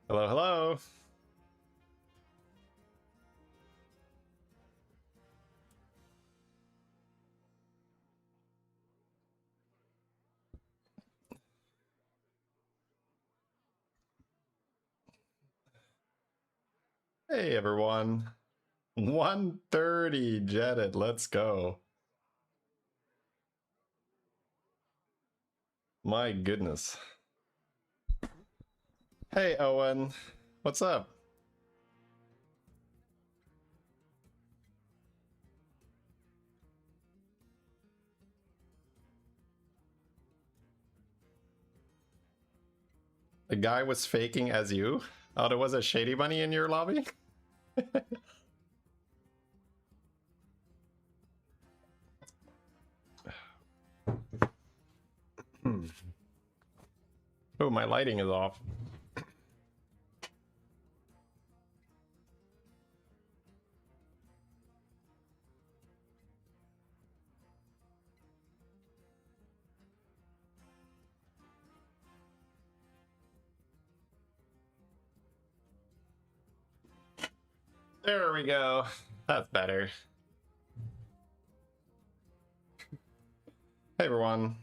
Hello, hello. Hey, everyone. 1:30 jetted. Let's go. My goodness. Hey, Owen. What's up? The guy was faking as you? Oh, there was a Shadybunny in your lobby? Oh, my lighting is off. There we go. That's better. Hey, everyone.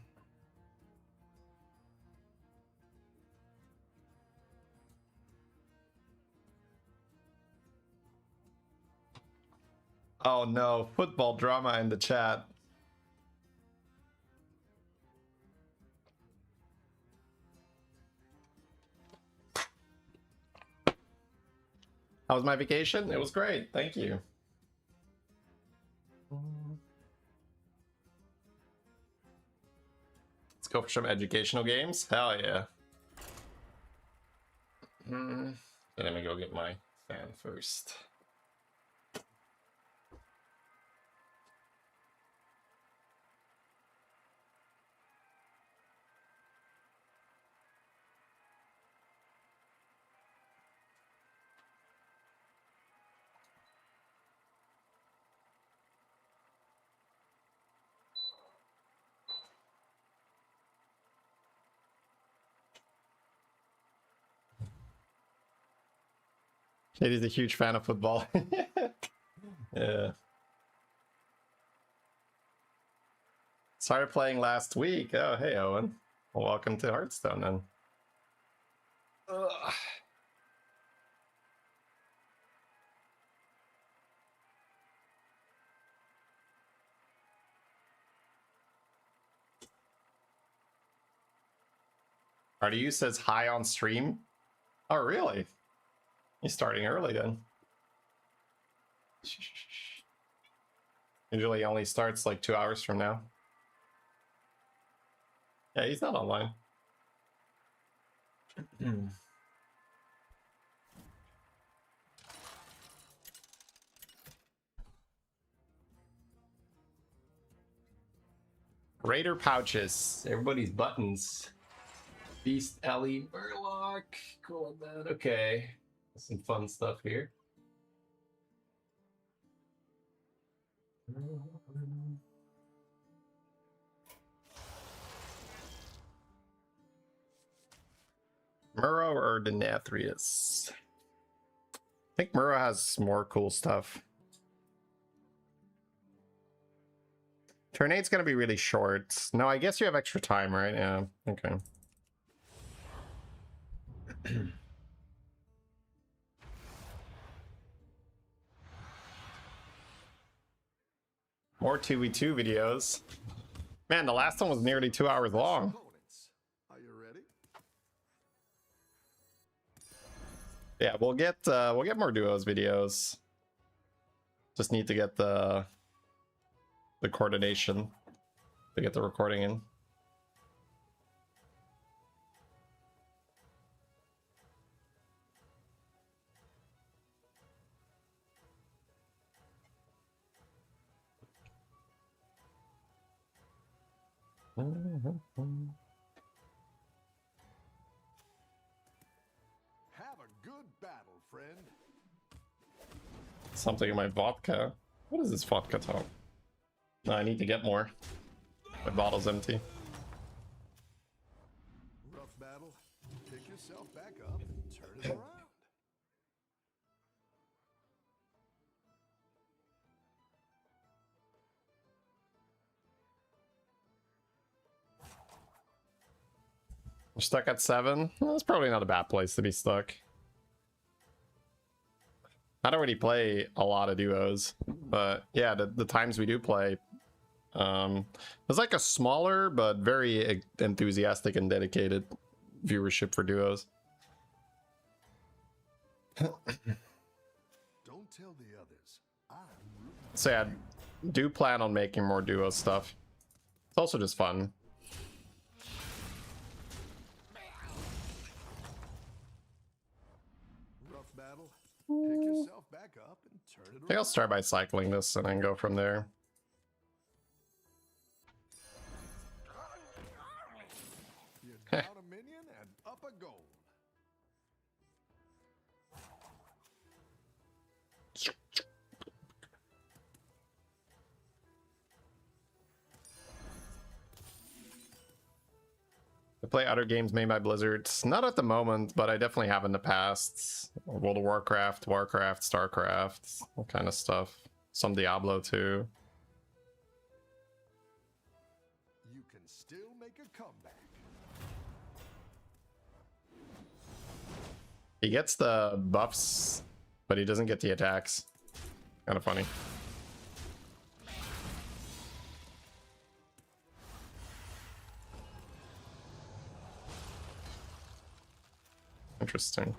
Oh no, football drama in the chat. How was my vacation? It was great, thank you. Let's go for some educational games. Hell yeah. Let me go get my fan first. Shady's a huge fan of football. Yeah. Started playing last week. Oh, hey, Owen. Well, welcome to Hearthstone, then. Ugh. RDU says hi on stream. Oh, really? He's starting early, then. Usually only starts like 2 hours from now. Yeah, he's not online. Raider pouches. Everybody's buttons. Beast, Ellie, Burlock. Cool with that. Okay. Some fun stuff here. Murrow or Denathrius? I think Murrow has more cool stuff. Turn 8's gonna be really short. No, I guess you have extra time, right? Yeah, okay. More 2v2 videos. Man, the last one was nearly 2 hours long. Are you ready? Yeah, we'll get more duos videos. Just need to get the coordination to get the recording in. Have a good battle, friend. Something in my vodka. What is this vodka talk? No, I need to get more. My bottle's empty. Rough battle. Pick yourself back up and turn it around. You're stuck at 7? Well, that's probably not a bad place to be stuck. I don't really play a lot of duos, but yeah, the times we do play, there's like a smaller but very enthusiastic and dedicated viewership for duos. Don't tell the others. So yeah, do plan on making more duo stuff. It's also just fun. Rough battle. Pick yourself back up and turn it I think I'll start by cycling this and then go from there. You're down a minion and up a gold. I play other games made by Blizzard. Not at the moment, but I definitely have in the past. World of Warcraft, Starcraft, that kind of stuff. Some Diablo too. You can still make a comeback. He gets the buffs, but he doesn't get the attacks. Kind of funny. Interesting.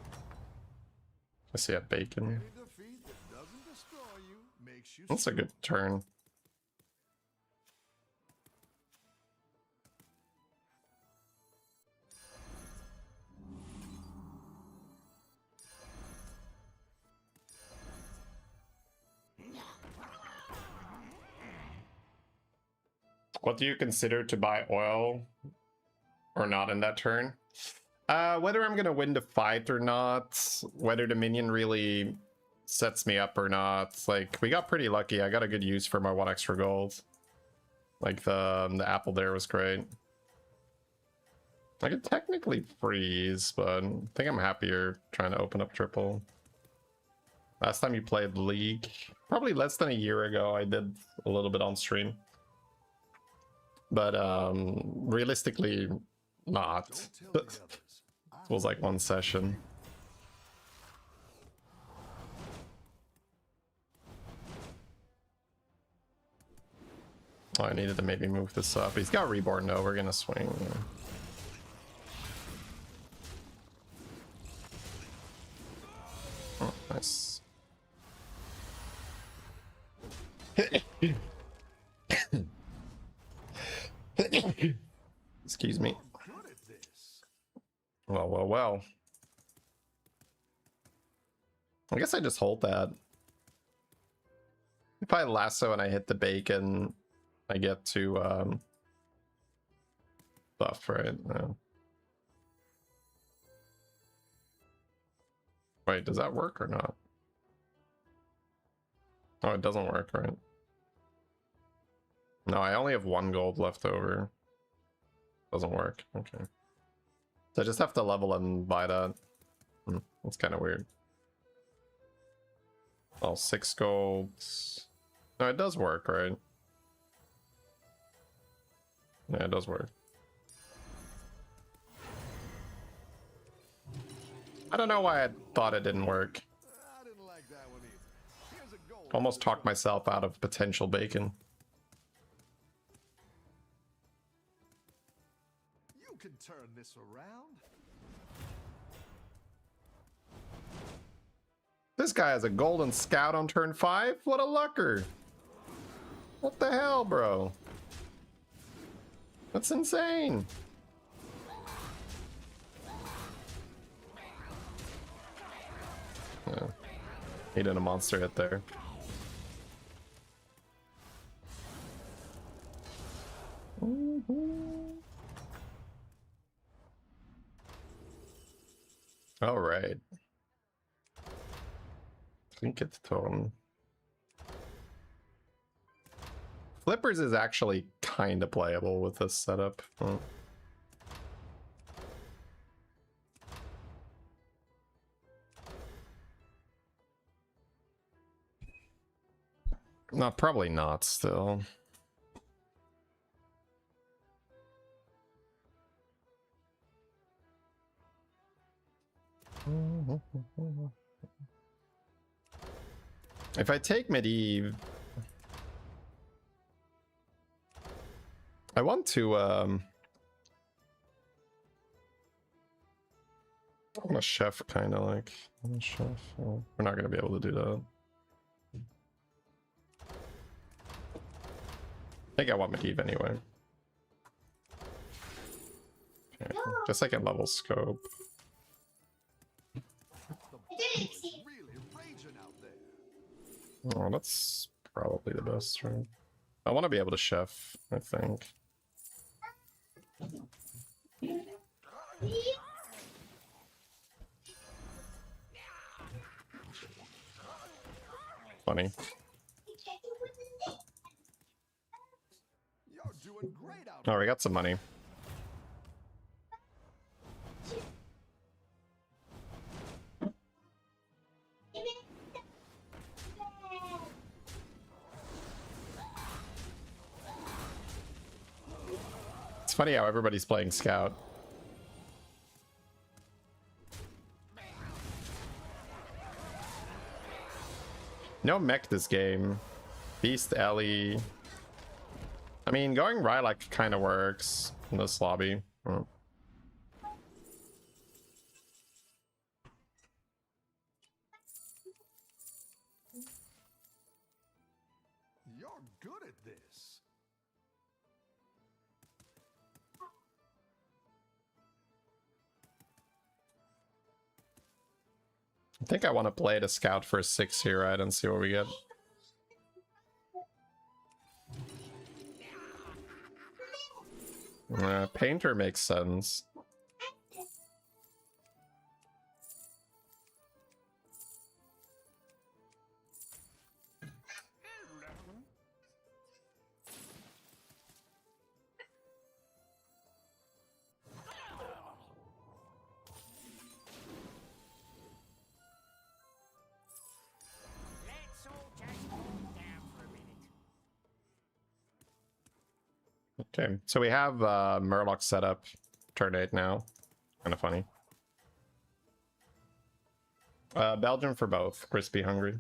I see a bacon. Any defeat that doesn't destroy you makes you That's a good turn. What do you consider to buy oil or not in that turn? Whether I'm gonna win the fight or not, whether the minion really sets me up or not. Like, we got pretty lucky. I got a good use for my 1 extra gold. Like, the apple there was great. I could technically freeze, but I think I'm happier trying to open up triple. Last time you played League, probably less than a year ago, I did a little bit on stream. But realistically, not. Don't tell the others. It was like 1 session. Oh, I needed to maybe move this up. He's got Reborn though, we're gonna swing. Oh, nice. Excuse me. Good at this. Well. I guess I just hold that. If I lasso and I hit the bacon, I get to buff, right? No. Wait, does that work or not? Oh, it doesn't work, right? No, I only have 1 gold left over. Doesn't work. Okay. So I just have to level and buy that. That's kind of weird. Oh, 6 golds. No, it does work, right? Yeah, it does work. I don't know why I thought it didn't work. I didn't like that one either. Here's a gold. Almost talked myself out of potential bacon. You can turn this around. This guy has a golden scout on turn 5? What a lucker! What the hell, bro? That's insane! Yeah. He did a monster hit there. All right. Trinket tone. Flippers is actually kind of playable with this setup. Oh. No, probably not still. If I take Medivh, I want to I want a chef kind of like chef. Oh, we're not gonna be able to do that. I think I want Medivh anyway. Okay, just like a level scope. Oh, that's probably the best, right? I want to be able to chef, I think. Funny. Oh, we got some money. It's funny how everybody's playing Scout. No mech this game. Beast Ellie. I mean, going Rylak kind of works in this lobby. Oh. You're good at this. I think I want to play the Scout for 6 here, right, and see what we get. Painter makes sense. Okay, so we have Murloc set up turn 8 now. Kind of funny. Belgium for both. Crispy hungry.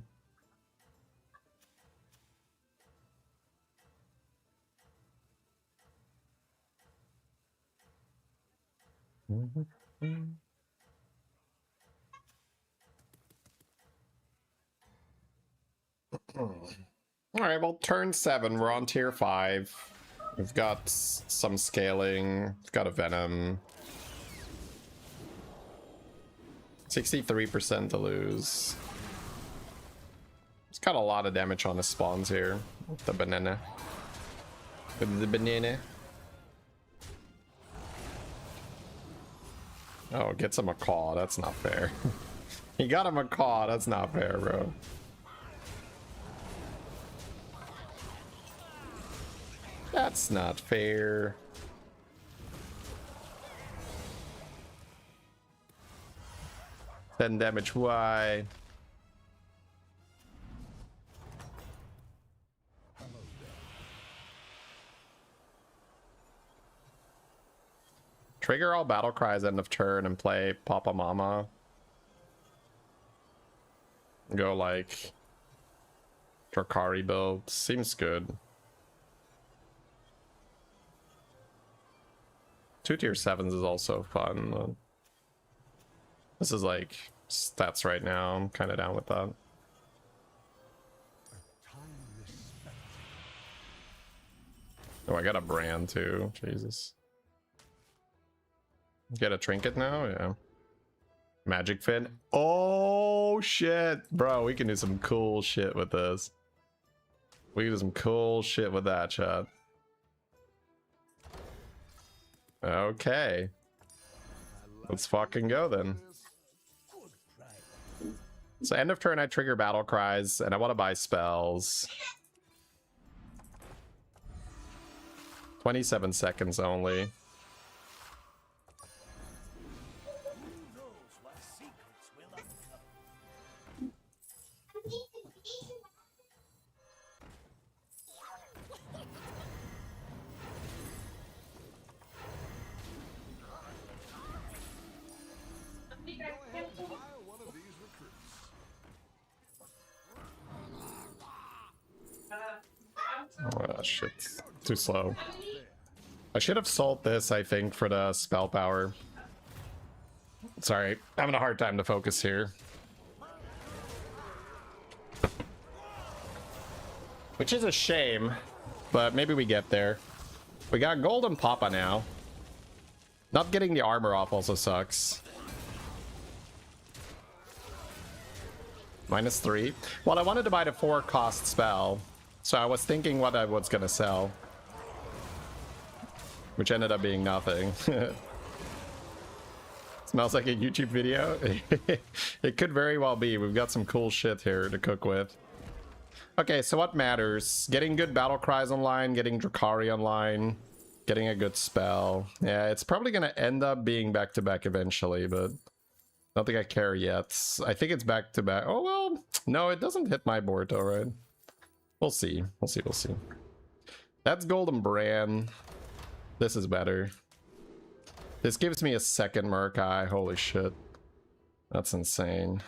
Alright, well, turn 7. We're on tier 5. We've got some scaling. We've got a Venom. 63% to lose. It's got a lot of damage on his spawns here. With the banana. With the banana. Oh, gets him a claw. That's not fair. He got him a claw. That's not fair, bro. That's not fair. Then damage. Why? Trigger all battle cries end of turn and play Papa Mama. Go like Drakari build. Seems good. 2 tier 7s is also fun. This is like stats right now. I'm kind of down with that. Oh, I got a brand too. Jesus. Get a trinket now? Yeah. Magic fin. Oh shit. Bro, we can do some cool shit with this. We can do some cool shit with that, chat. Okay. Let's fucking go then. So end of turn I trigger battle cries and I want to buy spells. 27 seconds only. Oh shit, too slow. I should have sold this, I think, for the spell power. Sorry, having a hard time to focus here. Which is a shame, but maybe we get there. We got Golden Papa now. Not getting the armor off also sucks. -3. Well, I wanted to buy the 4-cost spell, so I was thinking what I was gonna sell. Which ended up being nothing. Smells like a YouTube video. It could very well be. We've got some cool shit here to cook with. Okay, so what matters? Getting good battle cries online, getting Drakari online, getting a good spell. Yeah, it's probably gonna end up being back-to-back eventually, but I don't think I care yet. I think it's back-to-back. Oh, well, no, it doesn't hit my board though, right? We'll see. We'll see. We'll see. That's Golden Bran. This is better. This gives me a second Murkai. Holy shit. That's insane.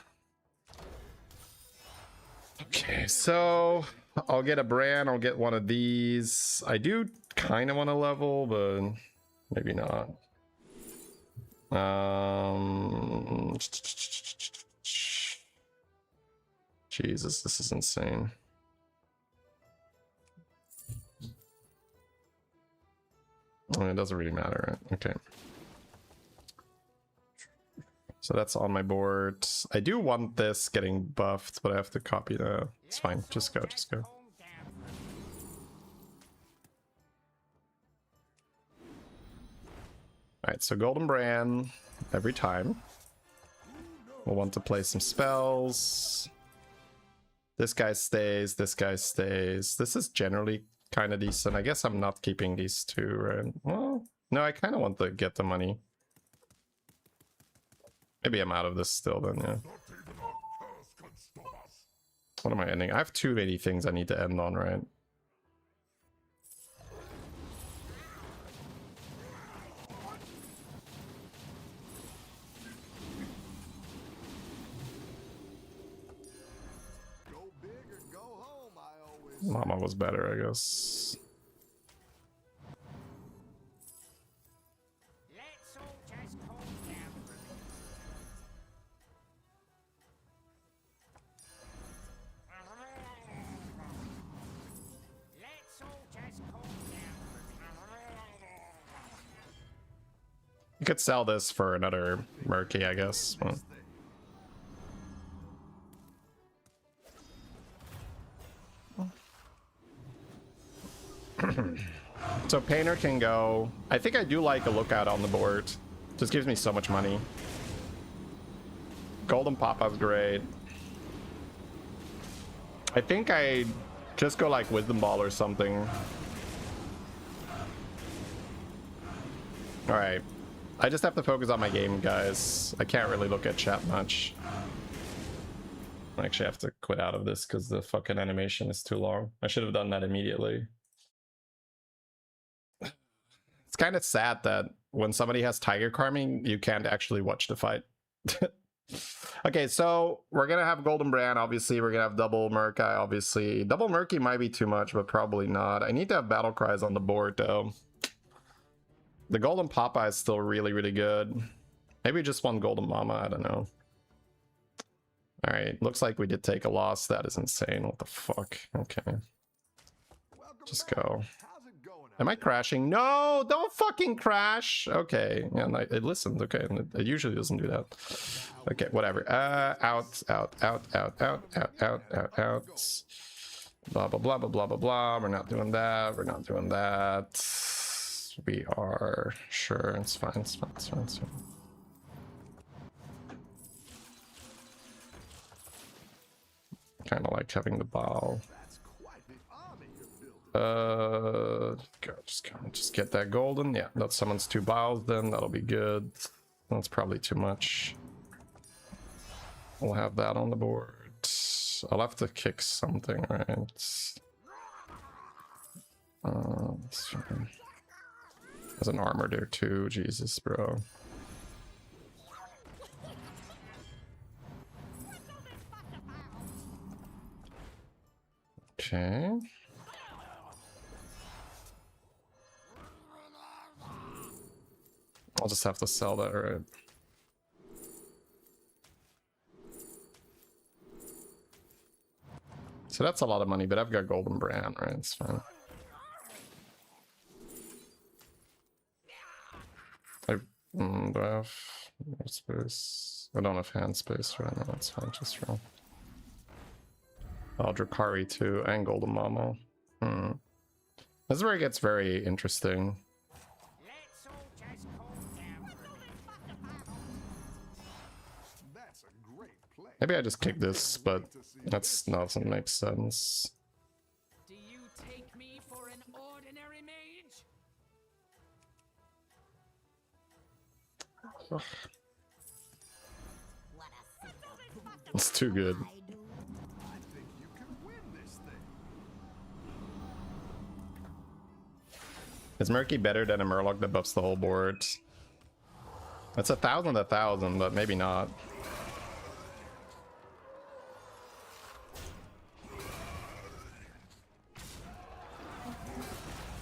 Okay, so I'll get a Bran. I'll get one of these. I do kind of want to level, but maybe not. Jesus, this is insane. I mean, it doesn't really matter, right? Okay. So that's on my board. I do want this getting buffed, but I have to copy that. It's fine. Just go, just go. Alright, so Golden Bran every time. We'll want to play some spells. This guy stays, this guy stays. This is generally kind of decent. I guess I'm not keeping these two, right? Well, no, I kind of want to get the money. Maybe I'm out of this still then, yeah. What am I ending? I have too many things I need to end on, right? Mama was better, I guess. You could sell this for another Murky, I guess. Well. So Painter can go. I think I do like a lookout on the board. Just gives me so much money. Golden Papa's great. I think I just go like Wisdom Ball or something. Alright. I just have to focus on my game, guys. I can't really look at chat much. I actually have to quit out of this because the fucking animation is too long. I should have done that immediately. It's kind of sad that when somebody has Tiger Carming, you can't actually watch the fight. Okay, so we're gonna have Golden Bran, obviously. We're gonna have double Murky, obviously. Double Murky might be too much, but probably not. I need to have battle cries on the board, though. The Golden Papa is still really, really good. Maybe just one Golden Mama, I don't know. Alright, looks like we did take a loss. That is insane. What the fuck? Okay. Just go. Am I crashing? No, don't fucking crash. Okay, yeah, it listened. Okay, it usually doesn't do that. Okay, whatever. Out. Blah blah blah blah blah blah blah. We're not doing that. We're not doing that. We are sure. It's fine. It's fine. It's fine. It's fine. Kind of like having the ball. Just get that golden. Yeah, that summons 2 Biles then. That'll be good. That's probably too much. We'll have that on the board. I'll have to kick something, right? There's an armor there too. Jesus, bro. Okay. I'll just have to sell that, right? So that's a lot of money, but I've got Golden Brand, right? It's fine. Do I have more space? I don't have hand space right now. That's fine, just roll. Oh, Drakari too, and Golden Mama. This is where it gets very interesting. That's a great play. Maybe I just kick this, but that's doesn't make sense. Do you take me for an ordinary mage? It's too good. I think you can win this thing. Is Murky better than a Murloc that buffs the whole board? That's 1,000, but maybe not.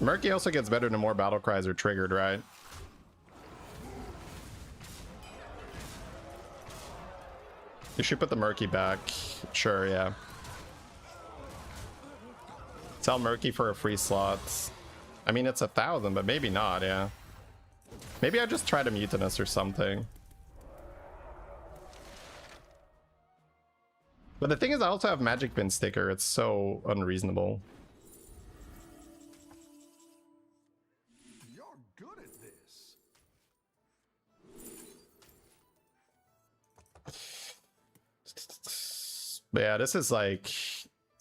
Murky also gets better the more battle cries are triggered, right? You should put the Murky back. Sure, yeah. Sell Murky for a free slot. I mean, it's 1,000, but maybe not, yeah. Maybe I just try to Mutinous or something. But the thing is, I also have Magic Bin sticker. It's so unreasonable. You're good at this. But yeah, this is like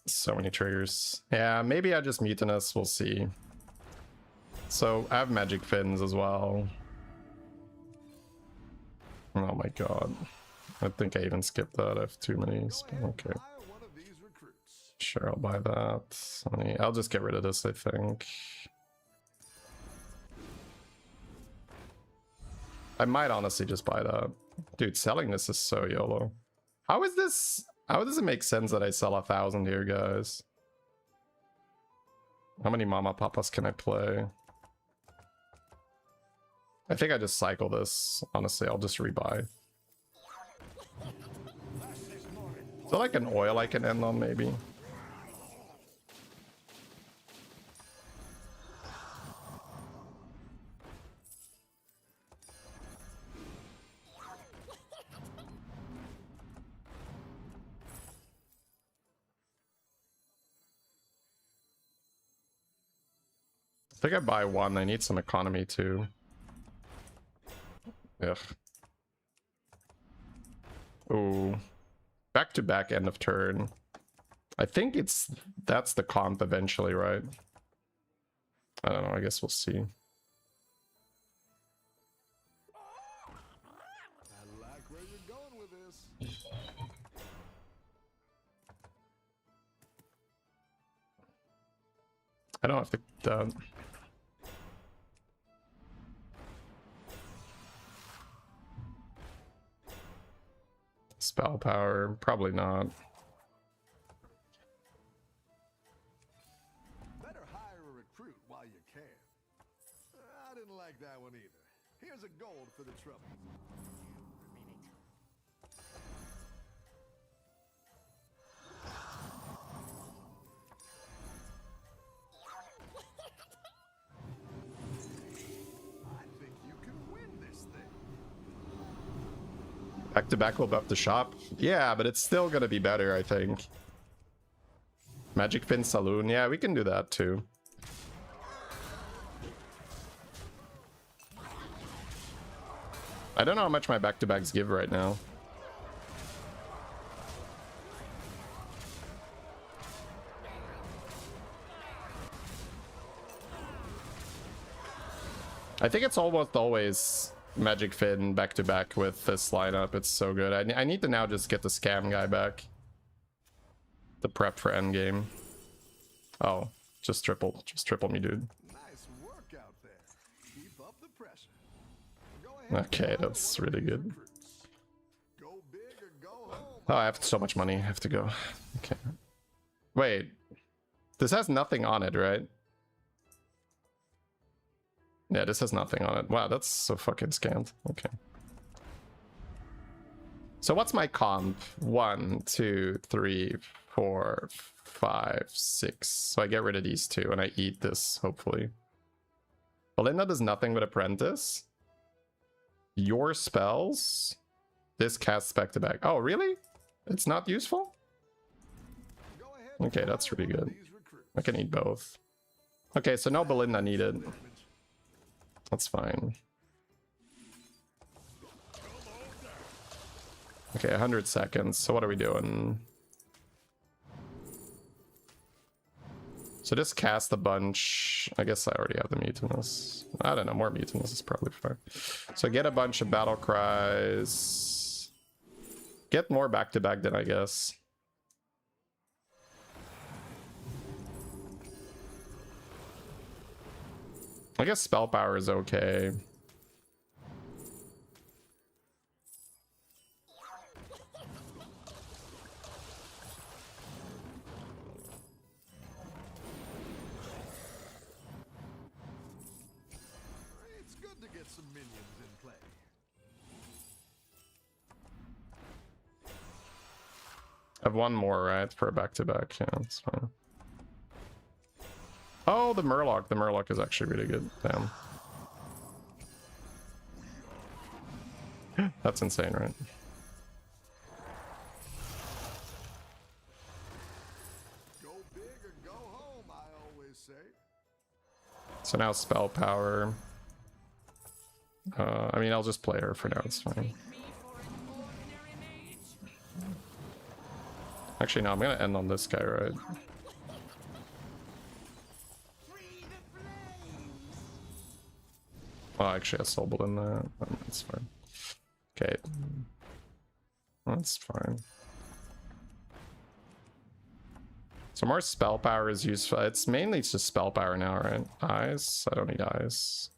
so many triggers. Yeah, maybe I just Mutinous. We'll see. So I have Magic Fins as well. Oh my god. I think I even skipped that. I have too many. Okay. One of these recruits. Sure, I'll buy that. I'll just get rid of this, I think. I might honestly just buy that. Dude, selling this is so YOLO. How is this? How does it make sense that I sell 1,000 here, guys? How many Mama Papas can I play? I think I just cycle this. Honestly, I'll just rebuy. Is there like an oil I can end on, maybe? I think I buy one. I need some economy too. Ugh. Ooh. Back to back end of turn. I think that's the comp eventually, right? I don't know, I guess we'll see. I like where you're going with this. I don't have to spell power, probably not. Better hire a recruit while you can. I didn't like that one either. Here's a gold for the trouble. I think you can win this thing. Back to back will buff the shop. Yeah, but it's still gonna be better, I think. Magic Fin Saloon. Yeah, we can do that too. I don't know how much my back-to-backs give right now. I think it's almost always Magic Fin back-to-back with this lineup. It's so good. I need to now just get the scam guy back. The prep for endgame. Oh, just triple me, dude. Nice work out there. Keep up the pressure. Go ahead. Okay, that's really good. Go big or go home. Oh, I have so much money. I have to go. Okay. Wait. This has nothing on it, right? Yeah, this has nothing on it. Wow, that's so fucking scammed. Okay. So what's my comp? 1, 2, 3, 4, 5, 6. So I get rid of these two and I eat this, hopefully. Belinda does nothing but Apprentice. Your spells. This casts back to back. Oh, really? It's not useful? Okay, that's pretty good. I can eat both. Okay, so no Belinda needed. That's fine. Okay, 100 seconds. So what are we doing? So just cast a bunch. I guess I already have the Mutinous. I don't know, more Mutinous is probably fine. So get a bunch of battle cries. Get more back-to-back then, I guess. I guess spell power is okay. It's good to get some minions in play. I have one more, right? For a back-to-back. Yeah, that's fine. Oh, the Murloc. The Murloc is actually really good. Damn. That's insane, right? Go big or go home, I always say. So now spell power. I mean, I'll just play her for now. It's fine. Take me for an ordinary mage? Actually, no. I'm gonna end on this guy, right? Oh, actually, I souled in that. That's fine. Okay. That's fine. So more spell power is useful. It's mainly just spell power now, right? Eyes? I don't need eyes.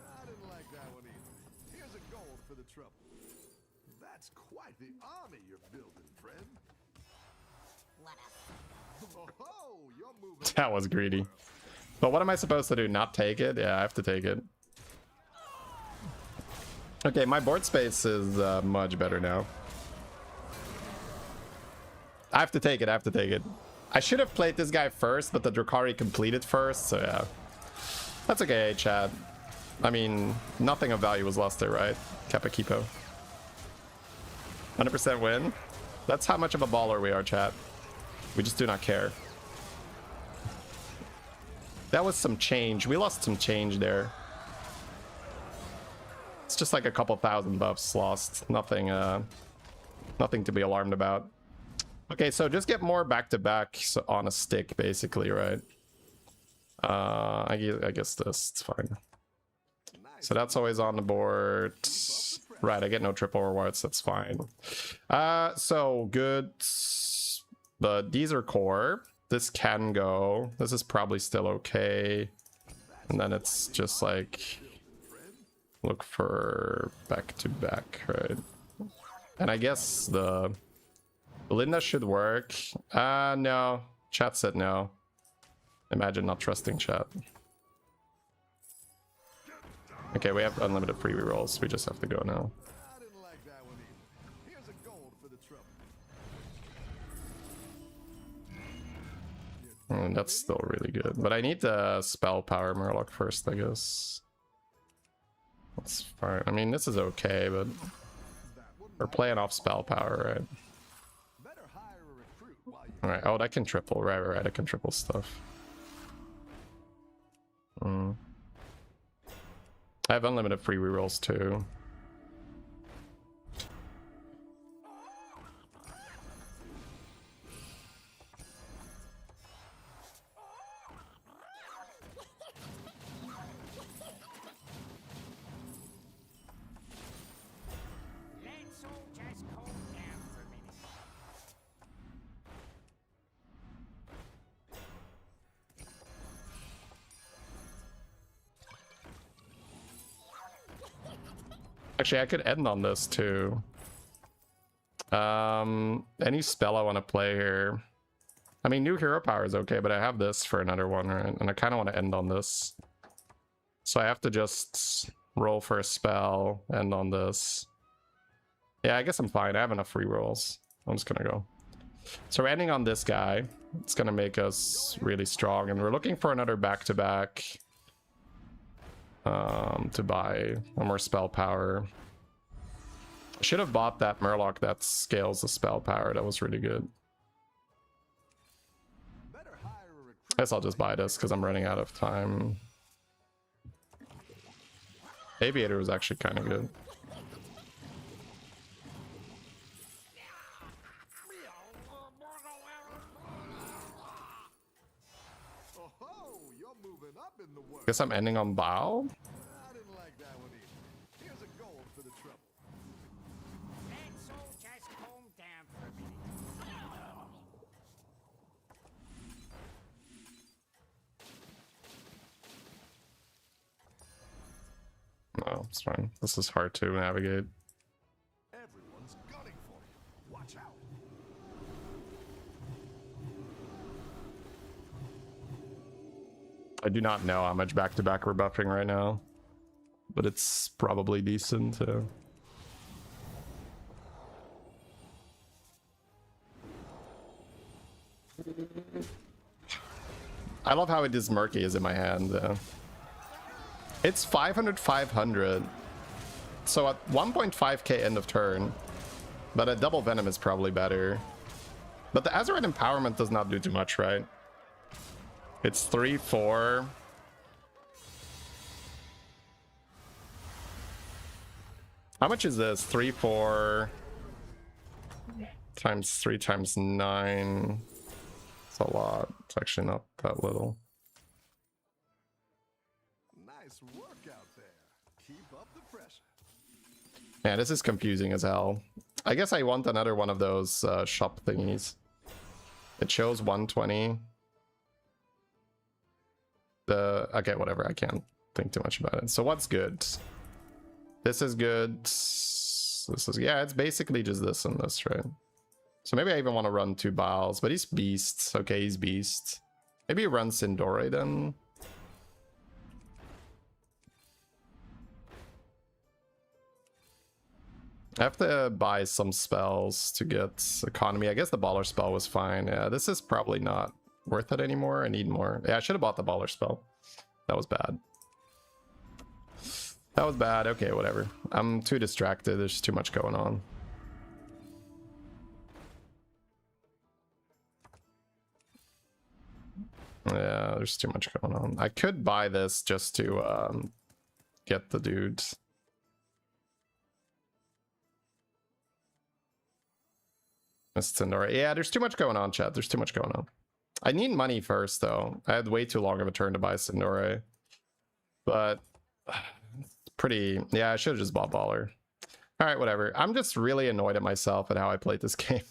I didn't like that one either. Here's a gold for the trouble. That's quite the army you're building, friend. Oh, you're moving. That was greedy. But what am I supposed to do? Not take it? Yeah, I have to take it. Okay, my board space is much better now. I have to take it. I have to take it. I should have played this guy first, but the Drukhari completed first, so yeah. That's okay, chat. I mean, nothing of value was lost there, right? Kappa Kipo. 100% win? That's how much of a baller we are, chat. We just do not care. That was some change. We lost some change there. It's just like a couple thousand buffs lost. Nothing, nothing to be alarmed about. Okay, so just get more back-to-back on a stick, basically, right? I guess this, it's fine. So that's always on the board. Right, I get no triple rewards, that's fine. So good. But these are core. This can go. This is probably still okay. And then it's just like look for back-to-back, right? And I guess the Belinda should work. No. Chat said no. Imagine not trusting chat. Okay, we have unlimited free rerolls. We just have to go now. I didn't like that one either. Here's a gold for the trouble. That's still really good. But I need the spell power Murloc first, I guess. That's fine. I mean, this is okay, but we're playing off spell power, right? Better hire a recruit while you Alright, oh, I can triple. Right, I can triple stuff. I have unlimited free rerolls too. Let's all just calm down for a minute. Actually, I could end on this too. Any spell I want to play here. I mean, new hero power is okay, but I have this for another one, right? And I kind of want to end on this. So I have to just roll for a spell, end on this. Yeah, I guess I'm fine. I have enough free rolls. I'm just gonna go. So we're ending on this guy. It's gonna make us really strong, and we're looking for another back-to-back to buy one more spell power. I should have bought that Murloc that scales the spell power. That was really good. I guess I'll just buy this because I'm running out of time. Aviator was actually kind of good. Guess I'm ending on Bow. I didn't like that one either. Here's a gold for the trouble. Let's all just calm down for a minute. No, it's fine. This is hard to navigate. Everyone's gunning for you. Watch out. I do not know how much back-to-back we're buffing right now, but it's probably decent. So. I love how it is murky is in my hand. It's 500, 500. So at 1.5k end of turn, but a double venom is probably better. But the Azerite empowerment does not do too much, right? It's 3, 4. How much is this? 3, 4 times 3 times 9. It's a lot. It's actually not that little. Nice work out there. Keep up the pressure. Man, this is confusing as hell. I guess I want another one of those shop thingies. It shows 120. Okay, whatever. I can't think too much about it. So what's good? This is good. This is, yeah, it's basically just this and this, right? So maybe I even want to run 2 Biles, but he's beast. Okay, he's beast. Maybe run Sindore then. I have to buy some spells to get economy. I guess the baller spell was fine. Yeah, this is probably not worth it anymore. I need more. Yeah, I should have bought the baller spell. That was bad. That was bad. Okay, whatever. I'm too distracted. There's too much going on. Yeah, there's too much going on. I could buy this just to get the dude. Yeah, there's too much going on, chat. There's too much going on. I need money first, though. I had way too long of a turn to buy Sindore. But pretty... Yeah, I should have just bought Baller. Alright, whatever. I'm just really annoyed at myself at how I played this game.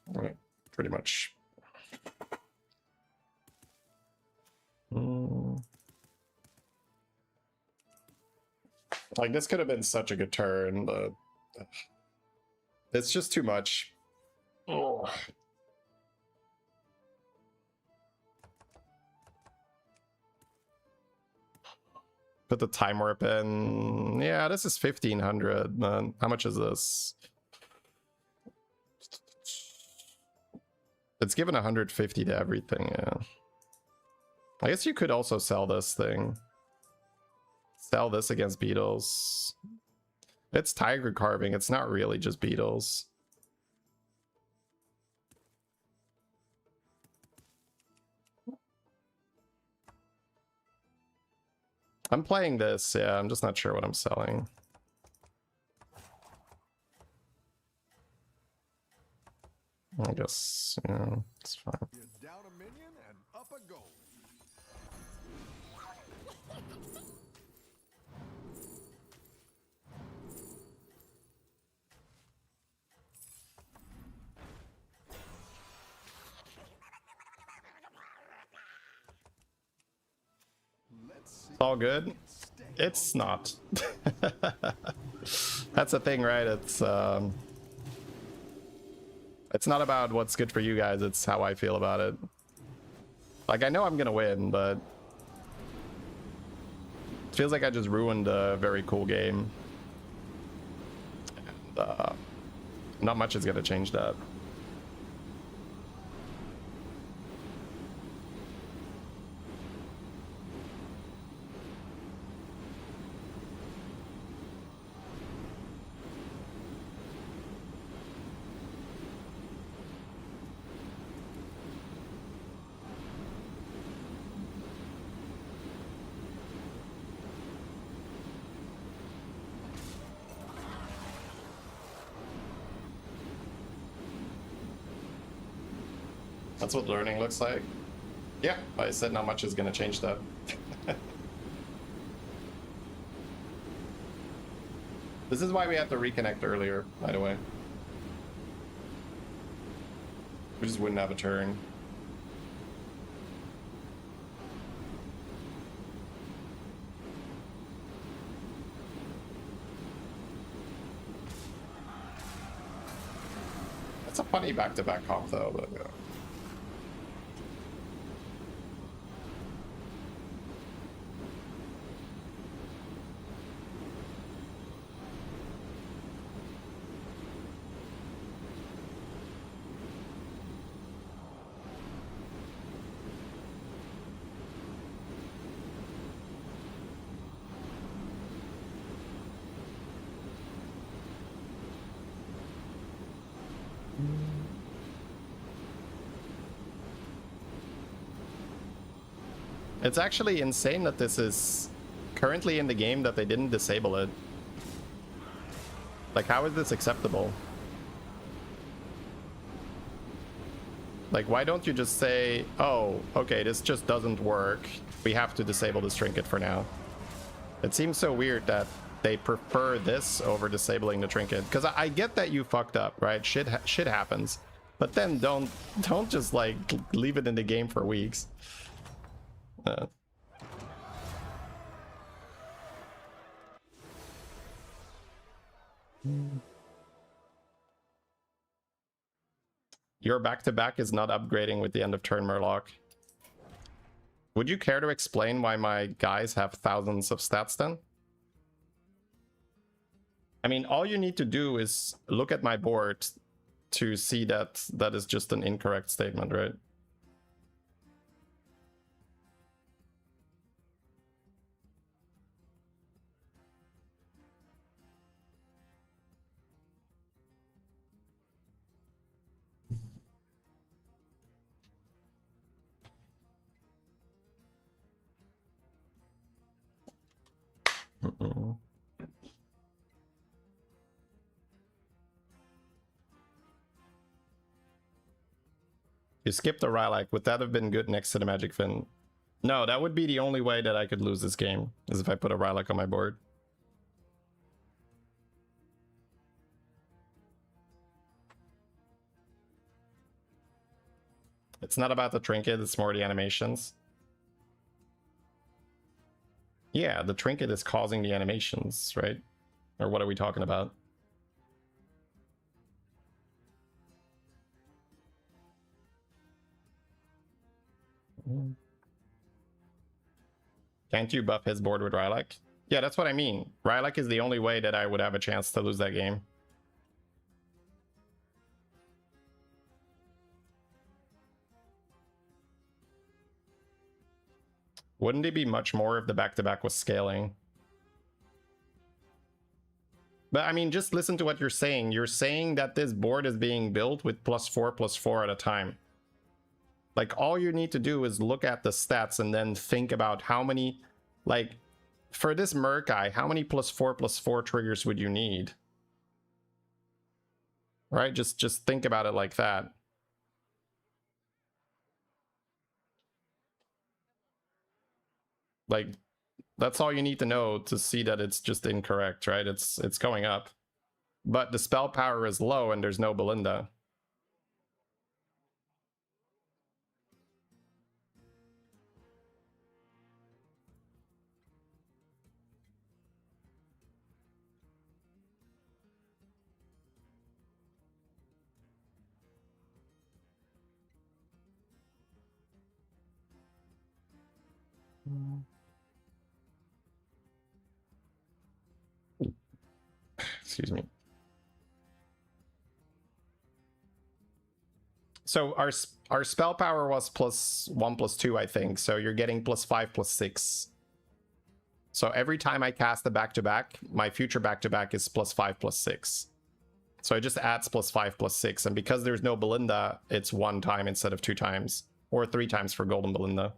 Right, pretty much. Like, this could have been such a good turn, but it's just too much. Oh. Put the time warp in. Yeah, this is 1500, man. How much is this? It's given 150 to everything, yeah. I guess you could also sell this thing. Sell this against beetles. It's tiger carving. It's not really just beetles. I'm playing this, yeah. I'm just not sure what I'm selling. I guess, yeah, it's fine. You're down a minion and up a goal. It's all good. It's not. That's the thing, right? It's not about what's good for you guys, it's how I feel about it. Like, I know I'm gonna win, but it feels like I just ruined a very cool game. And, not much is gonna change that. That's what learning looks like. Yeah, I said not much is gonna change that. This is why we had to reconnect earlier, by the way. We just wouldn't have a turn. That's a funny back-to-back comp though, but yeah. It's actually insane that this is currently in the game that they didn't disable it. Like, how is this acceptable? Like, why don't you just say, oh, okay, this just doesn't work. We have to disable this trinket for now. It seems so weird that they prefer this over disabling the trinket. Because I get that you fucked up, right? Shit happens. But then don't just, like, leave it in the game for weeks. Your back-to-back is not upgrading with the end of turn Murloc. Would you care to explain why my guys have thousands of stats then? I mean, all you need to do is look at my board to see that that is just an incorrect statement, right? You skipped the Rylak. Would that have been good next to the Magic Fin? No, that would be the only way that I could lose this game, is if I put a Rylak on my board. It's not about the trinket, it's more the animations. Yeah, the trinket is causing the animations, right? Or what are we talking about? Can't you buff his board with Rylak? Yeah, that's what I mean. Rylak is the only way that I would have a chance to lose that game. Wouldn't it be much more if the back-to-back was scaling? But I mean, just listen to what you're saying. You're saying that this board is being built with +4/+4 at a time. Like, all you need to do is look at the stats and then think about how many, like, for this Murkai, how many +4/+4 triggers would you need? Right? Just think about it like that. Like, that's all you need to know to see that it's just incorrect, right? It's going up. But the spell power is low and there's no Belinda. Excuse me. So our spell power was +1/+2, I think. So you're getting +5/+6. So every time I cast a back-to-back, my future back-to-back is +5/+6. So it just adds +5/+6. And because there's no Belinda, it's 1 time instead of 2 times. Or 3 times for Golden Belinda.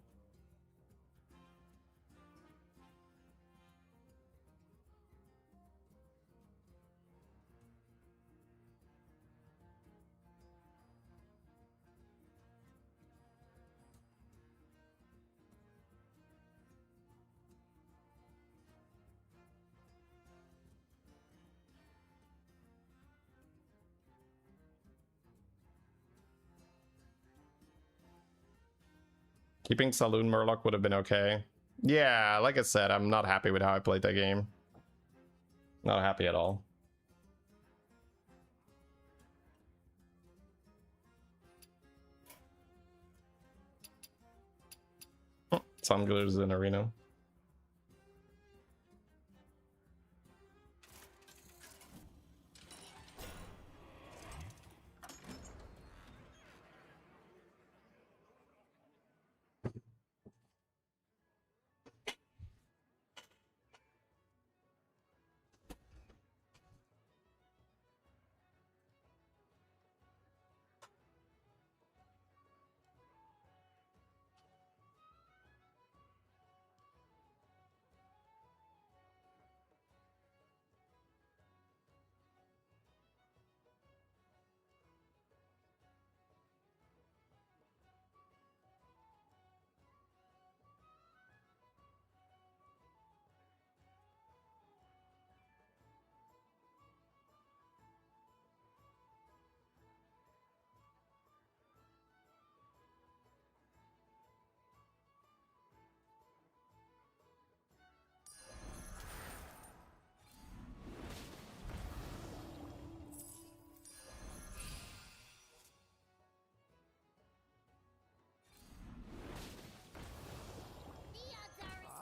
Keeping Saloon Murloc would have been okay. Yeah, like I said, I'm not happy with how I played that game. Not happy at all. Some goes in arena.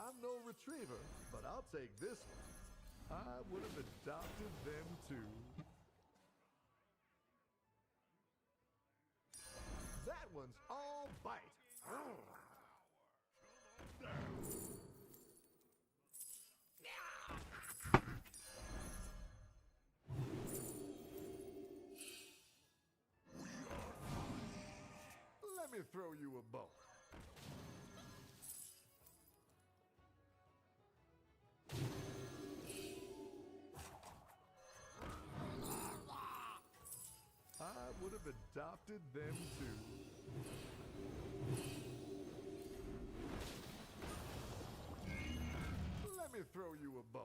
I'm no retriever, but I'll take this one. I would have adopted them too. That one's all bite. Let me throw you a bone. I would have adopted them too. Let me throw you a bone.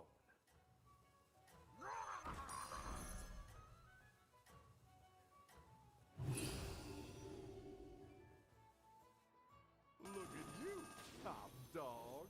Look at you, top dog.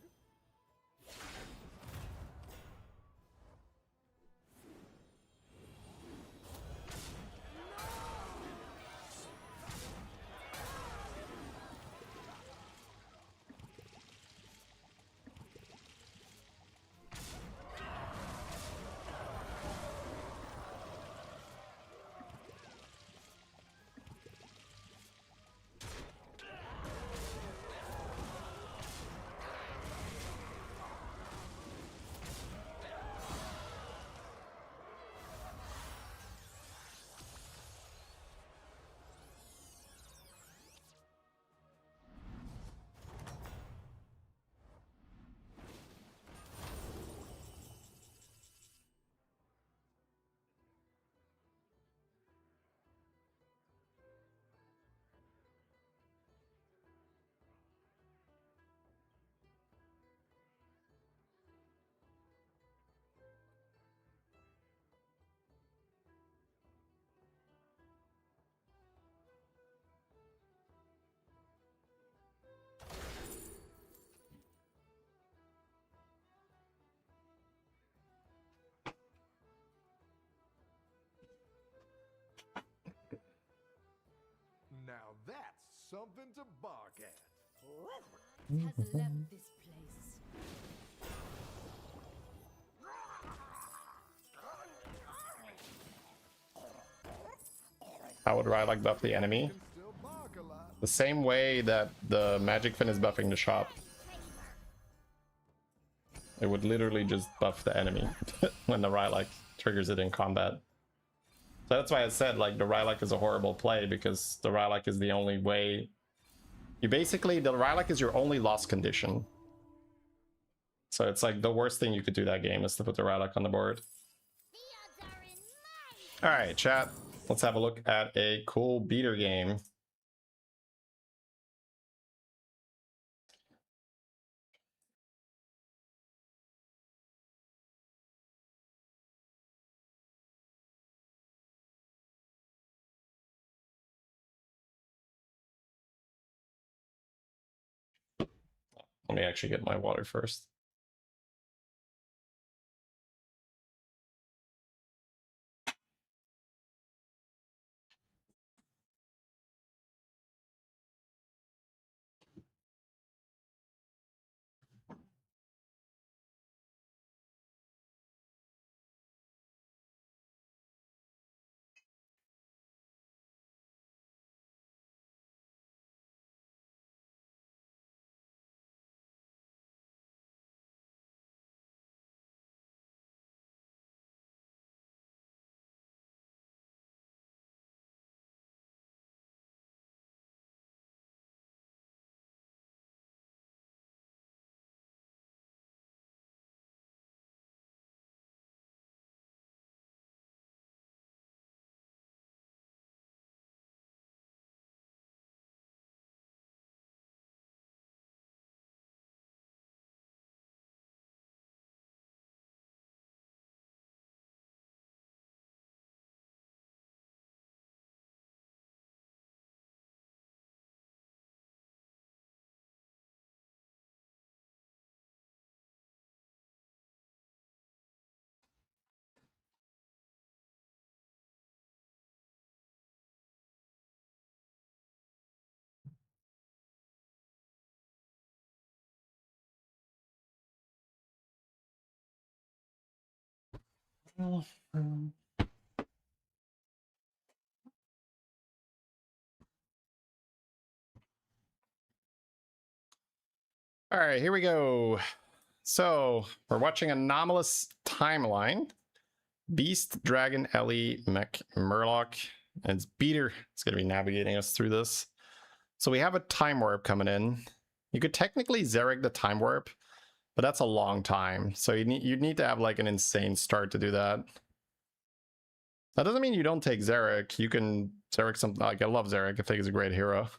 Now that's something to bark at. Whoever has left this place. How would Rylak buff the enemy? Can still bark a lot. The same way that the Magic Fin is buffing the shop. It would literally just buff the enemy when the Rylak triggers it in combat. So that's why I said, like, the Rylak is a horrible play, because the Rylak is the only way. You basically, the Rylak is your only loss condition. So it's like the worst thing you could do that game is to put the Rylak on the board. Alright, chat. Let's have a look at a cool beater game. Let me actually get my water first. All right, here we go. So we're watching Anomalous Timeline. Beast, Dragon, Ellie, Mech, Murloc, and it's Beater. It's going to be navigating us through this. So we have a Time Warp coming in. You could technically Zerg the Time Warp, but that's a long time. So you'd need to have like an insane start to do that. That doesn't mean you don't take Xeric. You can Xeric something like, I love Xeric. I think he's a great hero.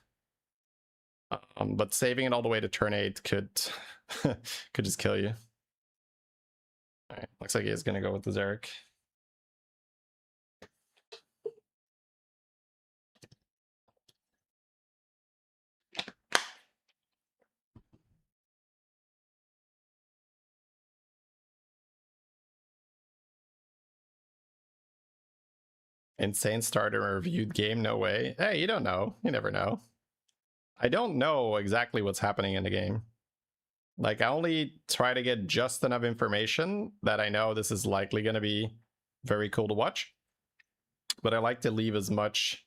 But saving it all the way to turn 8 could could just kill you. All right, looks like he's gonna go with the Xeric. Insane starter reviewed game? No way. Hey, you don't know. You never know. I don't know exactly what's happening in the game. Like, I only try to get just enough information that I know this is likely going to be very cool to watch. But I like to leave as much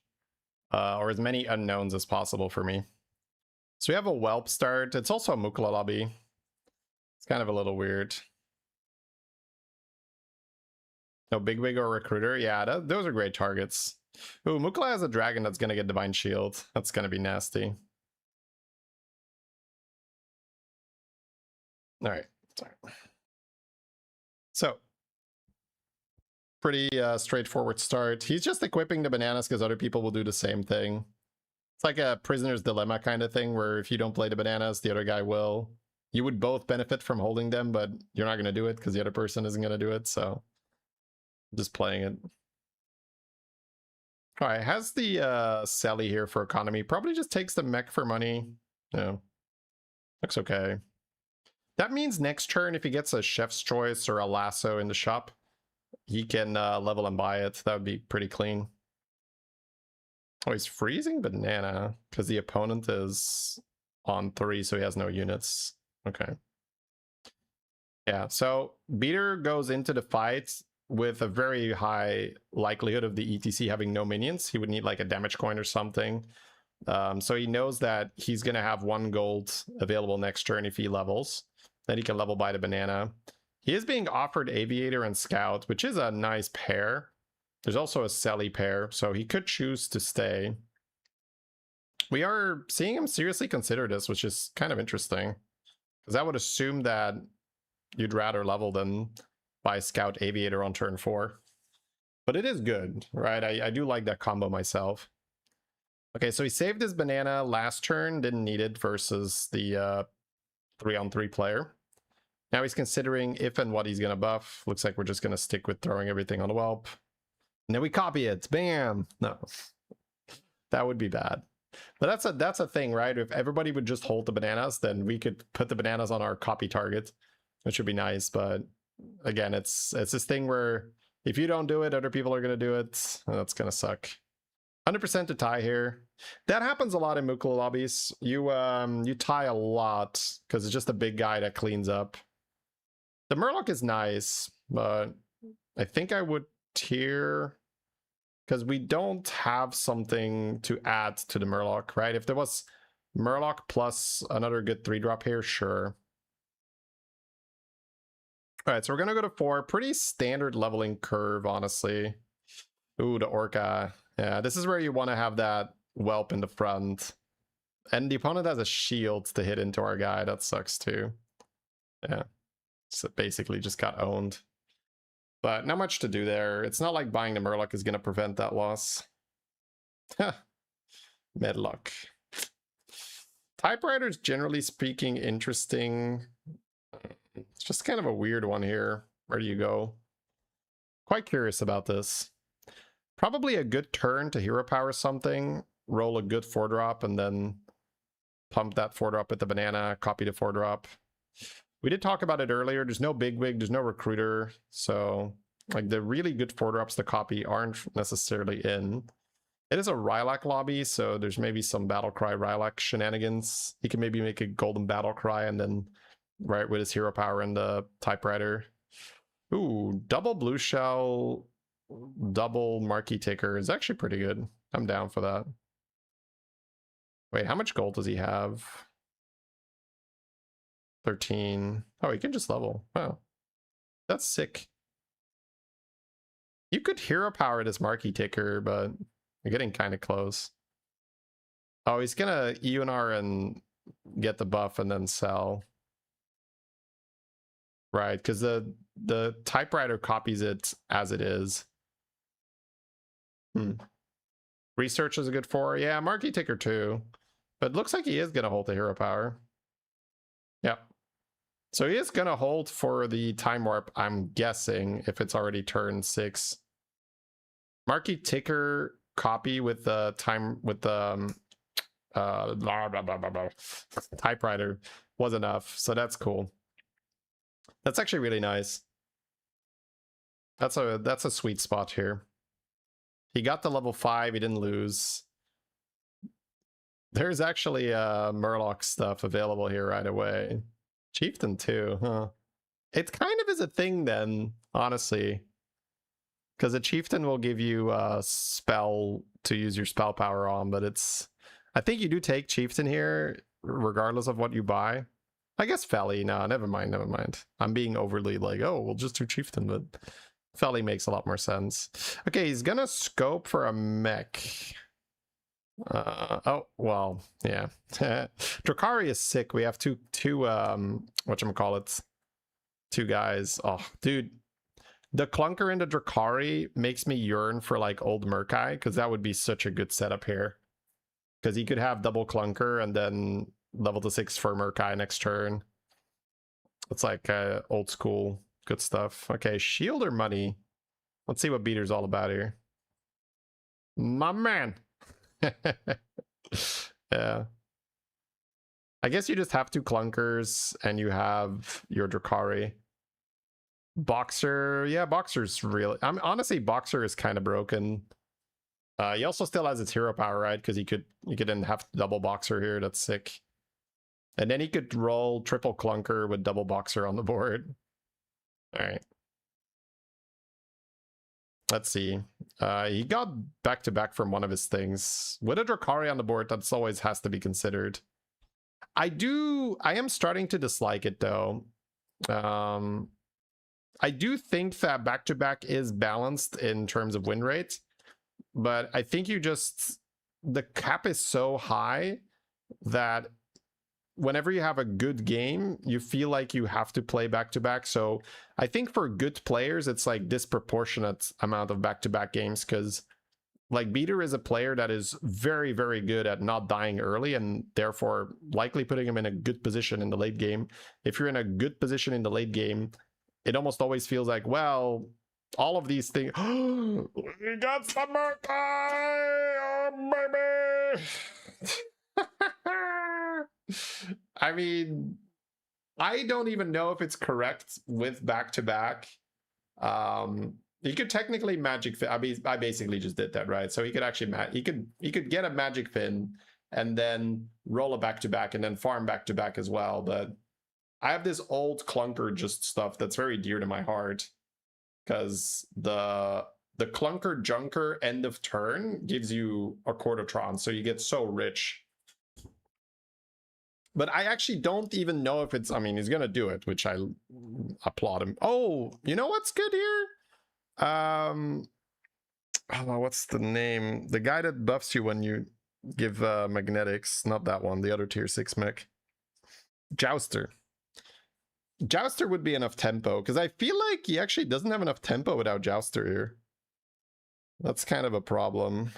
or as many unknowns as possible for me. So we have a Whelp start. It's also a Mukla lobby. It's kind of a little weird. No, Big Wig or Recruiter. Yeah, those are great targets. Ooh, Mukla has a dragon that's going to get Divine Shield. That's going to be nasty. All right. Sorry. So, pretty straightforward start. He's just equipping the bananas because other people will do the same thing. It's like a prisoner's dilemma kind of thing where if you don't play the bananas, the other guy will. You would both benefit from holding them, but you're not going to do it because the other person isn't going to do it. So, just playing it. All right, has the Sally here for economy. Probably just takes the mech for money. Yeah, looks okay. That means next turn, if he gets a Chef's Choice or a Lasso in the shop, he can level and buy it. That would be pretty clean. Oh, he's freezing Banana because the opponent is on 3, so he has no units. Okay. Yeah, so Beater goes into the fight with a very high likelihood of the ETC having no minions. He would need like a damage coin or something. So he knows that he's going to have 1 gold available next turn if he levels. Then he can level by the banana. He is being offered Aviator and Scout, which is a nice pair. There's also a Selly pair, so he could choose to stay. We are seeing him seriously consider this, which is kind of interesting. Because I would assume that you'd rather level than buy Scout Aviator on turn 4. But it is good, right? I do like that combo myself. Okay, so he saved his banana last turn, didn't need it versus the 3-on-3 player. Now he's considering if and what he's going to buff. Looks like we're just going to stick with throwing everything on the whelp. And then we copy it. Bam! No. That would be bad. But that's a thing, right? If everybody would just hold the bananas, then we could put the bananas on our copy target, which would be nice. But again, it's this thing where if you don't do it, other people are going to do it. And that's going to suck. 100% to tie here. That happens a lot in Mukla lobbies. You tie a lot because it's just a big guy that cleans up. The Murloc is nice, but I think I would tier because we don't have something to add to the Murloc, right? If there was Murloc plus another good 3-drop here, sure. All right, so we're going to go to 4. Pretty standard leveling curve, honestly. Ooh, the Orca. Yeah, this is where you want to have that whelp in the front. And the opponent has a shield to hit into our guy. That sucks too. Yeah. So basically just got owned. But not much to do there. It's not like buying the Murloc is going to prevent that loss. Medlock. Typewriters, generally speaking, interesting. It's just kind of a weird one here. Where do you go? Quite curious about this. Probably a good turn to hero power something, roll a good 4-drop, and then pump that 4-drop with the banana, copy the 4-drop. We did talk about it earlier. There's no big wig, there's no recruiter. So like the really good 4-drops to copy aren't necessarily in. It is a Rylak lobby, so there's maybe some Battlecry Rylak shenanigans. He can maybe make a golden Battlecry and then right with his hero power and the typewriter. Ooh, double blue shell, double marquee taker is actually pretty good. I'm down for that. Wait, how much gold does he have? 13. Oh, he can just level. Wow. That's sick. You could hero power this marquee taker, but you're getting kind of close. Oh, he's gonna EUNR and get the buff and then sell. Right, because the typewriter copies it as it is. Research is a good 4. Yeah, marquee taker too. But it looks like he is gonna hold the hero power. Yep. So he is going to hold for the time warp, I'm guessing, if it's already turn 6. Marquee ticker copy with the time with the typewriter was enough, so that's cool. That's actually really nice. That's a sweet spot here. He got to level 5, he didn't lose. There's actually Murloc stuff available here right away. Chieftain too, huh? It kind of is a thing then, honestly. Because a Chieftain will give you a spell to use your spell power on, but it's... I think you do take Chieftain here, regardless of what you buy. I guess Felly, no, never mind. I'm being overly like, oh, we'll just do Chieftain, but Felly makes a lot more sense. Okay, he's gonna scope for a mech. Oh, well, yeah. Drakari is sick. We have two whatchamacallit, 2 guys. Oh, dude. The clunker into Drakari makes me yearn for like old Murkai, because that would be such a good setup here. Because he could have double clunker and then level to 6 for Murkai next turn. It's like old school good stuff. Okay, shield or money? Let's see what Beater's all about here. My man. Yeah. I guess you just have 2 clunkers and you have your Drakari. Boxer, yeah, Boxer's really... honestly, Boxer is kind of broken. He also still has its hero power, right? Because you could then have double Boxer here. That's sick. And then he could roll triple clunker with double boxer on the board. All right. Let's see. He got back-to-back from one of his things. With a Drakari on the board, that's always has to be considered. I am starting to dislike it, though. I do think that back-to-back is balanced in terms of win rate, but I think the cap is so high that whenever you have a good game, you feel like you have to play back-to-back. So I think for good players, it's like disproportionate amount of back-to-back games, because like Beater is a player that is very, very good at not dying early, and therefore likely putting him in a good position in the late game. If you're in a good position in the late game, it almost always feels like, well, all of these things. We got some more time, oh, baby. I mean, I don't even know if it's correct with back-to-back. He could technically magic fin. I basically just did that, right? So he could actually he could get a magic fin and then roll a back-to-back and then farm back-to-back as well. But I have this old clunker just stuff that's very dear to my heart, because the clunker junker end of turn gives you a Quartertron, so you get so rich. But I actually don't even know if it's, I mean, he's gonna do it, which I applaud him. Oh, you know what's good here? Oh, what's the name? The guy that buffs you when you give magnetics, not that one, the other tier 6 mech. Jouster. Jouster would be enough tempo, because I feel like he actually doesn't have enough tempo without Jouster here. That's kind of a problem.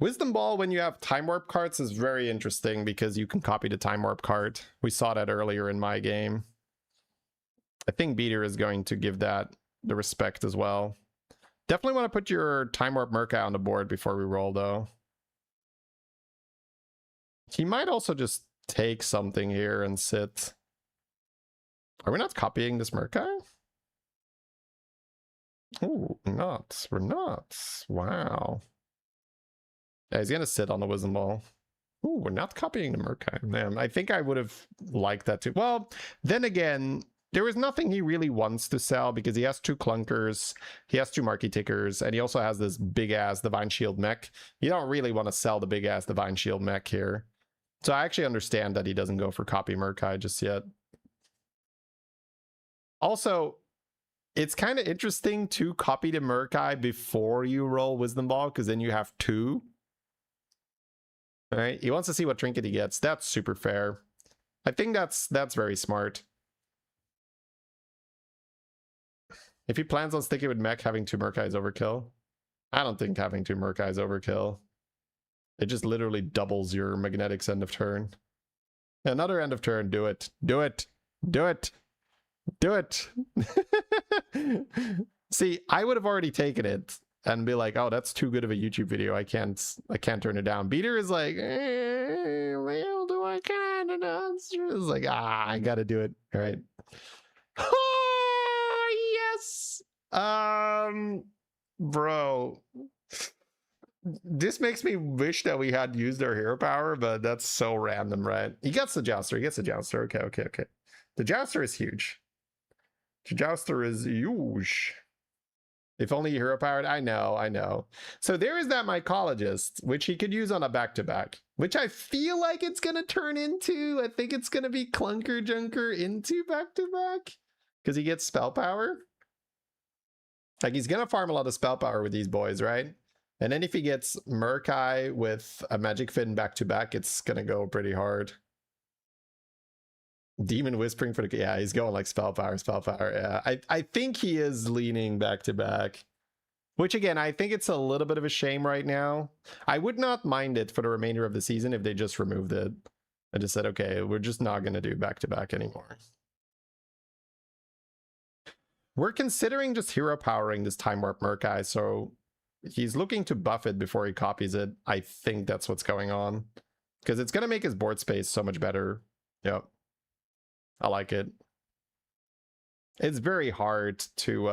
Wisdom Ball, when you have Time Warp cards, is very interesting because you can copy the Time Warp card. We saw that earlier in my game. I think Beater is going to give that the respect as well. Definitely want to put your Time Warp Merca on the board before we roll, though. He might also just take something here and sit. Are we not copying this Merca? Oh, not. We're not. Wow. Yeah, he's gonna sit on the Wisdom Ball. Ooh, we're not copying the Merkheim. Man, I think I would have liked that too. Well, then again, there is nothing he really wants to sell because he has 2 clunkers, he has 2 marquee tickers, and he also has this big-ass Divine Shield mech. You don't really want to sell the big-ass Divine Shield mech here. So I actually understand that he doesn't go for copy Merkai just yet. Also, it's kind of interesting to copy the Merkai before you roll Wisdom Ball, because then you have 2. All right, he wants to see what trinket he gets. That's super fair. I think that's very smart. If he plans on sticking with mech, having 2 Merkai is overkill. I don't think having 2 Merkai is overkill. It just literally doubles your magnetics end of turn. Another end of turn, do it. Do it. Do it. Do it. See, I would have already taken it and be like, oh, that's too good of a YouTube video. I can't turn it down. Beater is like, well, do I kind of know? It's like, I gotta do it. All right. Oh, yes. Bro. This makes me wish that we had used our hero power, but that's so random, right? He gets the Jouster. He gets the Jouster. Okay. The Jouster is huge. The Jouster is huge. If only hero powered. I know. So there is that mycologist, which he could use on a back-to-back, which I feel like it's going to turn into. I think it's going to be Clunker Junker into back-to-back because he gets spell power. Like, he's going to farm a lot of spell power with these boys, right? And then if he gets Merkai with a Magic Fin back-to-back, it's going to go pretty hard. Demon Whispering for the... Yeah, he's going like spell power. Yeah, I think he is leaning back-to-back. Which, again, I think it's a little bit of a shame right now. I would not mind it for the remainder of the season if they just removed it. I just said, okay, we're just not going to do back-to-back anymore. We're considering just hero powering this Time Warp Merkai, so he's looking to buff it before he copies it. I think that's what's going on. Because it's going to make his board space so much better. Yep. I like it. It's very hard to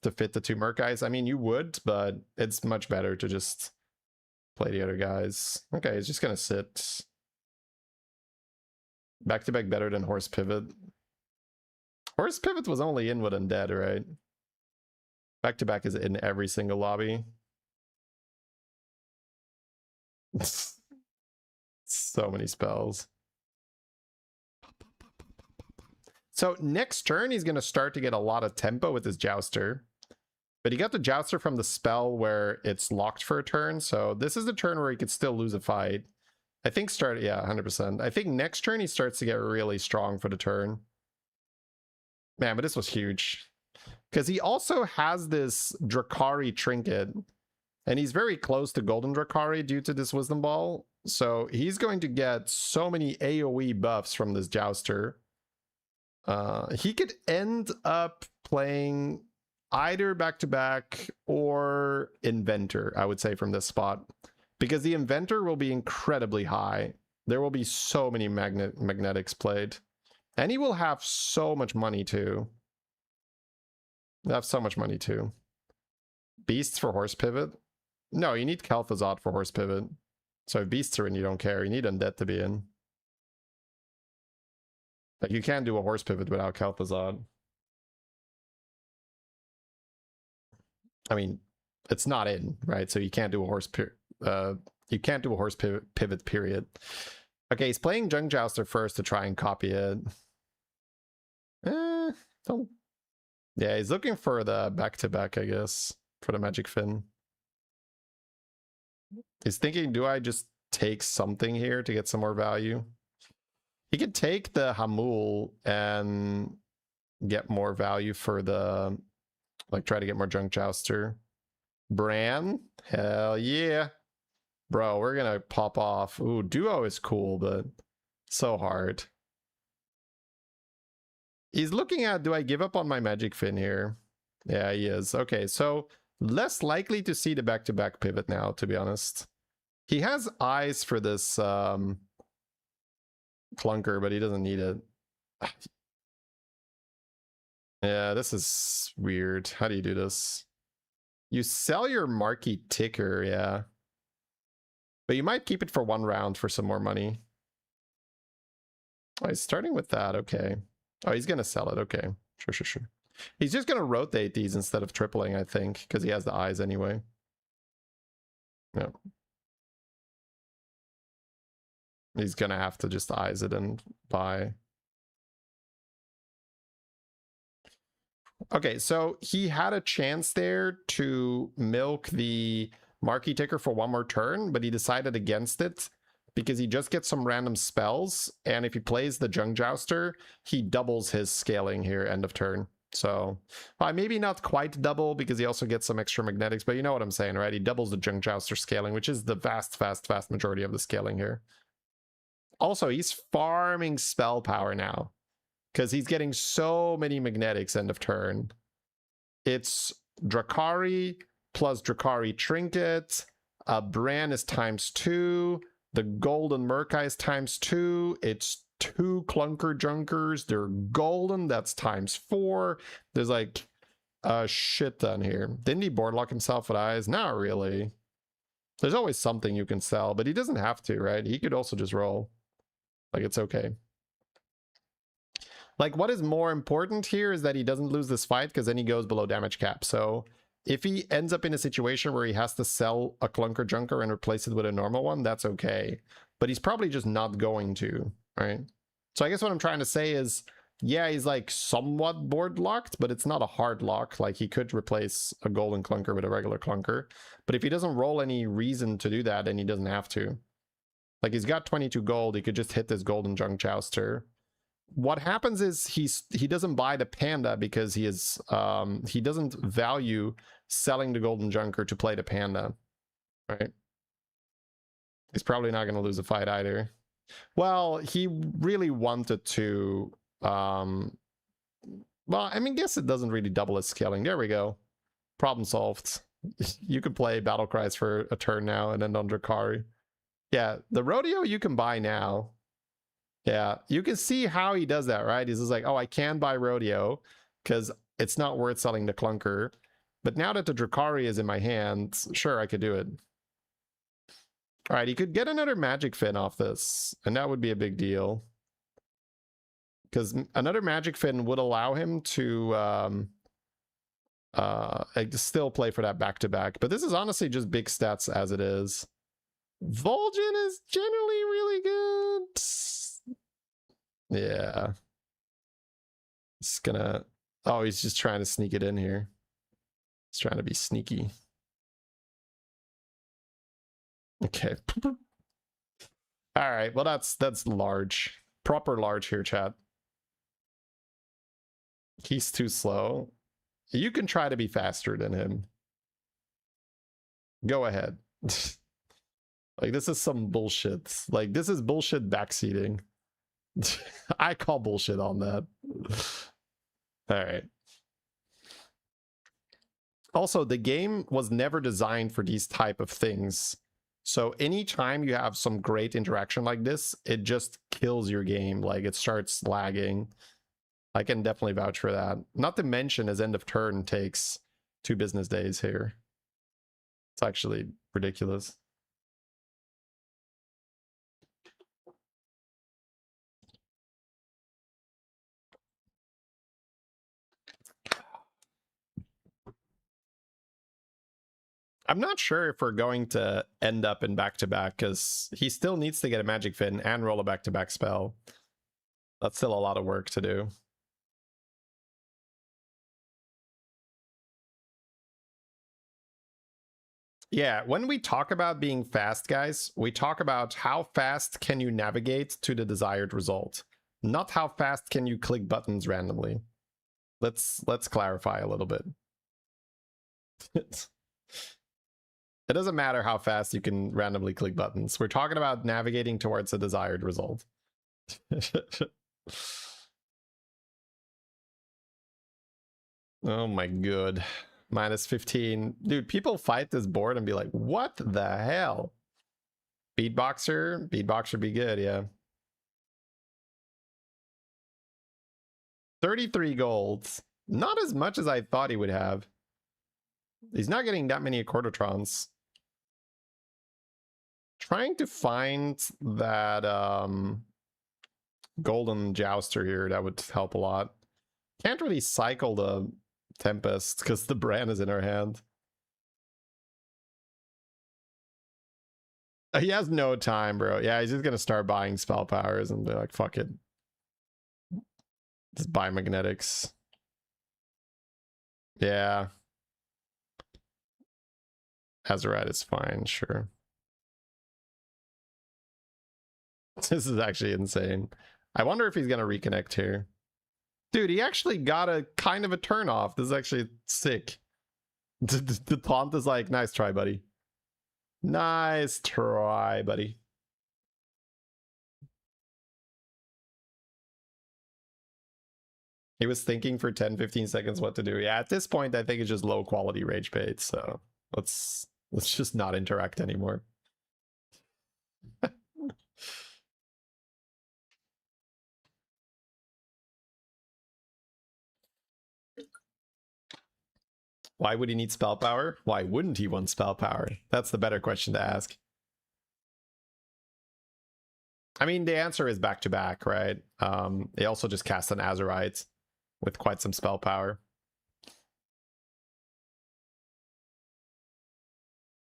fit the 2 Merkais. I mean, you would, but it's much better to just play the other guys. Okay, he's just gonna sit. Back to back better than Horse Pivot. Horse Pivot was only in with Undead, right? Back to back is in every single lobby. So many spells. So next turn, he's going to start to get a lot of tempo with his Jouster. But he got the Jouster from the spell where it's locked for a turn. So this is the turn where he could still lose a fight. I think yeah, 100%. I think next turn he starts to get really strong for the turn. Man, but this was huge. Because he also has this Drakari trinket. And he's very close to Golden Drakari due to this Wisdom Ball. So he's going to get so many AoE buffs from this Jouster. He could end up playing either back-to-back or Inventor, I would say, from this spot. Because the Inventor will be incredibly high. There will be so many magnetics played. And he will have so much money, too. He'll have so much money, too. Beasts for Horse Pivot? No, you need Kel'Thuzad for Horse Pivot. So if Beasts are in, you don't care. You need Undead to be in. Like, you can't do a Horse Pivot without Kel'Thuzad. I mean, it's not in, right? So you can't do a horse pivot, period. Okay, he's playing Junk Jouster first to try and copy it. Don't. Yeah, he's looking for the back-to-back, I guess, for the Magic Fin. He's thinking, do I just take something here to get some more value? He could take the Hamul and get more value for the... Like, try to get more Junk Jouster. Bran? Hell yeah. Bro, we're gonna pop off. Ooh, Duo is cool, but so hard. He's looking at, do I give up on my Magic Fin here? Yeah, he is. Okay, so less likely to see the back-to-back pivot now, to be honest. He has eyes for this clunker, but he doesn't need it. Yeah, this is weird. How do you do this? You sell your marquee ticker, yeah. But you might keep it for one round for some more money. Oh, he's starting with that, okay. Oh, he's gonna sell it, okay. Sure. He's just gonna rotate these instead of tripling, I think, because he has the eyes anyway. Yeah. He's gonna have to just eyes it and buy. Okay, so he had a chance there to milk the marquee ticker for one more turn, but he decided against it because he just gets some random spells, and if he plays the Junk Jouster, he doubles his scaling here end of turn. So, well, maybe not quite double because he also gets some extra magnetics, but you know what I'm saying, right? He doubles the Junk Jouster scaling, which is the vast majority of the scaling here. Also, he's farming spell power now, because he's getting so many magnetics end of turn. It's Drakari plus Drakari Trinket. Bran is ×2. The Golden Murkai is ×2. It's 2 Clunker Junkers. They're golden. That's ×4. There's like a shit ton here. Didn't he boardlock himself with eyes? Not really. There's always something you can sell, but he doesn't have to, right? He could also just roll. Like, it's okay. Like, what is more important here is that he doesn't lose this fight, because then he goes below damage cap. So if he ends up in a situation where he has to sell a Clunker Junker and replace it with a normal one, that's okay. But he's probably just not going to, right? So I guess what I'm trying to say is, yeah, he's like somewhat board locked, but it's not a hard lock. Like, he could replace a golden Clunker with a regular Clunker. But if he doesn't roll any reason to do that, then he doesn't have to. Like, he's got 22 gold. He could just hit this golden Junk Jouster. What happens is he doesn't buy the Panda because he doesn't value selling the golden Junker to play the Panda, right? He's probably not going to lose a fight either. Well, he really wanted to. Well, I mean, guess it doesn't really double his scaling. There we go. Problem solved. You could play Battle Cries for a turn now and then on Drakari. Yeah, the Rodeo you can buy now. Yeah, you can see how he does that, right? He's just like, oh, I can buy Rodeo because it's not worth selling the Clunker. But now that the Drakari is in my hand, sure, I could do it. All right, he could get another Magic Fin off this, and that would be a big deal. because another Magic Fin would allow him to still play for that back-to-back. But this is honestly just big stats as it is. Vol'jin is generally really good. Yeah. It's gonna... Oh, he's just trying to sneak it in here. He's trying to be sneaky. Okay. All right. Well, that's large. Proper large here, chat. He's too slow. You can try to be faster than him. Go ahead. Like, this is some bullshit. Like, this is bullshit backseating. I call bullshit on that. All right. Also, the game was never designed for these type of things. So anytime you have some great interaction like this, it just kills your game. Like, it starts lagging. I can definitely vouch for that. Not to mention his end of turn takes 2 business days here. It's actually ridiculous. I'm not sure if we're going to end up in back-to-back, because he still needs to get a Magic Fin and roll a back-to-back spell. That's still a lot of work to do. Yeah, when we talk about being fast, guys, we talk about how fast can you navigate to the desired result, not how fast can you click buttons randomly. Let's clarify a little bit. It doesn't matter how fast you can randomly click buttons. We're talking about navigating towards a desired result. Oh my god. Minus 15. Dude, people fight this board and be like, what the hell? Beatboxer? Beatboxer be good, yeah. 33 golds. Not as much as I thought he would have. He's not getting that many Accordotrons. Trying to find that golden jouster here, that would help a lot. Can't really cycle the Tempest because the brand is in her hand. He has no time, bro. Yeah, he's just gonna start buying spell powers and be like, fuck it. Just buy magnetics. Yeah. Azerite is fine, sure. This is actually insane. I wonder if he's gonna reconnect here. Dude, he actually got a kind of a turn off. This is actually sick. The taunt is like, nice try, buddy. Nice try, buddy. He was thinking for 10-15 seconds what to do. Yeah, at this point, I think it's just low quality rage bait. So let's just not interact anymore. Why would he need spell power? Why wouldn't he want spell power? That's the better question to ask. I mean, the answer is back to back, right? They also just cast an Azerite with quite some spell power.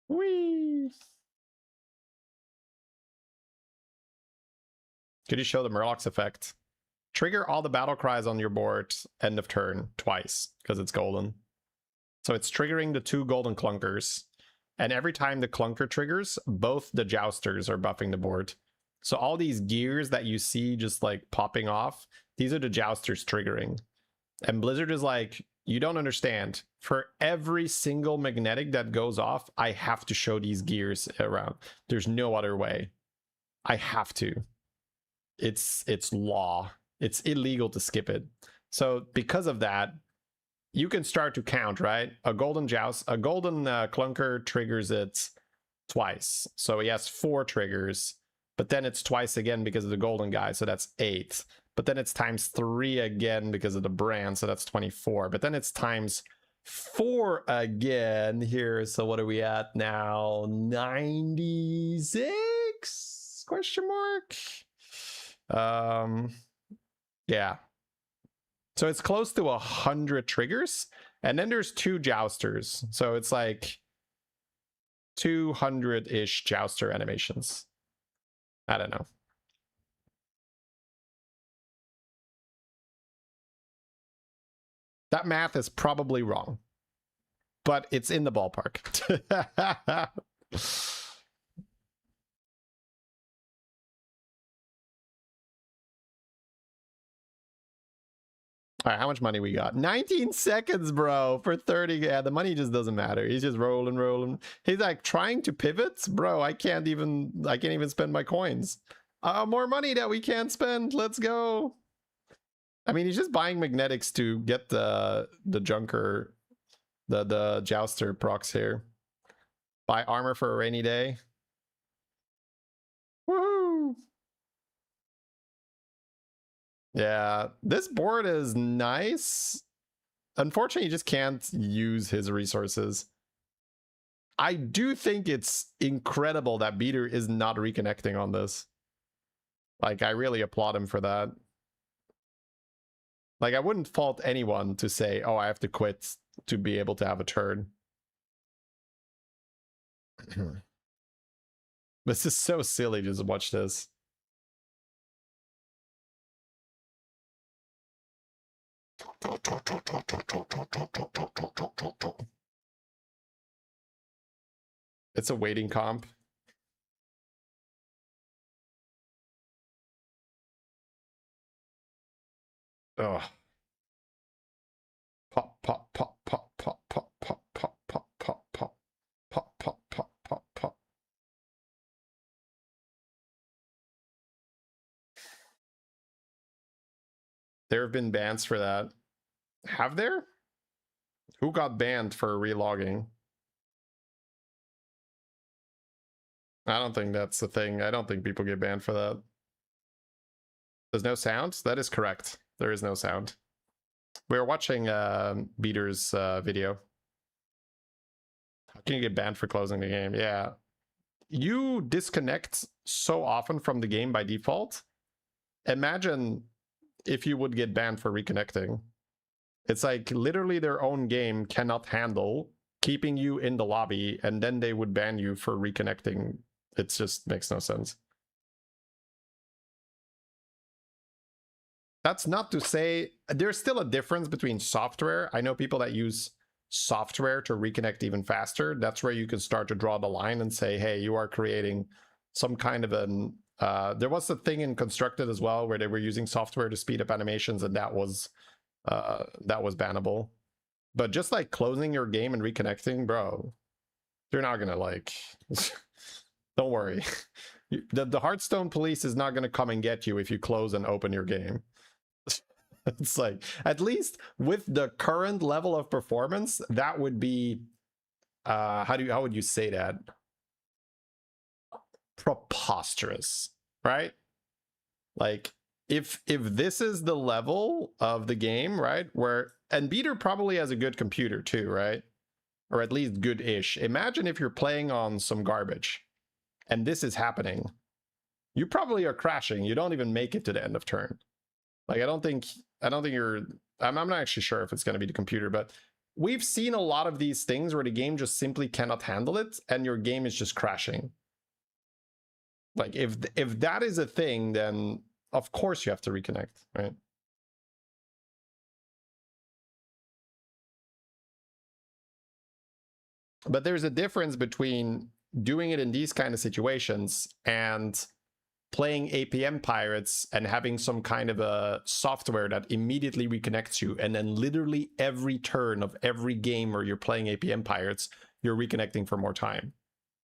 Whee! Could you show the Murloc's effect? Trigger all the battle cries on your board end of turn twice, because it's golden. So it's triggering the 2 golden clunkers. And every time the clunker triggers, both the jousters are buffing the board. So all these gears that you see just like popping off, these are the jousters triggering. And Blizzard is like, you don't understand. For every single magnetic that goes off, I have to show these gears around. There's no other way. I have to. It's law. It's illegal to skip it. So because of that, you can start to count, right? A golden clunker triggers it twice. So he has 4 triggers, but then it's twice again because of the golden guy. So that's 8. But then it's times 3 again because of the brand. So that's 24. But then it's times 4 again here. So what are we at now? 96? Question mark. Yeah. So it's close to 100 triggers. And then there's 2 jousters. So it's like 200-ish jouster animations. I don't know. That math is probably wrong, but it's in the ballpark. All right, how much money we got? 19 seconds, bro, for 30. Yeah, the money just doesn't matter. He's just rolling. He's like trying to pivot, bro. I can't even spend my coins. More money that we can't spend. Let's go. I mean, he's just buying magnetics to get the junker, the jouster procs here. Buy armor for a rainy day. Woohoo! Yeah, this board is nice. Unfortunately, you just can't use his resources. I do think it's incredible that Beater is not reconnecting on this. Like, I really applaud him for that. Like, I wouldn't fault anyone to say, oh, I have to quit to be able to have a turn. This is so silly, just watch this. It's a waiting comp. Ugh. Pop, pop, pop, pop, pop, pop, pop, pop, pop, pop, pop, pop, pop, pop, pop, pop. There have been bans for that. Have there? Who got banned for relogging? I don't think that's the thing. I don't think people get banned for that. There's no sound? That is correct. There is no sound. We were watching Beater's video. How can you get banned for closing the game? Yeah. You disconnect so often from the game by default. Imagine if you would get banned for reconnecting. It's like literally their own game cannot handle keeping you in the lobby, and then they would ban you for reconnecting. It just makes no sense. That's not to say there's still a difference between software. I know people that use software to reconnect even faster. That's where you can start to draw the line and say, hey, you are creating some kind of an there was a thing in Constructed as well where they were using software to speed up animations, and that was bannable. But just like closing your game and reconnecting, bro, you're not gonna like don't worry. The Hearthstone police is not gonna come and get you if you close and open your game. It's like, at least with the current level of performance, that would be how would you say that? Preposterous, right? Like, if this is the level of the game, right, where, and Beater probably has a good computer too, right, or at least good-ish. Imagine if you're playing on some garbage and this is happening. You probably are crashing. You don't even make it to the end of turn. Like, I don't think you're, I'm not actually sure if it's going to be the computer, but we've seen a lot of these things where the game just simply cannot handle it and your game is just crashing. Like, if that is a thing, then of course you have to reconnect, right? But there's a difference between doing it in these kind of situations and playing APM Pirates and having some kind of a software that immediately reconnects you, and then literally every turn of every game where you're playing APM Pirates, you're reconnecting for more time,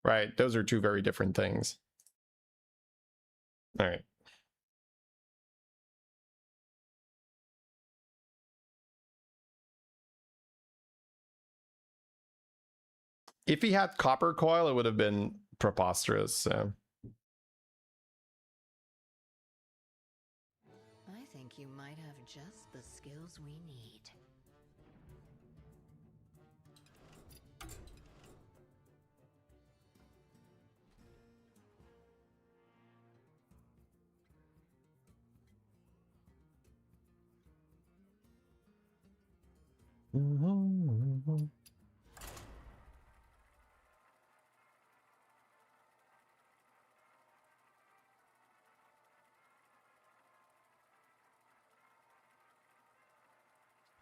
right? Those are two very different things. All right. If he had Copper Coil, it would have been preposterous. So. I think you might have just the skills we need.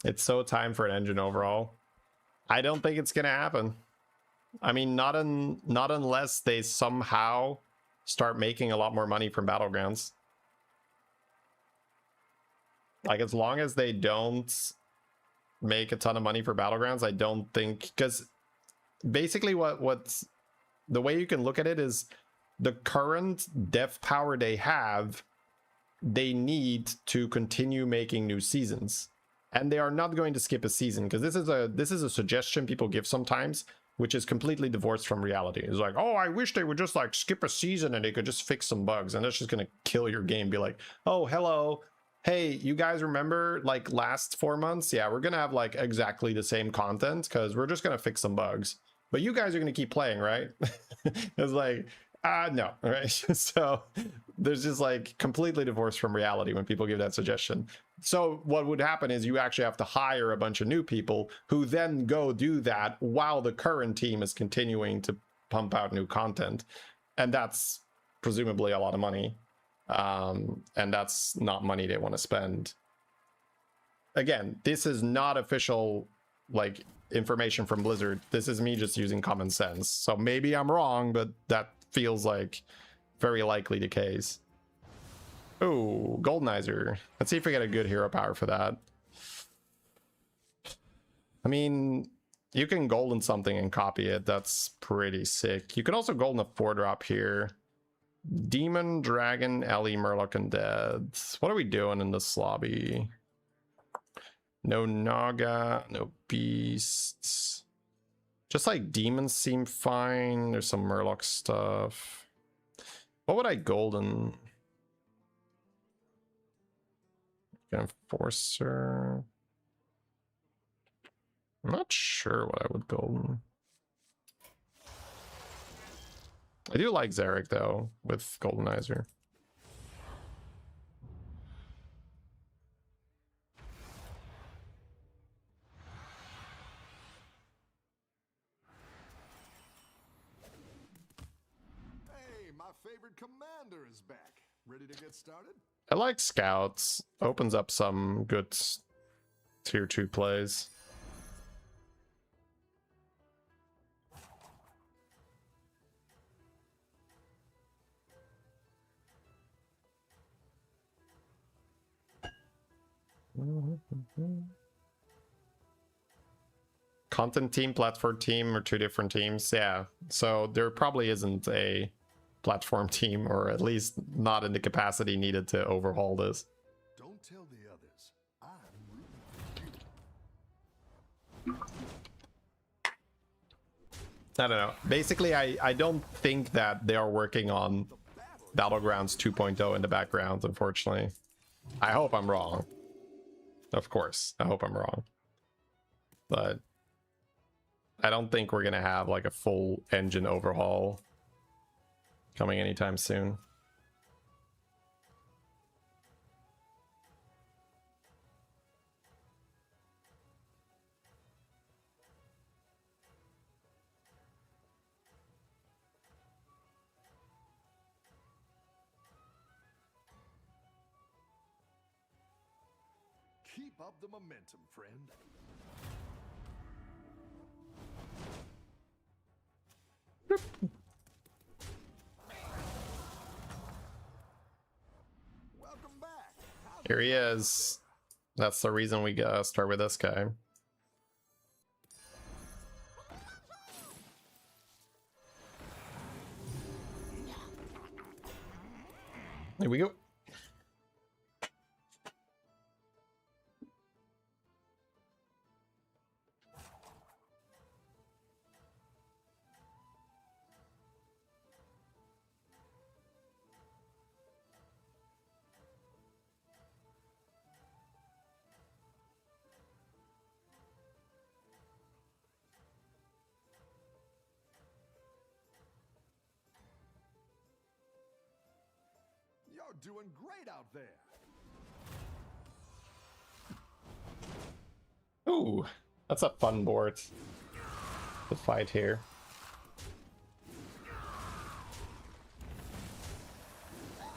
It's so time for an engine overhaul. I don't think it's gonna happen. I mean, not unless they somehow start making a lot more money from Battlegrounds. Like, as long as they don't make a ton of money for Battlegrounds, I don't think, because basically what's the way you can look at it is the current dev power they have, they need to continue making new seasons, and they are not going to skip a season, because this is a suggestion people give sometimes, which is completely divorced from reality. It's like, oh, I wish they would just like skip a season and they could just fix some bugs, and that's just gonna kill your game. Be like, oh, hello, hey, you guys remember like last 4 months? Yeah, we're gonna have like exactly the same content because we're just gonna fix some bugs, but you guys are gonna keep playing, right? It's like, no, right? So there's just like completely divorced from reality when people give that suggestion. So what would happen is you actually have to hire a bunch of new people who then go do that while the current team is continuing to pump out new content, and that's presumably a lot of money, and that's not money they want to spend. Again, this is not official like information from Blizzard. This is me just using common sense, so maybe I'm wrong, but that feels like very likely the case. Oh, Goldenizer. Let's see if we get a good hero power for that. I mean, you can golden something and copy it. That's pretty sick. You could also golden a 4-drop here. Demon, Dragon, Ellie, Murloc, and Dead. What are we doing in this lobby? No Naga, no beasts. Just like demons seem fine. There's some Murloc stuff. What would I golden? Enforcer. I'm not sure what I would golden. I do like Zarek though with Goldenizer. Hey, my favorite commander is back. Ready to get started? I like Scouts. Opens up some good tier 2 plays. Content team, platform team are two different teams. Yeah, so there probably isn't a platform team, or at least not in the capacity needed to overhaul this. Don't tell the others. I'm rooting for you. I don't know. Basically, I don't think that they are working on Battlegrounds 2.0 in the background, unfortunately. I hope I'm wrong. Of course, I hope I'm wrong. But I don't think we're gonna have like a full engine overhaul coming anytime soon. Keep up the momentum, friend. Welcome back. Here he is. That's the reason we start with this guy. Here we go. You're doing great out there. Ooh, That's a fun board to fight here.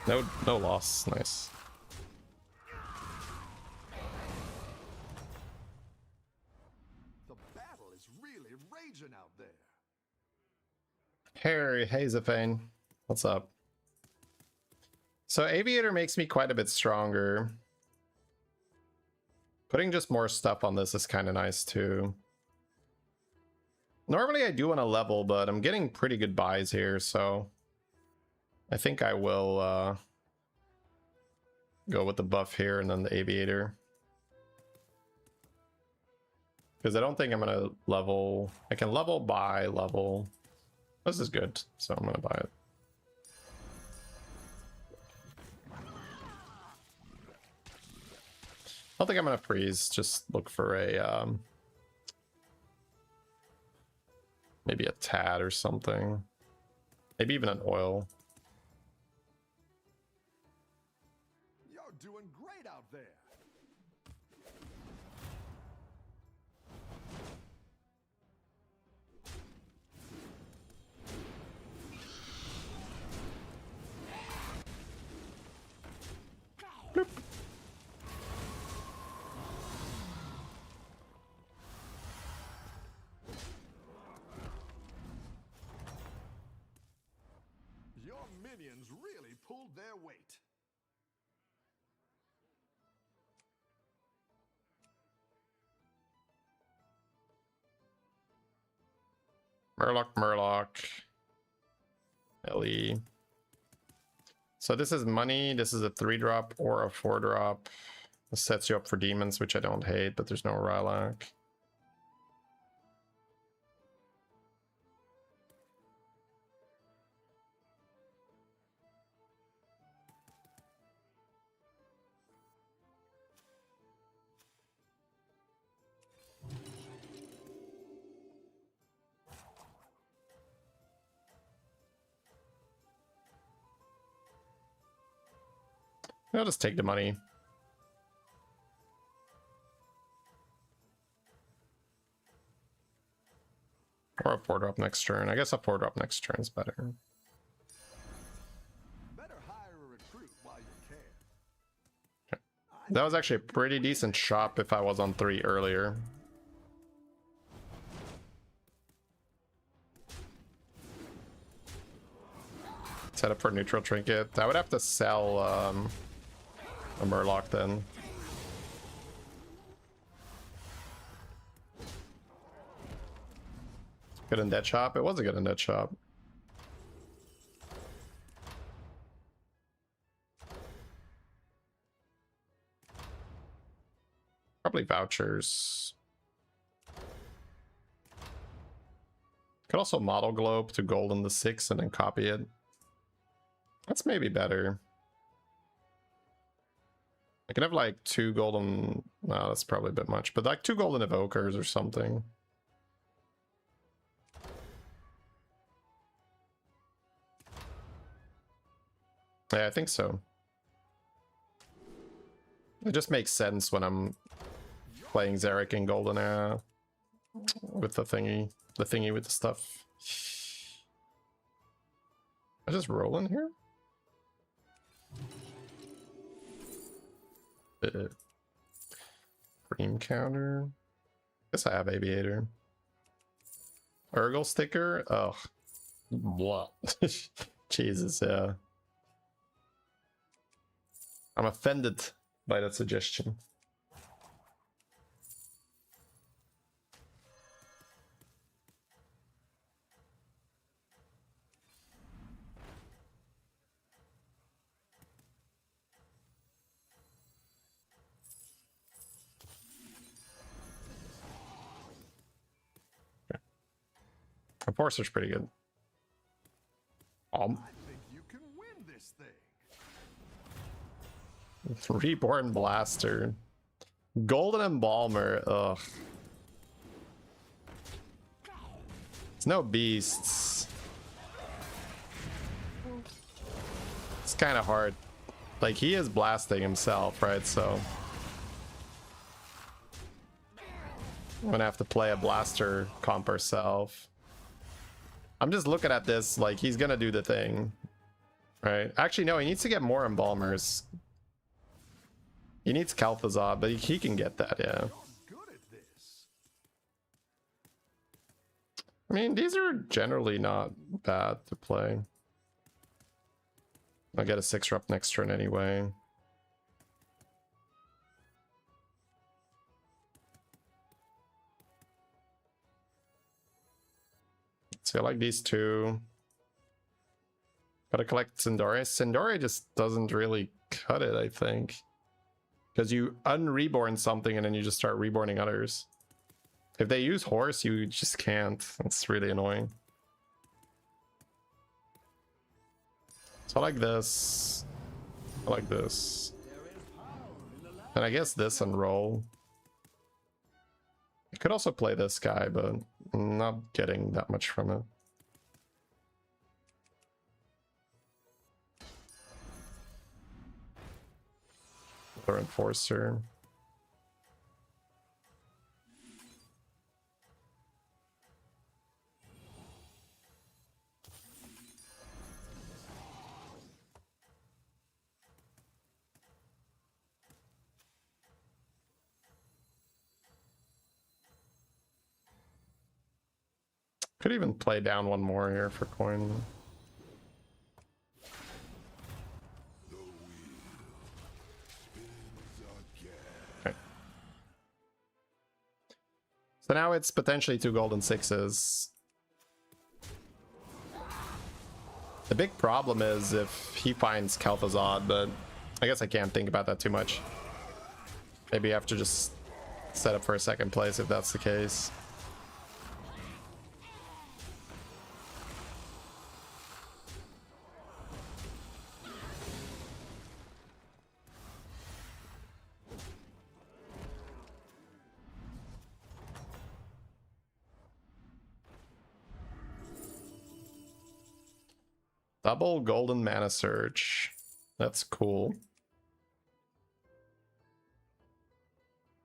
No loss. Nice. The battle is really raging out there. Harry Hazafane, what's up? So Aviator makes me quite a bit stronger. Putting just more stuff on this is kind of nice too. Normally I do want to level, but I'm getting pretty good buys here, so I think I will go with the buff here and then the Aviator. Because I don't think I'm going to level. I can level, buy, level. This is good, so I'm going to buy it. I don't think I'm going to freeze. Just look for a... maybe a tad or something. Maybe even an oil. You're doing great out there. Bloop. Your minions really pulled their weight. Murloc. LE. So this is money. This is a 3-drop or a 4-drop. This sets you up for demons, which I don't hate, but there's no Rarran. I'll just take the money. Or a 4-drop next turn. I guess a 4-drop next turn is better. Better hire a recruit while you can. That was actually a pretty decent shop if I was on 3 earlier. Set up for neutral trinket. I would have to sell a Murloc then. Good undead shop. It was a good undead shop. Probably vouchers. Could also model globe to gold in the 6 and then copy it. That's maybe better. I can have like 2 golden... No, that's probably a bit much. But like 2 golden evokers or something. Yeah, I think so. It just makes sense when I'm playing Zarek and golden with the thingy with the stuff. I just roll in here? Cream counter. Guess I have Aviator. Urgle sticker? Oh. Blah. Jesus, yeah. I'm offended by that suggestion. Enforcer's pretty good. I think you can win this thing. Reborn Blaster. Golden Embalmer. Ugh. It's no beasts. It's kind of hard. Like, he is blasting himself, right? So I'm gonna have to play a blaster comp ourselves. I'm just looking at this like he's gonna do the thing, right? Actually, no, he needs to get more embalmers. He needs Kalthazar, but he can get that, yeah. Good at this. I mean, these are generally not bad to play. I'll get a 6-rep next turn anyway. So I like these two. Gotta collect Sindori. Sindori just doesn't really cut it, I think. Because you unreborn something and then you just start reborning others. If they use horse, you just can't. That's really annoying. So I like this. I like this. And I guess this and roll. I could also play this guy, but I'm not getting that much from it. Or Enforcer. Could even play down one more here for coin. Okay. So now it's potentially 2 golden 6s. The big problem is if he finds Kalthazar, but I guess I can't think about that too much. Maybe I have to just set up for a second place if that's the case. Double golden mana surge. That's cool.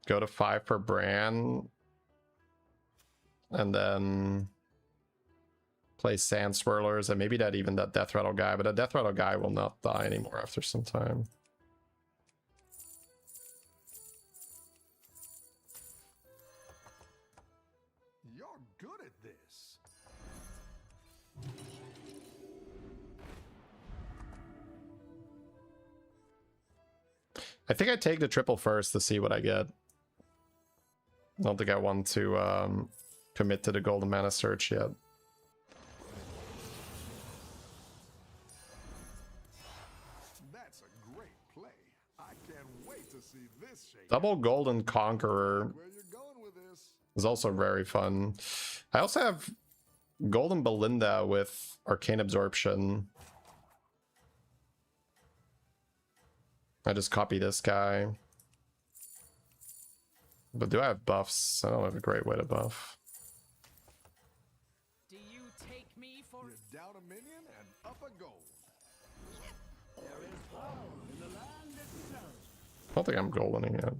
Go to 5 for Bran. And then play Sand Swirlers and maybe that Death Rattle guy, but a Death Rattle guy will not die anymore after some time. You're good at this. I think I take the triple first to see what I get. I don't think I want to commit to the golden mana search yet. That's a great play. I can't wait to see this shake. Double golden conqueror Where you going with this? is also very fun. I also have golden Belinda with arcane absorption. I just copy this guy. But do I have buffs? I don't have a great way to buff. Do you take me for You're down a minion and up a goal. I don't think I'm goldening yet.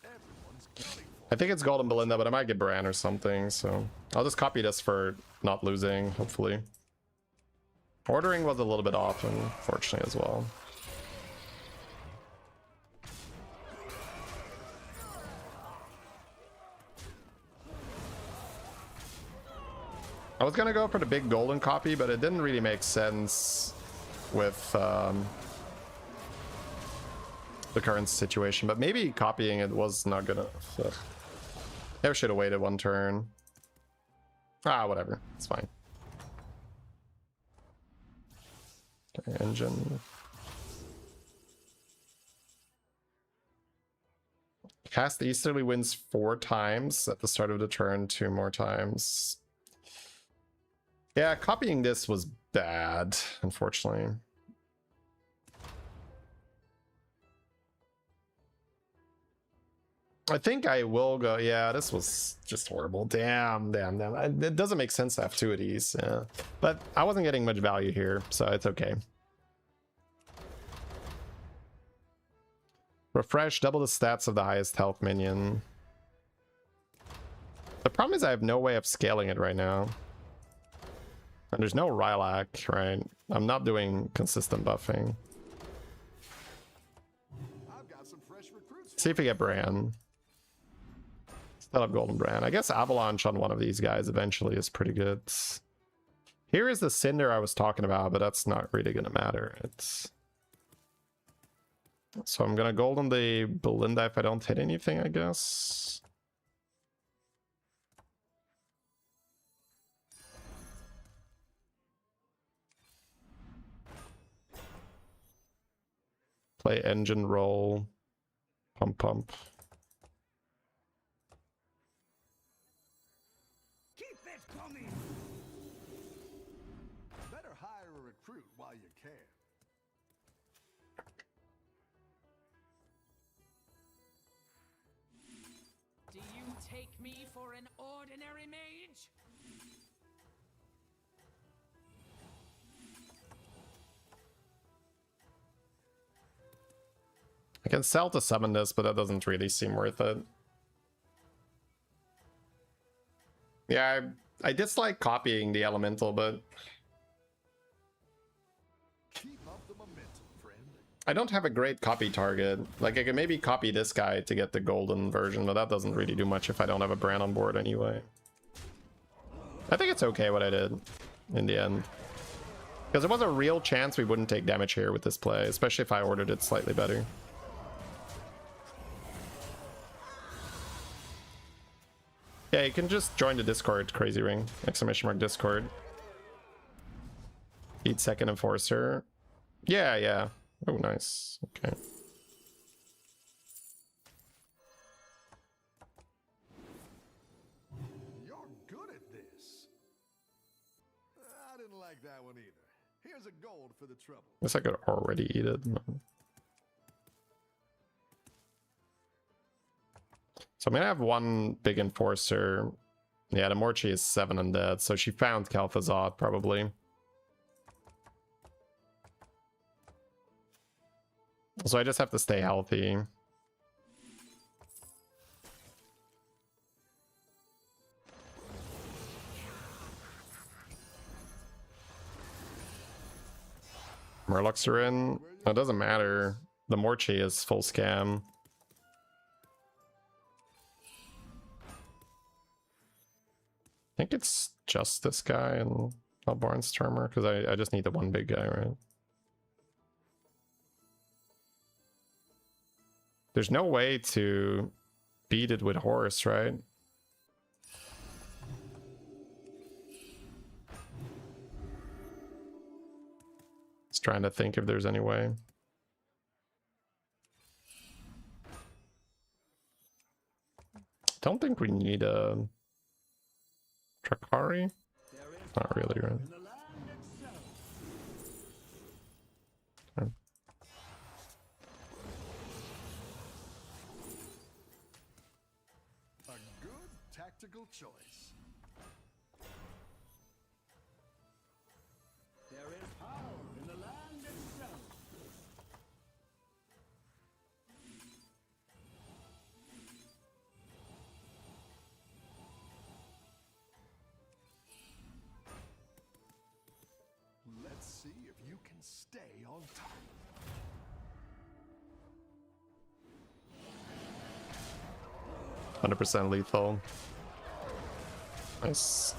Everyone's counting for I think it's golden Belinda, but I might get Bran or something, so I'll just copy this for not losing, hopefully. Ordering was a little bit off, unfortunately, as well. I was gonna go for the big golden copy, but it didn't really make sense with the current situation. But maybe copying it was not good enough. So. Maybe I should have waited one turn. Ah, whatever. It's fine. Okay, engine. Cast Easterly wins 4 times at the start of the turn, 2 more times. Yeah, copying this was bad, unfortunately. I think I will go. Yeah, this was just horrible. Damn. It doesn't make sense to have 2 of these. Yeah. But I wasn't getting much value here, so it's okay. Refresh, double the stats of the highest health minion. The problem is I have no way of scaling it right now. And there's no Rylak, right? I'm not doing consistent buffing. I've got some fresh recruits. See if we get Bran. Still have Golden Bran. I guess Avalanche on one of these guys eventually is pretty good. Here is the Cinder I was talking about, but that's not really gonna matter. It's so I'm gonna Golden the Belinda if I don't hit anything, I guess. Play engine roll. Pump pump. Keep it coming. Better hire a recruit while you can. Do you take me for an ordinary mage? I can sell to summon this, but that doesn't really seem worth it. Yeah, I dislike copying the elemental, but Keep up the momentum, friend. I don't have a great copy target. Like, I can maybe copy this guy to get the golden version, but that doesn't really do much if I don't have a Bran on board anyway. I think it's okay what I did in the end. Because there was a real chance we wouldn't take damage here with this play, especially if I ordered it slightly better. Yeah, you can just join the Discord, Crazy Ring. Exclamation mark Discord. Eat second Enforcer. Yeah, yeah. Oh, nice. Okay. You're good at this. I didn't like that one either. Here's a gold for the trouble. Guess I could already eat it. So I'm gonna have one big Enforcer. Yeah, the Morchi is 7 undead, so she found Kel'Thuzad probably. So I just have to stay healthy. Murlocs are in. It doesn't matter. The Morchi is full scam. I think it's just this guy and not Barnstormer, because I just need the one big guy, right? There's no way to beat it with Horse, right? Just trying to think if there's any way. Don't think we need a Drakari? Not really, right? Okay. A good tactical choice. There is power in the land itself. Let's see if you can stay on top. 100% lethal. Nice.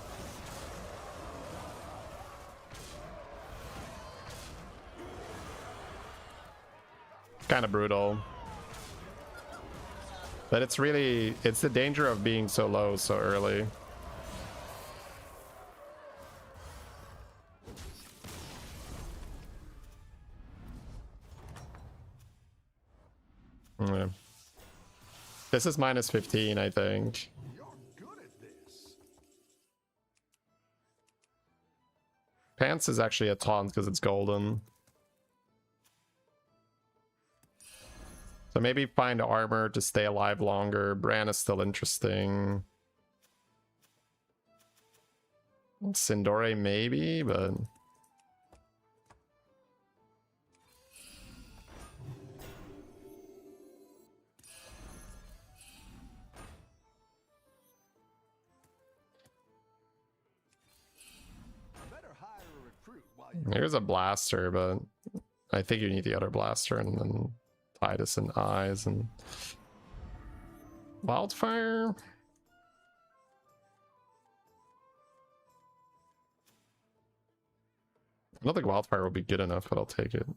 Kind of brutal. But it's really, it's the danger of being so low so early. Yeah. This is minus 15, I think. You're good at this. Pants is actually a taunt because it's golden. So maybe find armor to stay alive longer. Bran is still interesting. Sindore maybe, but... Here's a blaster, but I think you need the other blaster and then Titus and eyes and wildfire. I don't think wildfire will be good enough, but I'll take it.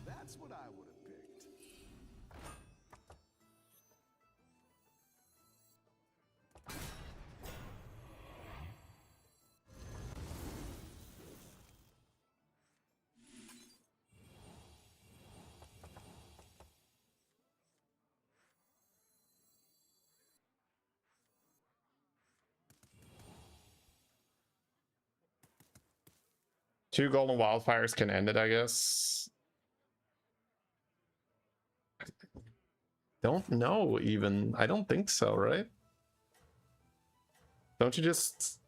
That's what I would have picked. Two golden wildfires can end it, I guess. Don't know even. I don't think so, right? Don't you just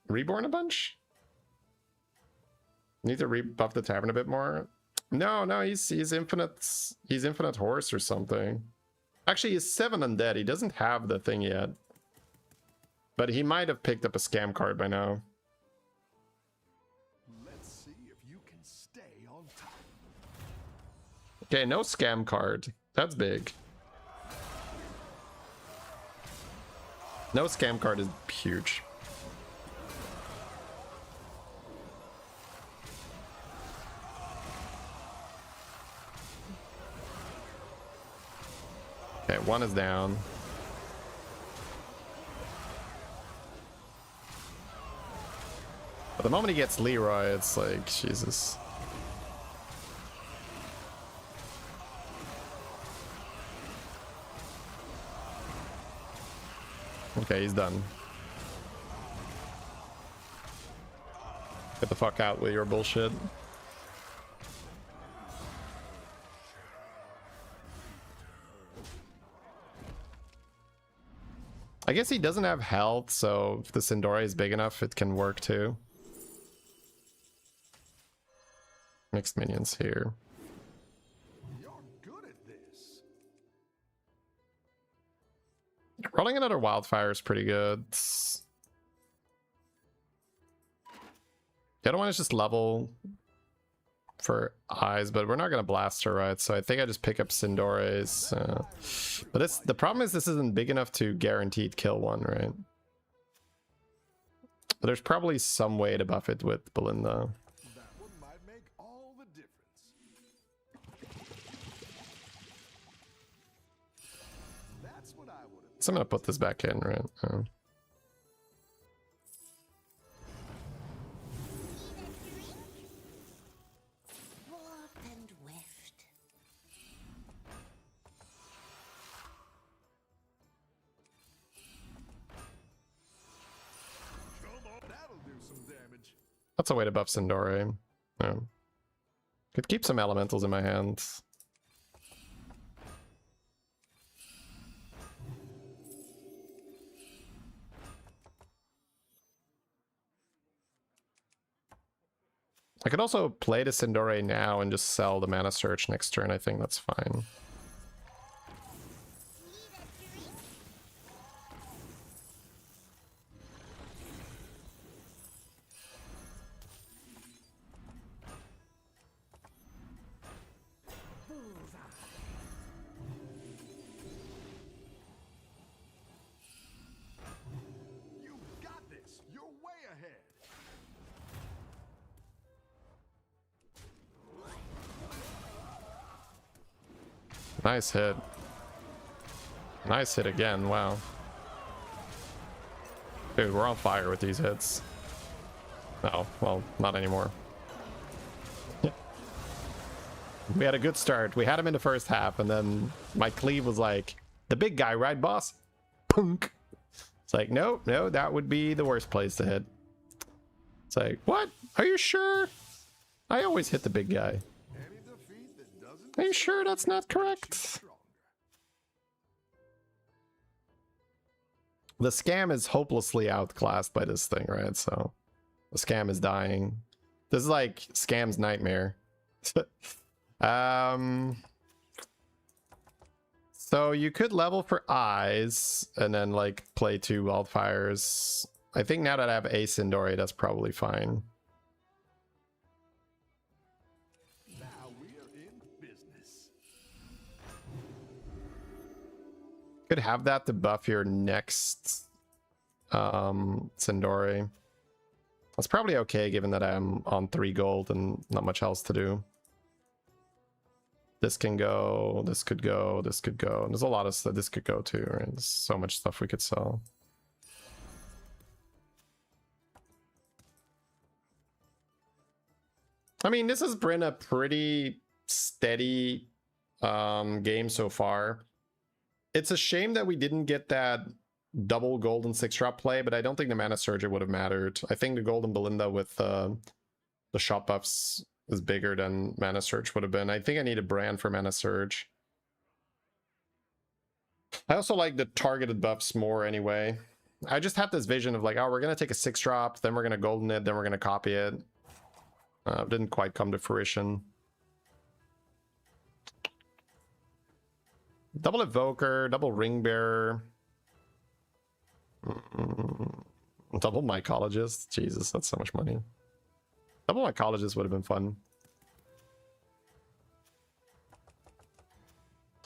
reborn a bunch? Need to rebuff the tavern a bit more. No, he's infinite horse or something. Actually, he's 7 undead. He doesn't have the thing yet. But he might have picked up a scam card by now. Let's see if you can stay on top. Okay, no scam card. That's big. No scam card is huge. Okay, one is down. But the moment he gets Leroy, it's like, Jesus. Okay, he's done. Get the fuck out with your bullshit. I guess he doesn't have health, so if the Sindora is big enough, it can work too. Mixed minions here. You're good at this. Rolling another wildfire is pretty good. The other one is just level for eyes, but we're not gonna blast her, right? So I think I just pick up Sindores. But the problem is this isn't big enough to guaranteed kill one, right? But there's probably some way to buff it with Belinda. That one might make all the difference. That's what I would have. So I'm gonna put this back in, right? Warp and weft. That'll do some damage. That's a way to buff Sindore. Yeah. Could keep some elementals in my hands. I could also play the Sindore now and just sell the Mana Search next turn. I think that's fine. You got this. You're way ahead. Nice hit. Nice hit again. Wow. Dude, we're on fire with these hits. Oh, well, not anymore. We had a good start. We had him in the first half, and then my cleave was like, the big guy, right, boss? Punk. It's like, no, that would be the worst place to hit. It's like, what? Are you sure? I always hit the big guy. Any defeat that doesn't. Are you sure that's not correct? Stronger. The scam is hopelessly outclassed by this thing, right? So the scam is dying. This is like scam's nightmare. So you could level for eyes and then like play 2 wildfires I think now that I have a Sindori, that's probably fine. Now we're in business. Could have that to buff your next Sindori. That's probably okay given that I'm on 3 gold and not much else to do. This can go, this could go, this could go. And there's a lot of stuff this could go to, right? There's so much stuff we could sell. I mean, this has been a pretty steady game so far. It's a shame that we didn't get that double golden 6-drop play, but I don't think the Mana Surge would have mattered. I think the Golden Belinda with the shot buffs is bigger than Mana Surge would have been. I think I need a brand for Mana Surge. I also like the targeted buffs more anyway. I just had this vision of like, oh, we're going to take a 6-drop, then we're going to golden it, then we're going to copy it. Didn't quite come to fruition. Double Evoker, double Ring Bearer. Double Mycologist. Jesus, that's so much money. Double Mycologist would have been fun.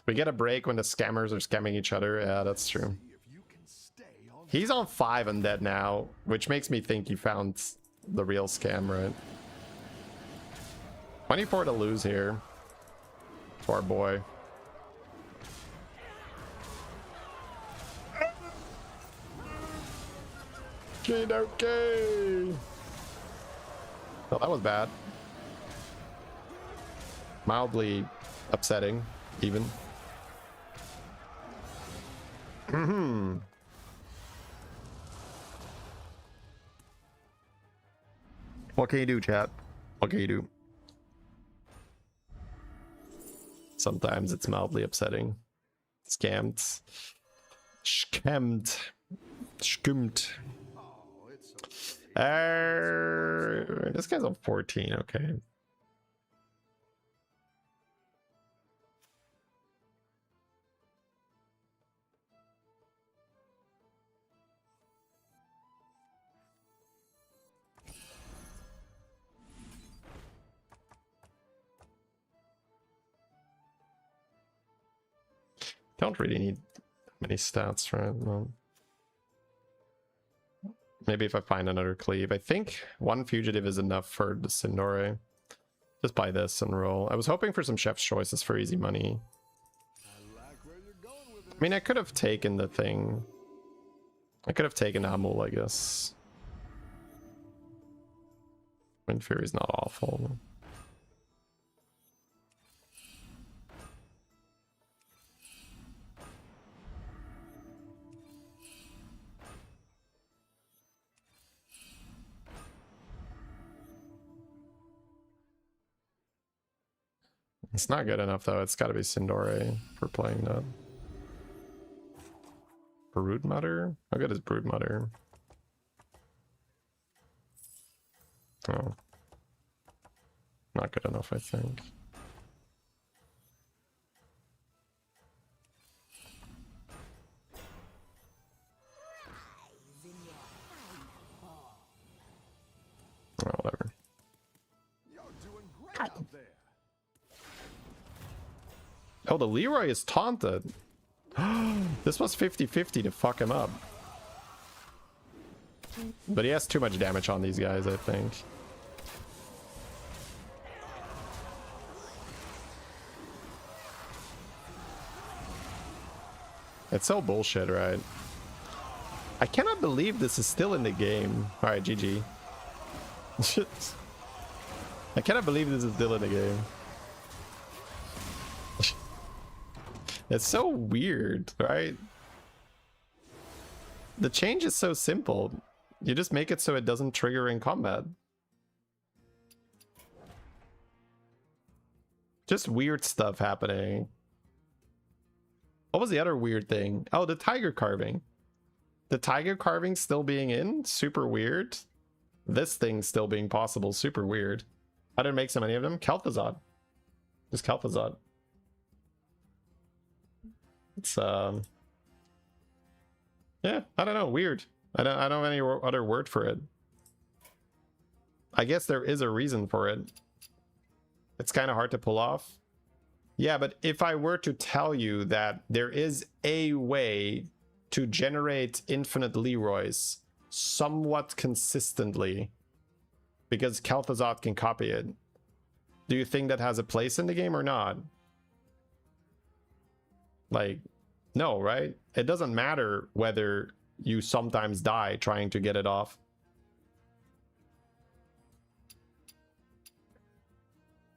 We get a break when the scammers are scamming each other. Yeah, that's true. He's on 5 undead now, which makes me think he found the real scam, right? 24 to lose here. Poor boy. Okay. Oh, that was bad. Mildly upsetting, even. What can you do, chat? What can you do? Sometimes it's mildly upsetting. Scammed. Scammed. Skimmed. This guy's on 14, okay. Don't really need many stats, right? No. Maybe if I find another cleave. I think 1 fugitive is enough for the Sindori. Just buy this and roll. I was hoping for some chef's choices for easy money. I mean, I could have taken the thing. I could have taken Amul, I guess. Wind Fury's not awful. It's not good enough though. It's got to be Sindori for playing that. Brood Mutter? How good is Brood Mutter? Oh. Not good enough, I think. Oh, whatever. You're doing great out there. Oh, the Leroy is taunted. This was 50-50 to fuck him up. But he has too much damage on these guys, I think. It's so bullshit, right? I cannot believe this is still in the game. Alright, GG. I cannot believe this is still in the game. It's so weird, right? The change is so simple. You just make it so it doesn't trigger in combat. Just weird stuff happening. What was the other weird thing? Oh, the tiger carving. The tiger carving still being in? Super weird. This thing still being possible. Super weird. How did it make so many of them? Kel'Thuzad. Just Kel'Thuzad. It's yeah, I don't know, weird. I don't have any other word for it. I guess there is a reason for it. It's kind of hard to pull off. Yeah, but if I were to tell you that there is a way to generate infinite Leroys somewhat consistently because Kel'Thuzad can copy it, do you think that has a place in the game or not? Like, no, right? It doesn't matter whether you sometimes die trying to get it off.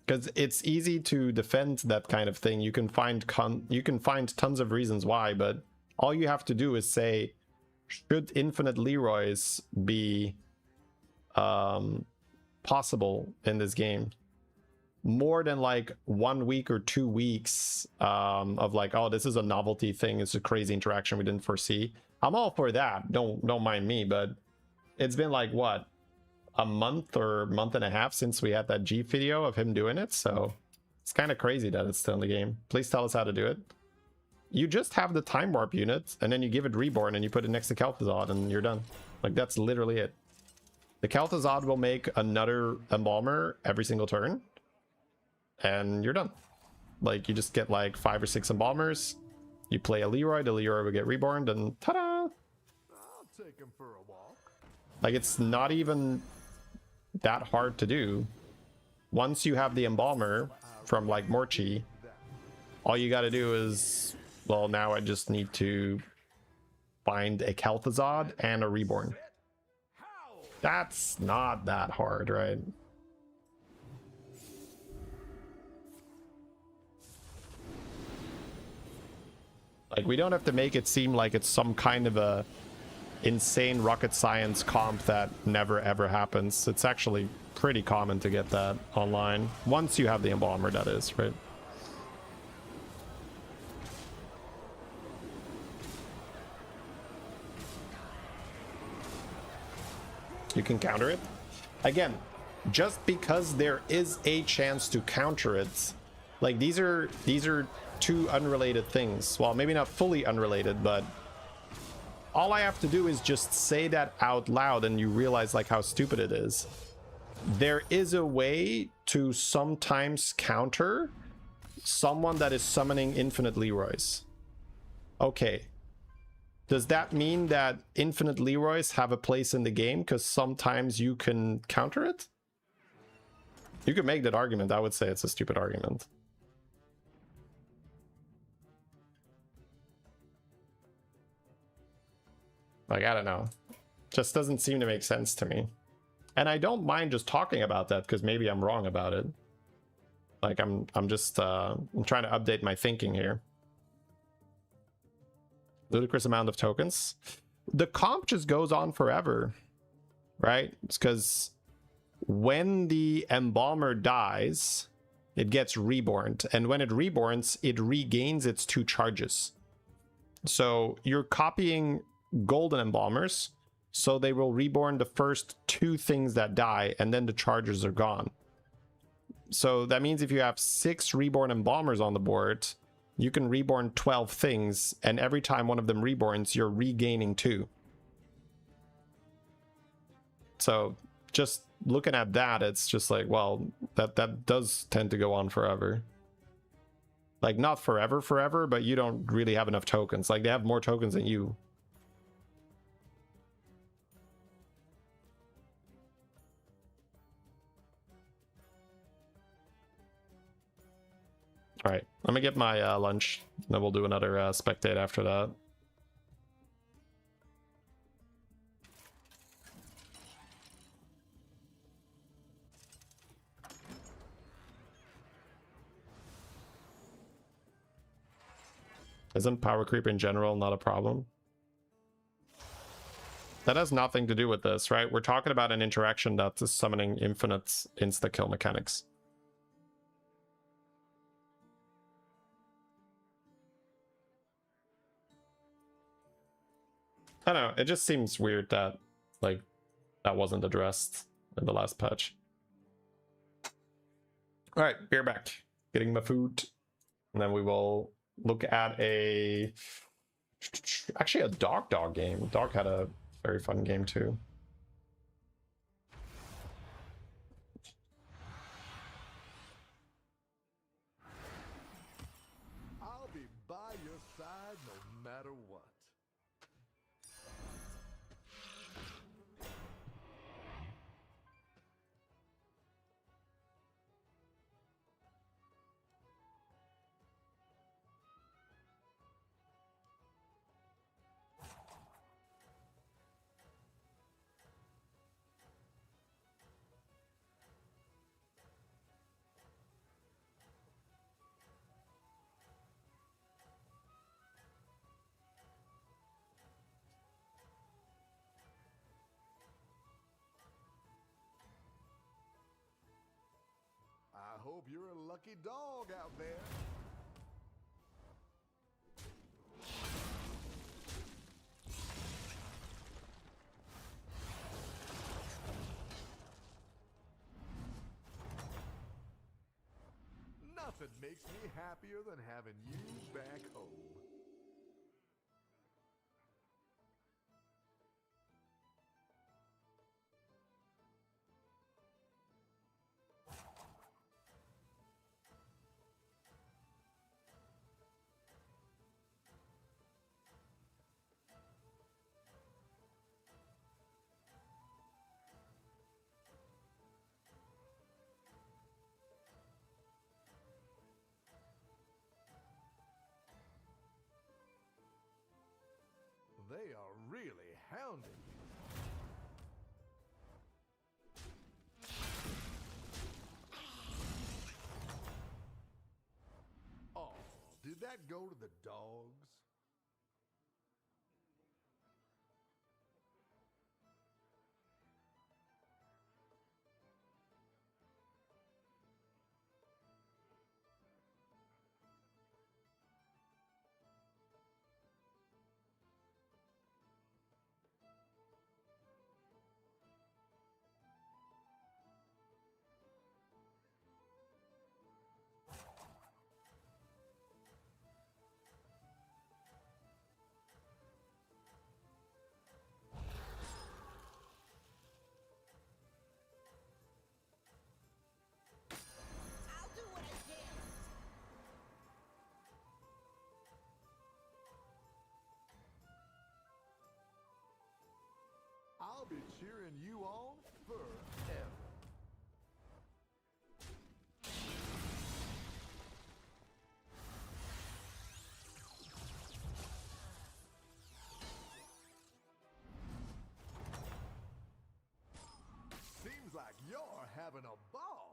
Because it's easy to defend that kind of thing. You can find tons of reasons why, but all you have to do is say, should infinite Leroys be possible in this game? More than like 1 week or 2 weeks of like, oh, this is a novelty thing. It's a crazy interaction we didn't foresee. I'm all for that. Don't mind me, but it's been like what? A month or month and a half since we had that G video of him doing it, so it's kind of crazy that it's still in the game. Please tell us how to do it. You just have the time warp unit and then you give it reborn and you put it next to Kel'Thuzad and you're done. Like, that's literally it. The Kel'Thuzad will make another embalmer every single turn and you're done. Like, you just get like 5 or 6 embalmers, you play a Leroy, the Leroy will get reborn, and ta-da! I'll take him for a walk. Like, it's not even that hard to do. Once you have the embalmer from like Morchi, all you got to do is, well, now I just need to find a Kel'Thuzad and a reborn. That's not that hard, right? Like, we don't have to make it seem like it's some kind of a insane rocket science comp that never ever happens. It's actually pretty common to get that online once you have the embalmer, that is, right? You can counter it again, just because there is a chance to counter it. Like, these are two unrelated things. Well, maybe not fully unrelated, but all I have to do is just say that out loud and you realize like how stupid it is. There is a way to sometimes counter someone that is summoning infinite Leroys. Okay. Does that mean that infinite Leroys have a place in the game because sometimes you can counter it? You could make that argument. I would say it's a stupid argument. Like, I don't know. Just doesn't seem to make sense to me. And I don't mind just talking about that because maybe I'm wrong about it. Like, I'm just I'm trying to update my thinking here. Ludicrous amount of tokens. The comp just goes on forever, right? It's because when the embalmer dies, it gets reborn, and when it reborns, it regains its 2 charges. So you're copying golden embalmers, so they will reborn the first 2 things that die, and then the charges are gone. So that means if you have 6 reborn embalmers on the board, you can reborn 12 things, and every time one of them reborns, you're regaining 2. So just looking at that, it's just like, well, that does tend to go on forever. Like, not forever, but you don't really have enough tokens. Like, they have more tokens than you. All right, let me get my lunch, then we'll do another spectate after that. Isn't power creep in general not a problem? That has nothing to do with this, right? We're talking about an interaction that is summoning infinite insta-kill mechanics. I don't know, it just seems weird that, like, that wasn't addressed in the last patch. Alright, beer back. Getting my food. And then we will look at actually a Dogdog game. Dog had a Very fun game too. I'll be by your side no matter what. I hope you're a lucky dog out there. Nothing makes me happier than having you back home. They are really hounding you. Oh, did that go to the dogs? I'll do what I can. I'll be cheering you on forever. Seems like you're having a ball.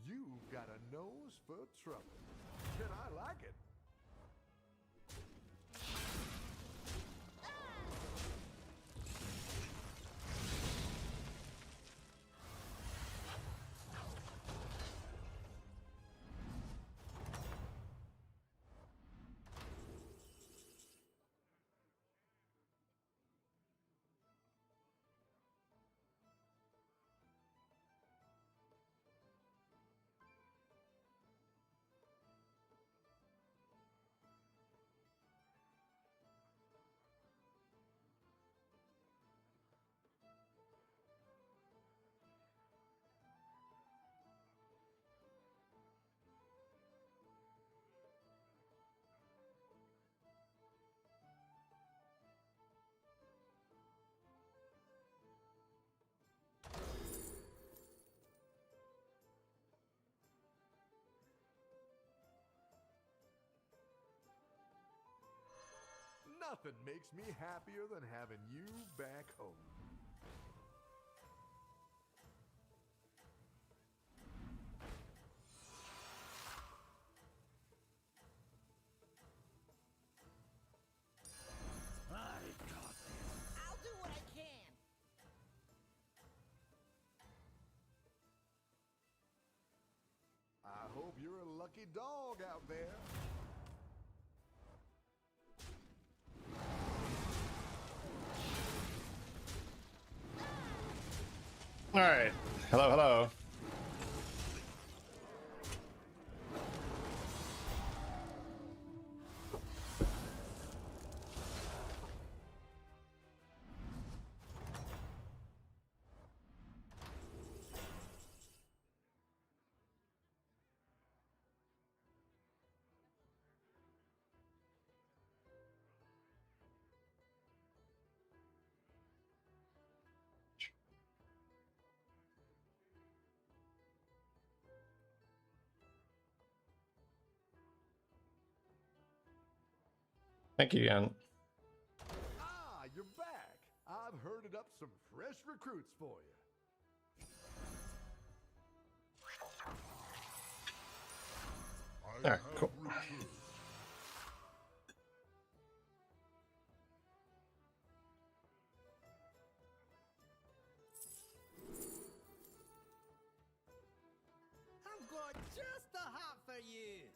You've got a nose for trouble. And I like it. Nothing makes me happier than having you back home. I'll do what I can. I hope you're a lucky dog out there. All right. Hello, hello. Thank you, Jan. Ah, you're back. I've herded up some fresh recruits for you. All right, cool. I've got just the hop for you.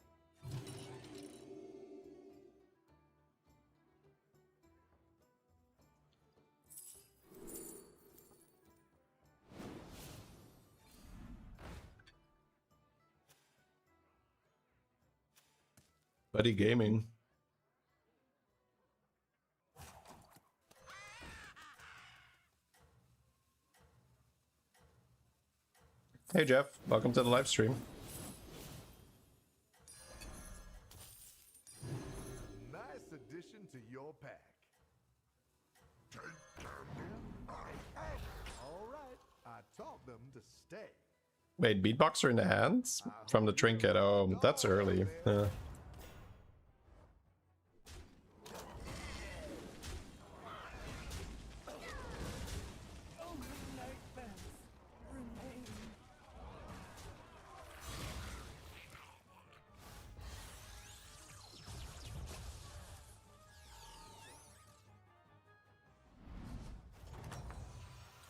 Buddy Gaming. Hey Jeff, welcome to the live stream. Nice addition to your pack. All right, I taught them to stay. Wait, beatboxer in the hands? From the trinket. Oh, that's early. Yeah.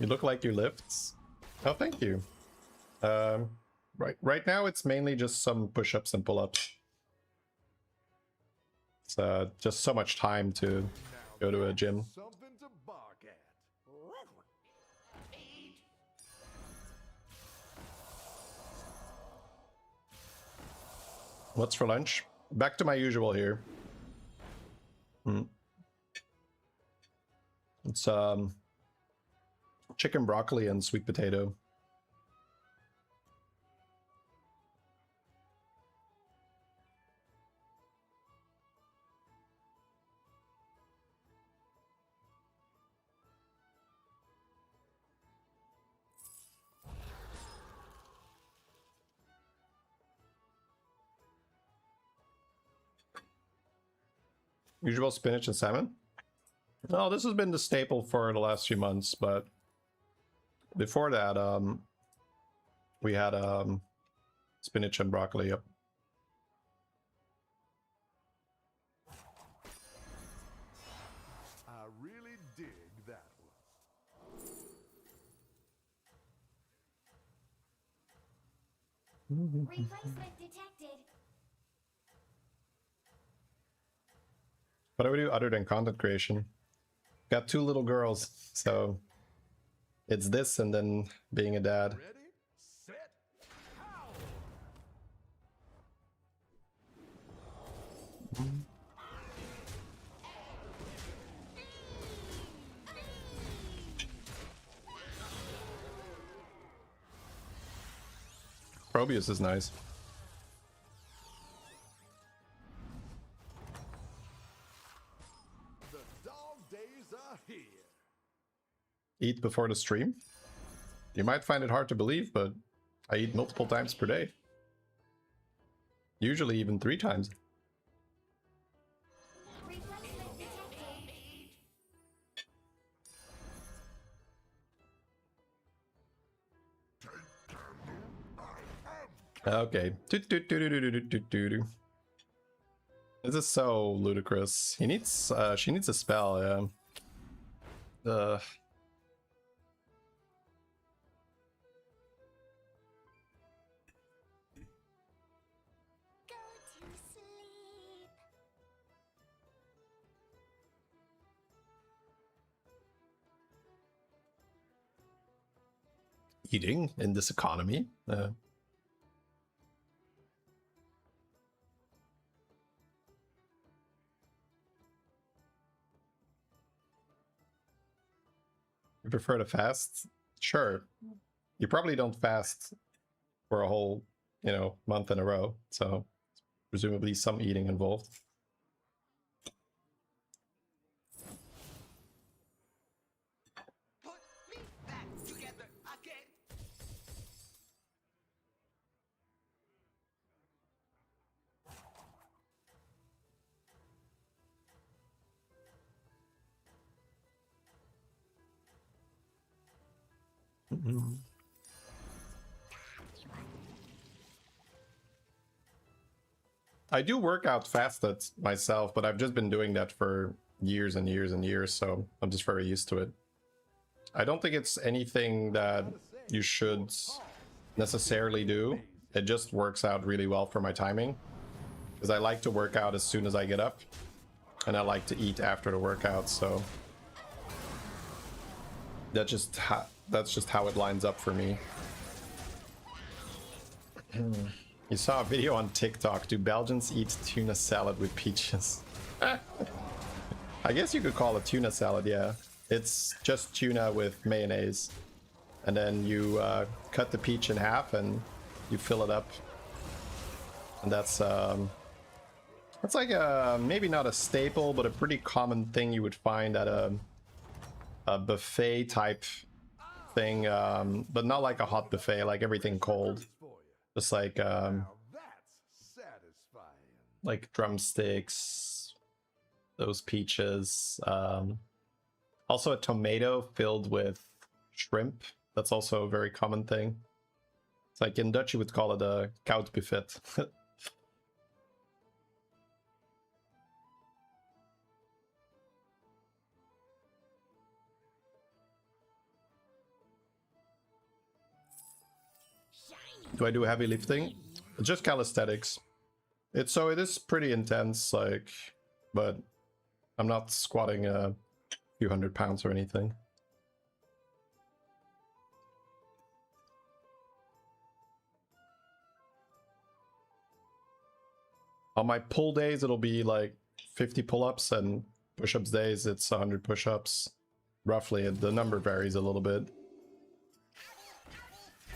You look like you lifts. Oh, thank you. Right now it's mainly just some push-ups and pull-ups. It's just so much time to go to a gym. Something to bark at. What's for lunch? Back to my usual here. It's chicken broccoli and sweet potato. Usual spinach and salmon. No, this has been the staple for the last few months, but before that, we had spinach and broccoli. Yep. I really dig that one. Replacement detected. What do we do other than content creation? Got 2 little girls, so it's this and then being a dad. Ready, set, pow! Probius is nice. The dog days are here. Eat before the stream? You might find it hard to believe, but I eat multiple times per day. Usually even 3 times. Replacement detected. Okay. This is so ludicrous. He needs she needs a spell, yeah. Go to sleep. Eating in this economy. You prefer to fast? Sure. You probably don't fast for a whole, you know, month in a row, so presumably some eating involved. Put me back together again. I do work out fasted myself, but I've just been doing that for years and years and years, so I'm just very used to it. I don't think it's anything that you should necessarily do. It just works out really well for my timing, because I like to work out as soon as I get up, and I like to eat after the workout, so that's just how it lines up for me. You saw a video on TikTok. Do Belgians eat tuna salad with peaches? I guess you could call it tuna salad, yeah. It's just tuna with mayonnaise. And then you cut the peach in half and you fill it up. And that's like a, maybe not a staple, but a pretty common thing you would find at a buffet type thing. But not like a hot buffet, like everything cold. Just like Now that's satisfying. like drumsticks, those peaches. Also a tomato filled with shrimp. That's also a very common thing. It's like in Dutch you would call it a koud buffet. Do I do heavy lifting? Just calisthenics. It is pretty intense, like, but I'm not squatting a few 100 pounds or anything. On my pull days, it'll be like 50 pull-ups, and push-ups days, it's 100 push-ups. Roughly, the number varies a little bit.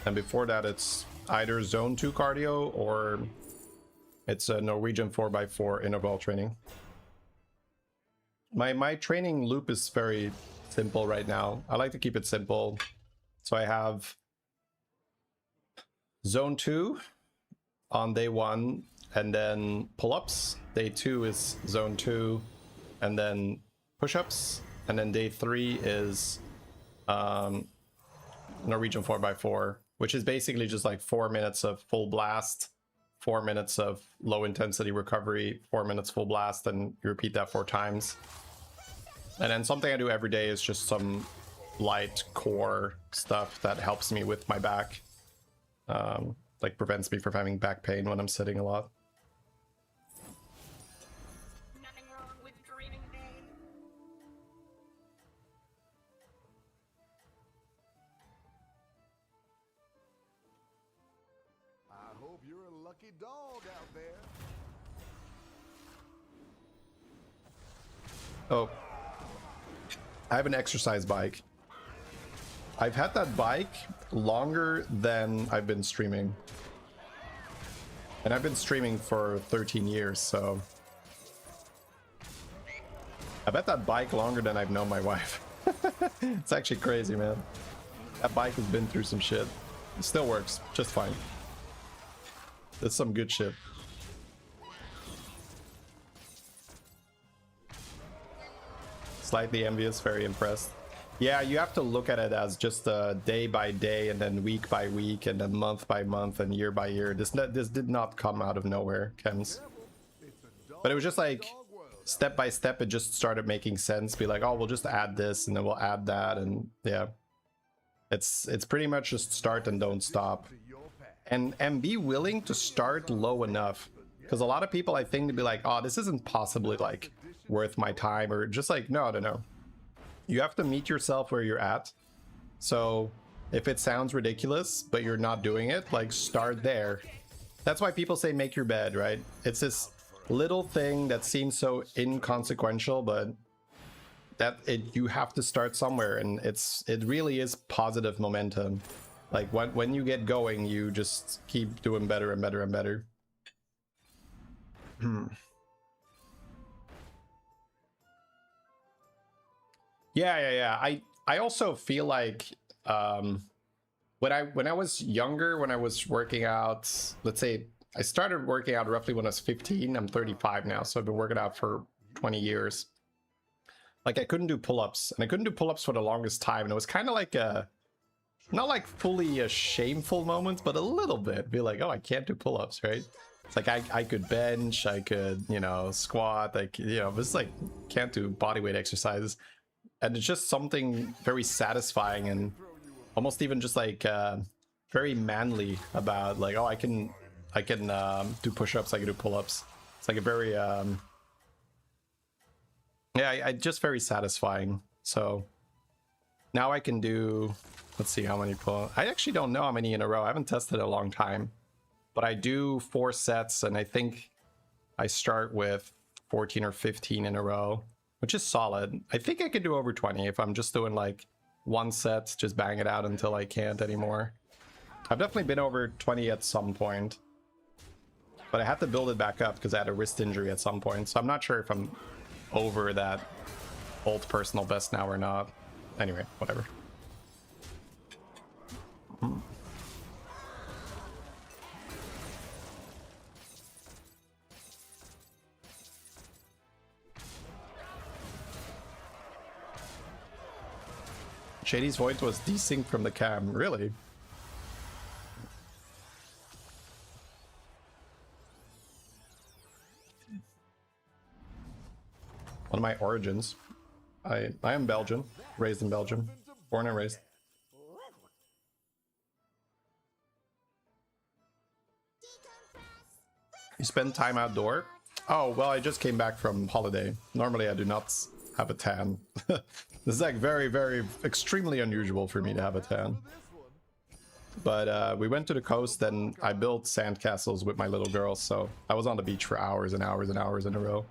And before that, it's either zone 2 cardio or it's a Norwegian 4x4 interval training. My training loop is very simple right now. I like to keep it simple. So I have zone 2 on day 1, and then pull-ups. Day 2 is zone 2, and then push-ups. And then day 3 is Norwegian 4x4, which is basically just like 4 minutes of full blast, 4 minutes of low intensity recovery, 4 minutes full blast, and you repeat that 4 times. And then something I do every day is just some light core stuff that helps me with my back. Like prevents me from having back pain when I'm sitting a lot. Nothing wrong with dreaming big. I hope you're a lucky dog out there. Oh, I have an exercise bike. I've had that bike longer than I've been streaming. And I've been streaming for 13 years, so... I bet that bike longer than I've known my wife. It's actually crazy, man. That bike has been through some shit. It still works just fine. That's some good shit. Slightly envious, very impressed. Yeah, you have to look at it as just day by day, and then week by week, and then month by month, and year by year. This did not come out of nowhere, Chems. But it was just like step by step. It just started making sense. Be like, oh, we'll just add this, and then we'll add that, and yeah, it's pretty much just start and don't stop, and be willing to start low enough, because a lot of people I think to be like, oh, this isn't possibly like worth my time, or just like no. You have to meet yourself where you're at. So if it sounds ridiculous, but you're not doing it, like start there. That's why people say make your bed, right? It's this little thing that seems so inconsequential, but you have to start somewhere, and it really is positive momentum. Like when you get going, you just keep doing better and better and better. Yeah. I also feel like when I was younger, when I was working out, let's say I started working out roughly when I was 15. I'm 35 now, so I've been working out for 20 years. Like I couldn't do pull-ups, and I couldn't do pull-ups for the longest time, and it was kind of like not like fully a shameful moment, but a little bit. Be like, oh, I can't do pull-ups, right? It's like I could bench, I could, you know, squat, like, you know, it's like can't do bodyweight exercises. And it's just something very satisfying and almost even just like very manly about like, oh, I can do push-ups, I can do pull-ups. It's like a very yeah, just very satisfying. So now I can do, let's see how many pull. I actually don't know how many in a row. I haven't tested it a long time, but I do 4 sets, and I think I start with 14 or 15 in a row, which is solid. I think I could do over 20 if I'm just doing like 1 set, just bang it out until I can't anymore. I've definitely been over 20 at some point, but I had to build it back up because I had a wrist injury at some point. So I'm not sure if I'm over that old personal best now or not. Anyway, whatever. Shady's voice was desynced from the cam. Really? One of my origins. I am Belgian, raised in Belgium, born and raised. You spend time outdoor? Oh, well, I just came back from holiday. Normally I do not have a tan. This is like very, very extremely unusual for me to have a tan. But we went to the coast and I built sandcastles with my little girl, so I was on the beach for hours and hours and hours in a row.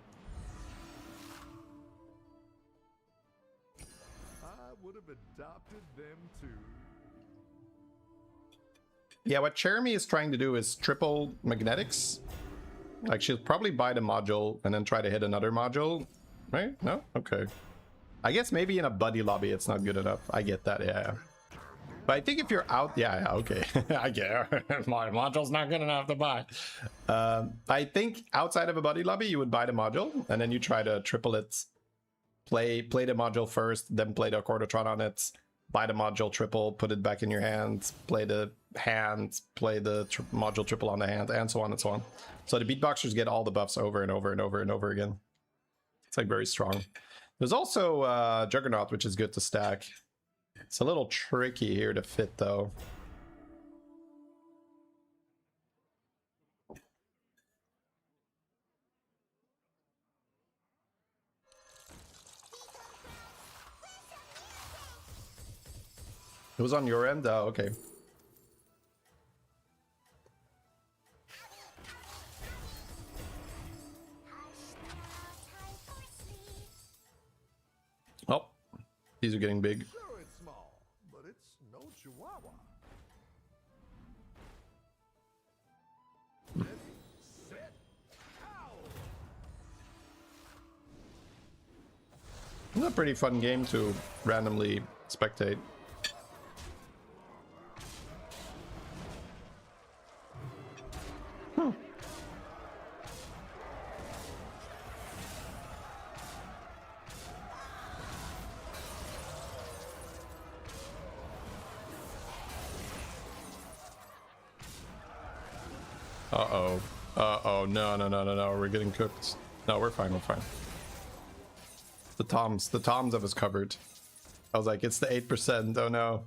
I would have adopted them too. Yeah, what Jeremy is trying to do is triple magnetics. Like, she'll probably buy the module and then try to hit another module. Right? No? Okay. I guess maybe in a buddy lobby it's not good enough. I get that, yeah. But I think if you're out... Yeah, okay. I get it. My module's not good enough to buy. I think outside of a buddy lobby, you would buy the module, and then you try to triple it. Play the module first, then play the Accordotron on it. Buy the module triple, put it back in your hand. Play the hand, play the module triple on the hand, and so on and so on. So the beatboxers get all the buffs over and over and over and over again. It's like very strong. There's also Juggernaut, which is good to stack. It's a little tricky here to fit, though. It was on your end? Oh, okay. Oh, these are getting big. Sure, it's small, but it's no chihuahua. Ready, set, pow! It's a pretty fun game to randomly spectate. Uh-oh. Uh-oh. No, no, no, no, no. We're getting cooked. No, we're fine. We're fine. The Toms have us covered. I was like, it's the 8%. Oh, no.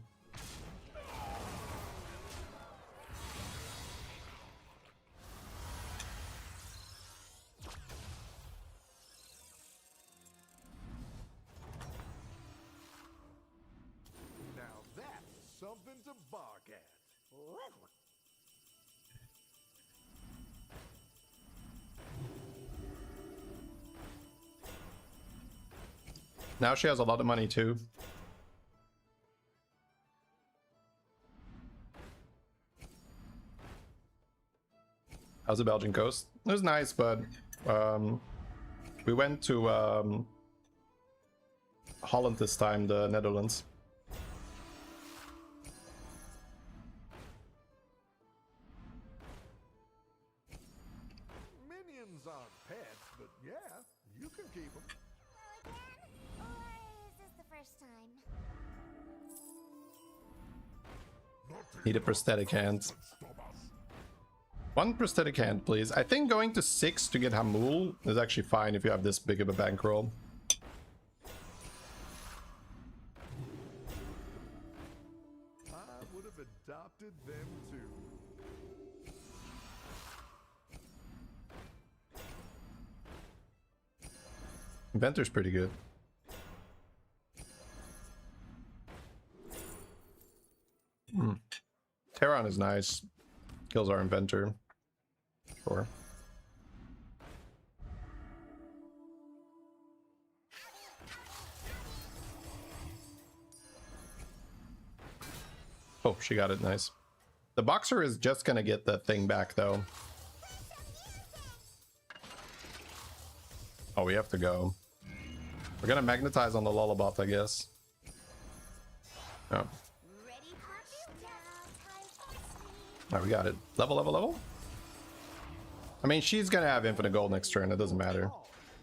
Now that's something to bark at. Now she has a lot of money, too. How's the Belgian coast? It was nice, but we went to Holland this time, the Netherlands. Minions aren't pets, but yeah, you can keep them. Again? Or is this the first time? Need a prosthetic hand. One prosthetic hand, please. I think going to 6 to get Hamul is actually fine if you have this big of a bankroll. I would have adopted them too. Inventor's pretty good. Terran is nice. Kills our Inventor. Sure. Oh, she got it. Nice. The Boxer is just gonna get that thing back, though. Oh, we have to go. We're gonna magnetize on the Lullabot, I guess. Oh. Ready, Poppy? Now time for sleep. Alright, we got it. Level, level, level. I mean, she's gonna have infinite gold next turn. It doesn't matter.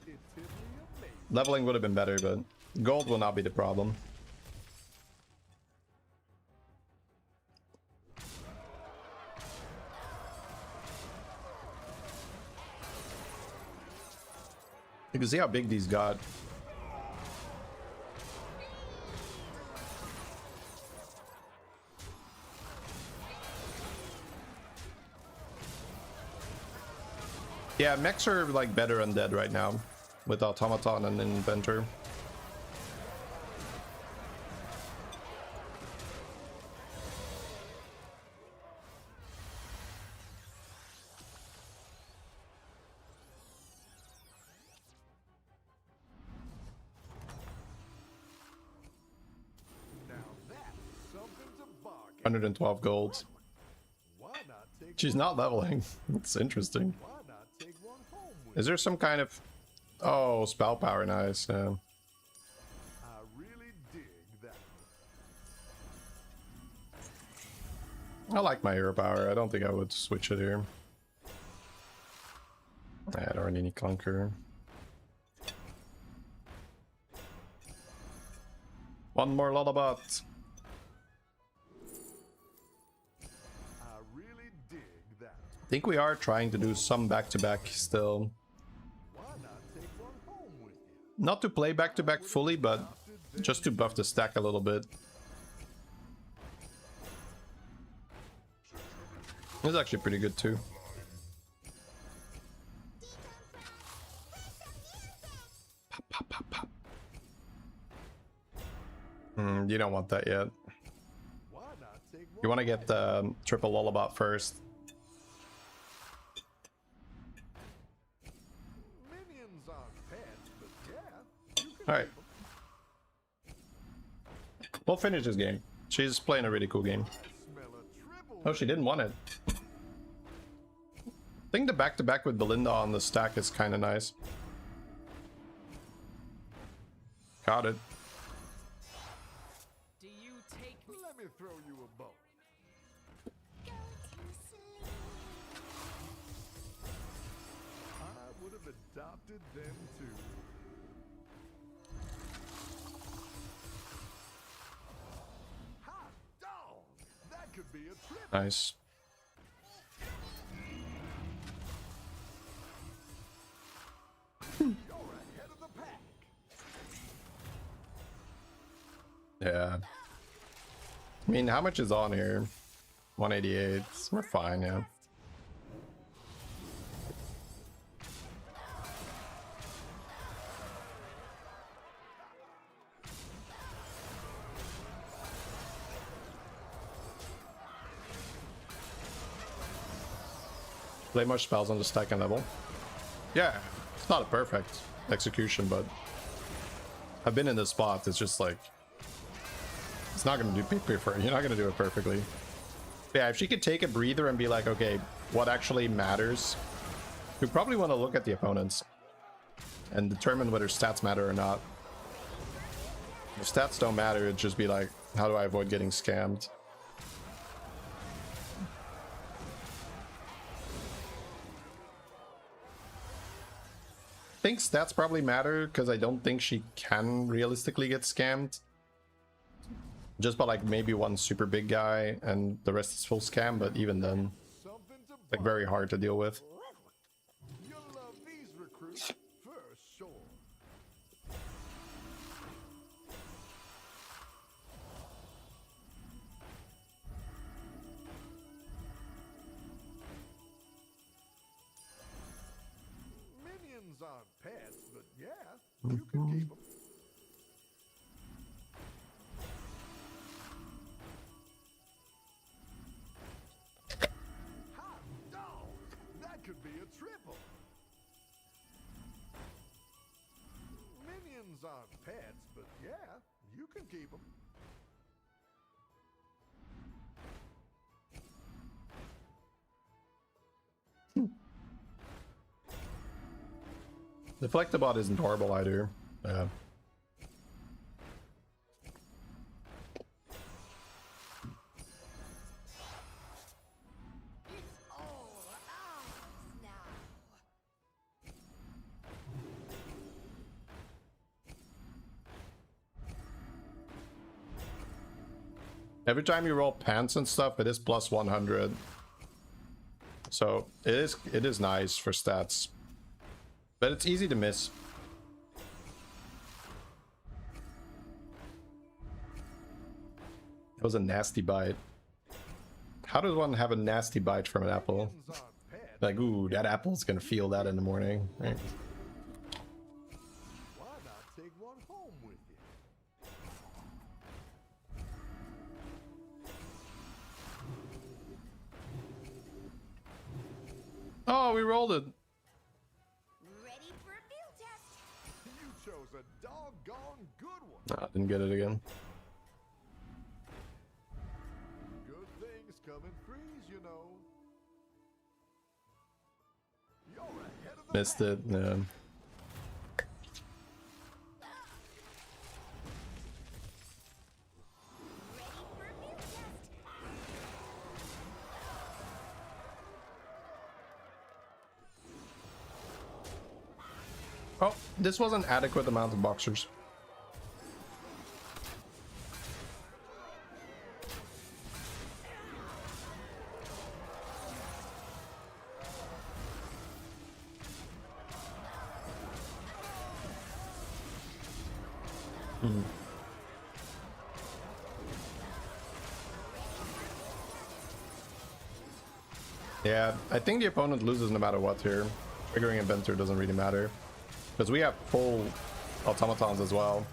It's simply amazing. Leveling would have been better, but gold will not be the problem. You can see how big these got. Yeah, mechs are like better undead right now with Automaton and Inventor. Now that's something to bark at. 112 gold. Why not take She's not leveling. It's interesting. Why not take one home with Is there some kind of... Oh, spell power, nice. Yeah. I really dig that. I like my hero power. I don't think I would switch it here. I don't really need clunker. One more Lullabot. I really dig that. I think we are trying to do some back-to-back still. Why not take one home with you? Not to play back-to-back fully, but just to buff the stack a little bit. It's actually pretty good too. Pop, pop, pop, pop. You don't want that yet. Why not take one You want to get the triple Lullabot first. Minions aren't pets, but yeah, you can All right. We'll finish this game. She's playing a really cool game. smell a triple. Oh, she didn't want it. I think the back-to-back with Belinda on the stack is kind of nice. Got it. Do you take me? Let me throw you a bone. Go to sleep. I would have adopted them too. Hot dog! That could be a trip. Nice. Yeah. I mean, how much is on here? 188. We're fine, yeah. Play much spells on the second level. Yeah, it's not a perfect execution, but I've been in this spot. It's just like, it's not gonna do you're not gonna do it perfectly. Yeah, if she could take a breather and be like, okay, what actually matters? We probably want to look at the opponents and determine whether stats matter or not. If stats don't matter, it'd just be like, how do I avoid getting scammed? I think stats probably matter because I don't think she can realistically get scammed. Just by like maybe one super big guy and the rest is full scam, but even then, like very hard to deal with. You'll love these recruits for sure. Minions aren't pets, but yeah, you can keep them. Hot dog! That could be a triple. Minions aren't pets, but yeah, you can keep them. The Deflectabot isn't horrible either. Yeah. It's all ours now. Every time you roll pants and stuff, it is plus 100. So it is nice for stats. But it's easy to miss. That was a nasty bite. How does one have a nasty bite from an apple? Minions aren't pets. Like, ooh, that apple's gonna feel that in the morning. Right? Why not take one home with you? Oh, we rolled it. Ready for a field test? You chose a doggone good one. Nah, didn't get it again. Good things come in threes, you know. You're ahead of the Missed pack. it. Yeah. Ready for a field test? Oh, this was an adequate amount of boxers. Yeah, I think the opponent loses no matter what here. Triggering Inventor doesn't really matter. Because we have full automatons as well.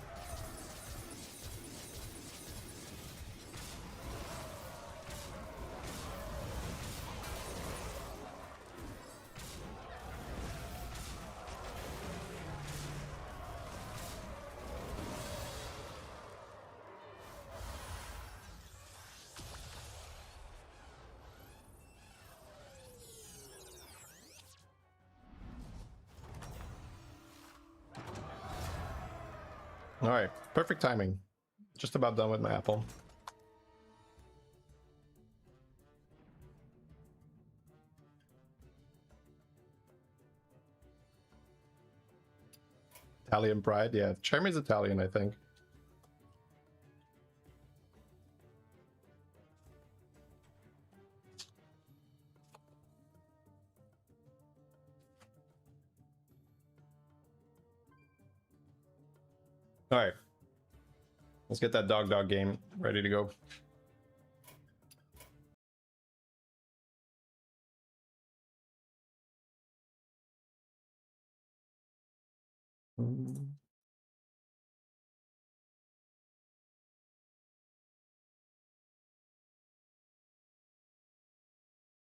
Alright, perfect timing. Just about done with my apple. Italian pride, yeah. Charmy's Italian, I think. Alright. Let's get that Dogdog game ready to go.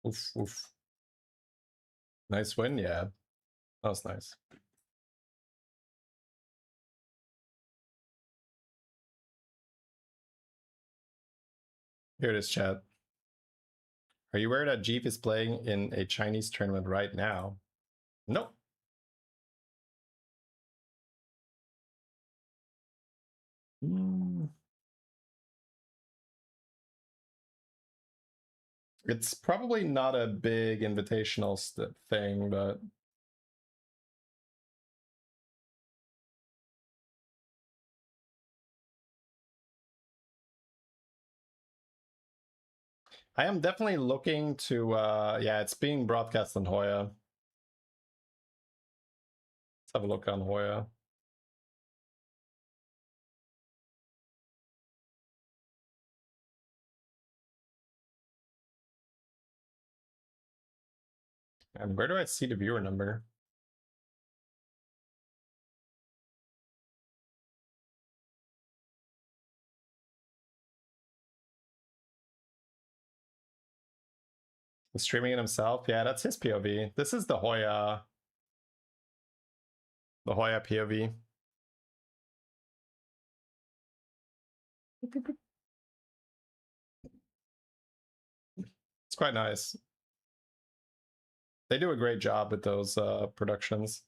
Oof, oof. Nice win, yeah. That was nice. Here it is, chat. Are you aware that Jeep is playing in a Chinese tournament right now? Nope. It's probably not a big invitational thing, but I am definitely looking to yeah, it's being broadcast on Hoya. Let's have a look on Hoya. And where do I see the viewer number? He's streaming it himself. Yeah, that's his POV. This is the Hoya POV. It's quite nice. They do a great job with those productions.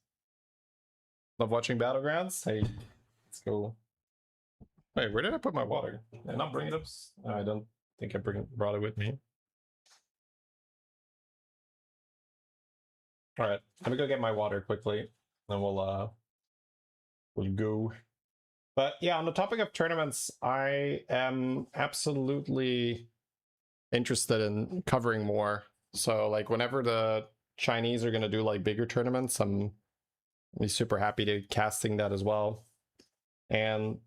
Love watching Battlegrounds. Hey, let's go. Wait, where did I put my water? Did I not bring it up? No, I don't think I brought it with me. All right, let me go get my water quickly, then we'll go. But yeah, on the topic of tournaments, I am absolutely interested in covering more. So like whenever the Chinese are gonna do like bigger tournaments, I'm super happy to casting that as well. And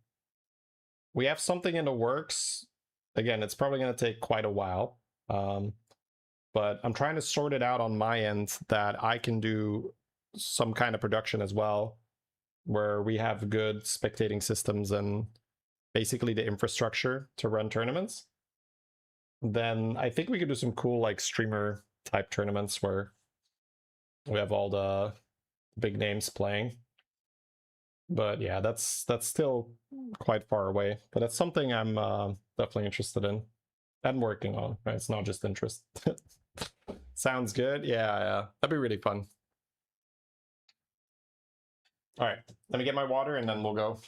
we have something in the works. Again, it's probably gonna take quite a while. But I'm trying to sort it out on my end that I can do some kind of production as well, where we have good spectating systems and basically the infrastructure to run tournaments. Then I think we could do some cool like streamer type tournaments where we have all the big names playing. But yeah, that's still quite far away. But that's something I'm definitely interested in and working on. Right? It's not just interest. Sounds good. Yeah, that'd be really fun. All right, let me get my water and then we'll go.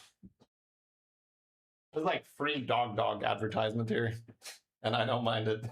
There's like free Dogdog advertisement here, and I don't mind it.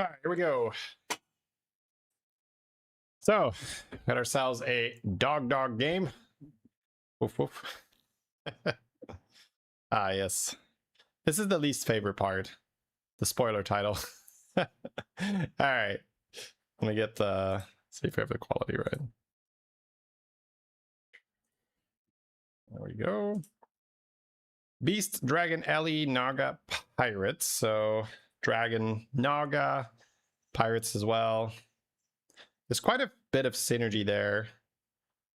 Alright, here we go. So, got ourselves a Dogdog game. Woof woof. Ah, yes. This is the least favorite part. The spoiler title. Alright. Let me get the... see if we have the quality right. There we go. Beast, Dragon, Ellie, Naga, Pirates. So, Dragon, Naga, Pirates as well. There's quite a bit of synergy there.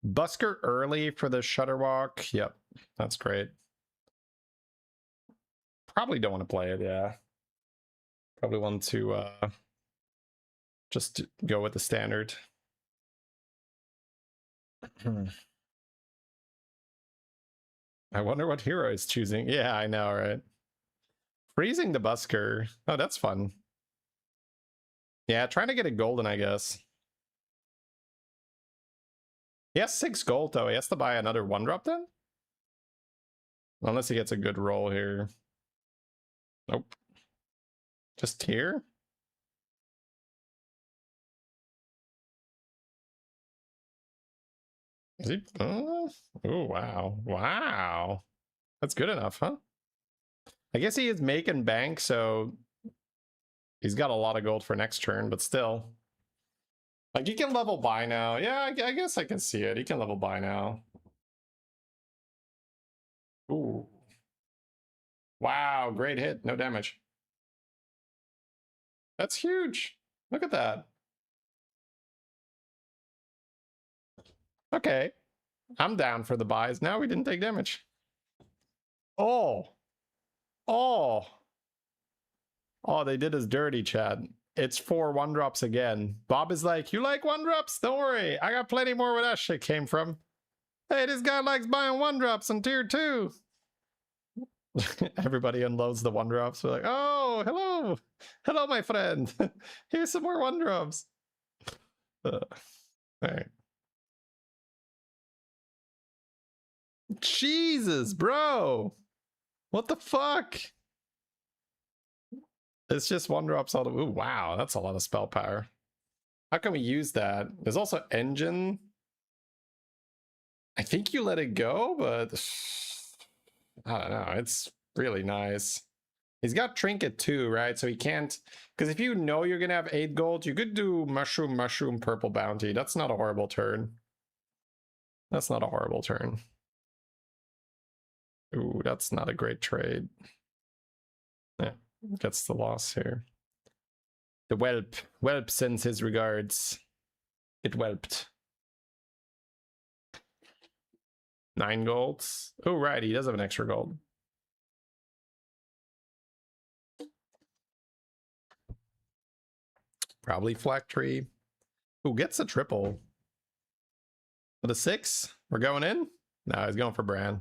Busker early for the Shutterwalk. Yep, that's great. Probably don't want to play it, yeah. Probably want to just go with the standard. I wonder what hero is choosing. Yeah, I know, right? Freezing the Busker. Oh, that's fun. Yeah, trying to get a golden, I guess. He has 6 gold, though. He has to buy another 1-drop then? Unless he gets a good roll here. Nope. Just here? Is he? Oh, wow. Wow. That's good enough, huh? I guess he is making bank, so he's got a lot of gold for next turn, but still. Like, he can level buy now. Yeah, I guess I can see it. He can level buy now. Ooh. Wow, great hit. No damage. That's huge. Look at that. Okay. I'm down for the buys. Now we didn't take damage. Oh. Oh. Oh, they did us dirty, Chad. It's 4 1-drops again. Bob is like, you like 1-drops? Don't worry. I got plenty more where that shit came from. Hey, this guy likes buying 1-drops in tier 2. Everybody unloads the 1-drops. We're like, oh, hello. Hello, my friend. Here's some more 1-drops. All right. Jesus, bro. What the fuck? It's just 1-drops all the... Ooh, wow, that's a lot of spell power. How can we use that? There's also engine. I think you let it go, but I don't know. It's really nice. He's got trinket too, right? So he can't, because if you know you're gonna have 8 gold, you could do mushroom, purple bounty. That's not a horrible turn. That's not a horrible turn. Ooh, that's not a great trade. Yeah, gets the loss here. The whelp sends his regards. It whelped. 9 golds. Oh, right, he does have an extra gold. Probably Flak Tree. Who gets a triple? With a 6? We're going in? No, he's going for Bran.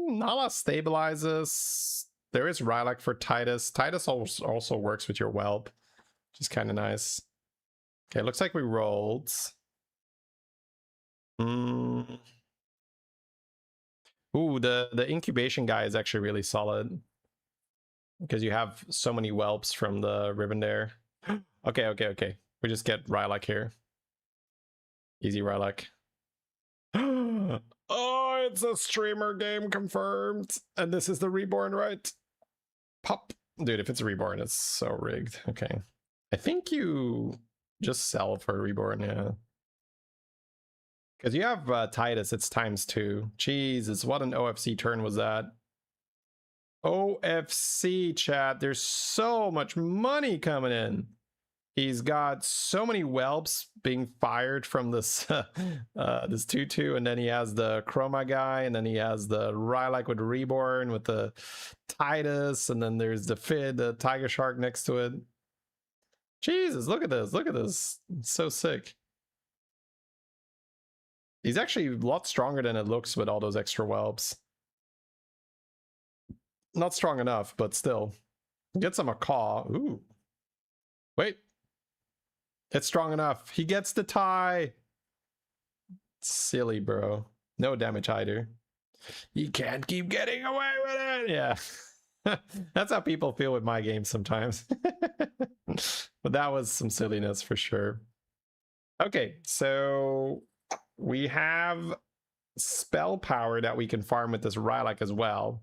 Nala stabilizes. There is Rylak for Titus. Titus also works with your whelp, which is kind of nice. Okay, looks like we rolled. Ooh, the incubation guy is actually really solid. Because you have so many whelps from the ribbon there. Okay. We just get Rylak here. Easy Rylak. Oh, it's a streamer game confirmed. And this is the reborn, right? Pop. Dude, if it's reborn, it's so rigged. Okay. I think you just sell for reborn, yeah. Because you have Titus, it's ×2. Jesus, what an OFC turn was that? OFC, chat. There's so much money coming in. He's got so many whelps being fired from this this 2/2, and then he has the Chroma guy, and then he has the Rylak with Reborn with the Titus, and then there's the Tiger Shark next to it. Jesus, look at this. Look at this. It's so sick. He's actually a lot stronger than it looks with all those extra whelps. Not strong enough, but still. Gets him a caw. Ooh. Wait. It's strong enough. He gets the tie. Silly, bro. No damage either. You can't keep getting away with it. Yeah. That's how people feel with my games sometimes. But that was some silliness for sure. Okay, so we have spell power that we can farm with this Rylak as well.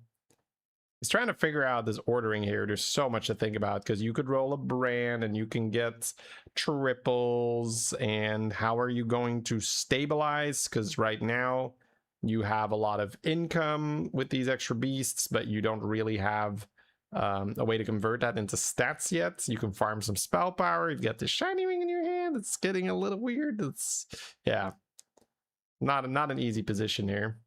He's trying to figure out this ordering here. There's so much to think about because you could roll a brand and you can get triples. And how are you going to stabilize? Because right now you have a lot of income with these extra beasts, but you don't really have a way to convert that into stats yet. You can farm some spell power. You've got the shiny ring in your hand. It's getting a little weird. It's, yeah, not an easy position here.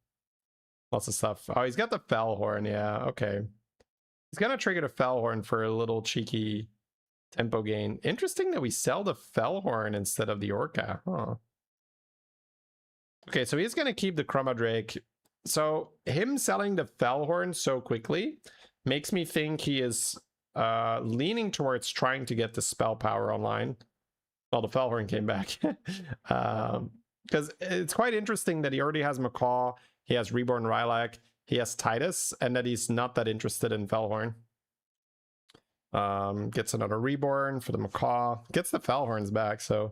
Lots of stuff. Oh, he's got the Fellhorn. Yeah, okay. He's gonna trigger the Fellhorn for a little cheeky tempo gain. Interesting that we sell the Fellhorn instead of the Orca. Huh. Okay, so he's gonna keep the Chroma Drake. So him selling the Fellhorn so quickly makes me think he is leaning towards trying to get the spell power online. Well, the Fellhorn came back. Because it's quite interesting that he already has Macaw. He has Reborn Rylak, he has Titus, and that he's not that interested in Fellhorn. Gets another Reborn for the Macaw, gets the Fellhorns back, so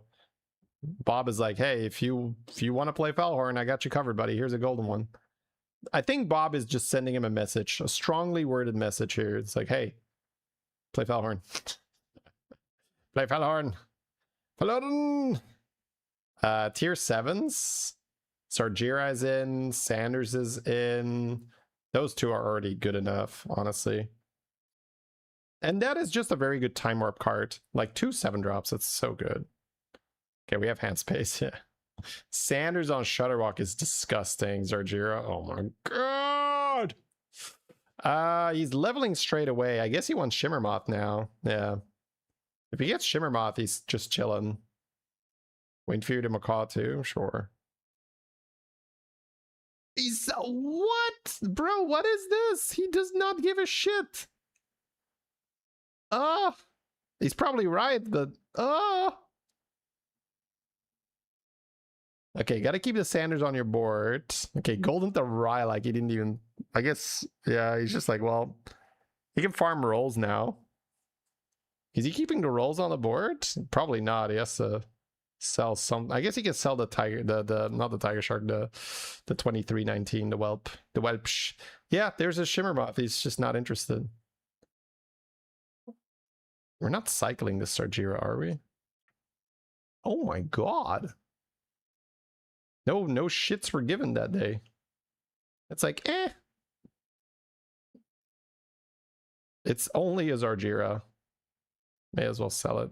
Bob is like, hey, if you want to play Fellhorn, I got you covered, buddy. Here's a golden one. I think Bob is just sending him a message, a strongly worded message here. It's like, hey, play Fellhorn. Play Fellhorn. Fellhorn! Tier 7s. Sargira is in, Sanders is in. Those two are already good enough, honestly. And that is just a very good time warp card. Like 2 7-drops, that's so good. Okay, we have hand space, yeah. Sanders on Shutterwalk is disgusting. Zargira, oh my god! He's leveling straight away. I guess he wants Shimmermoth now. Yeah. If he gets Shimmermoth, he's just chilling. Windfear to Macaw too, sure. He's what? Bro, what is this? He does not give a shit. He's probably right, but okay, gotta keep the Sanders on your board. Okay, Golden to Rylak, he didn't even, I guess, yeah, he's just like, well, he can farm rolls now. Is he keeping the rolls on the board? Probably not. He has to sell some. I guess he can sell the tiger, the not the tiger shark, the 2319, the whelpsh. Yeah, there's a Shimmermoth. He's just not interested. We're not cycling this Sargira, are we? Oh my god. No shits were given that day. It's like, eh. It's only a Zargira. May as well sell it.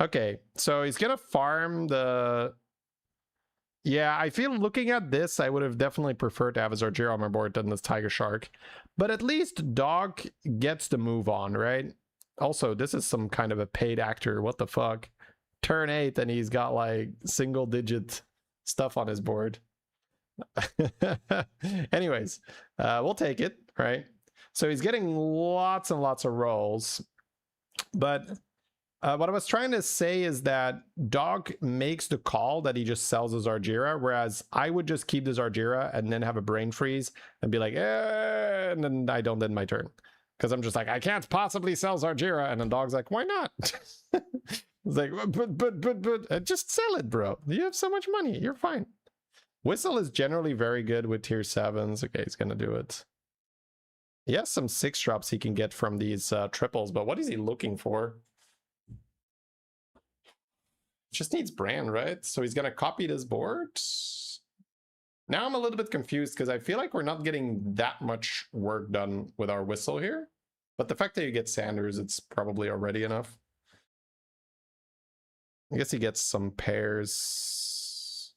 Okay, so he's gonna farm the... Yeah, I feel looking at this, I would have definitely preferred to have a Zargira on my board than this Tiger Shark. But at least Dog gets to move on, right? Also, this is some kind of a paid actor. What the fuck? Turn 8 and he's got like single-digit stuff on his board. Anyways, we'll take it, right? So he's getting lots and lots of rolls. But what I was trying to say is that Dog makes the call that he just sells his Zargira, whereas I would just keep the Zargira and then have a brain freeze and be like, eh, and then I don't end my turn. Because I'm just like, I can't possibly sell Zargira. And then Dog's like, why not? It's like, but, just sell it, bro. You have so much money. You're fine. Whistle is generally very good with tier 7s. Okay, he's going to do it. He has some 6-drops he can get from these triples, but what is he looking for? Just needs brand, right? So he's going to copy this board. Now I'm a little bit confused because I feel like we're not getting that much work done with our whistle here. But the fact that you get Sanders, it's probably already enough. I guess he gets some pairs.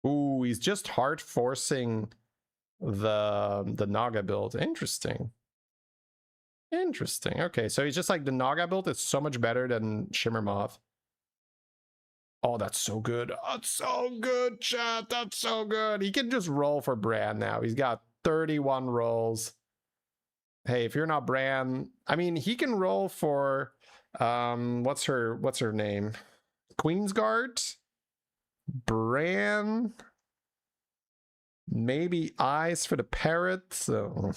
Ooh, he's just hard forcing the Naga build. Interesting. Interesting. Okay, so he's just like, the Naga build is so much better than Shimmermoth. Oh, that's so good. That's so good, chat. That's so good. He can just roll for Bran now. He's got 31 rolls. Hey, if you're not Bran, I mean, he can roll for what's her name? Queensguard, Bran, Maybe eyes for the parrot. So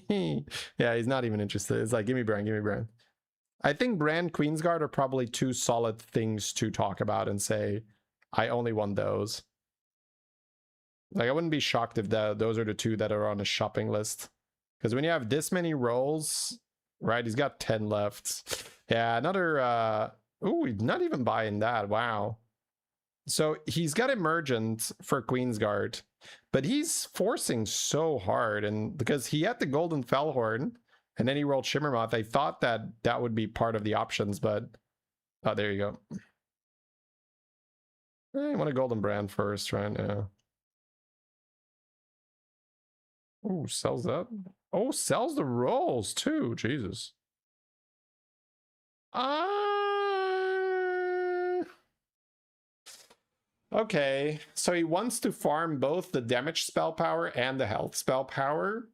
yeah, he's not even interested. It's like, give me Bran, give me Bran. I think Bran, Queensguard are probably two solid things to talk about and say, I only want those. Like, I wouldn't be shocked if those are the two that are on the shopping list. Because when you have this many rolls, right, he's got 10 left. Yeah, another, ooh, he's not even buying that, wow. So he's got Emergent for Queensguard, but he's forcing so hard, and because he had the Golden Fellhorn, and then he rolled Shimmermoth, I thought that that would be part of the options, but, oh, there you go. I want a Golden Brand first, right? Yeah. Oh, sells that. Oh, sells the rolls too. Jesus. Okay, so he wants to farm both the damage spell power and the health spell power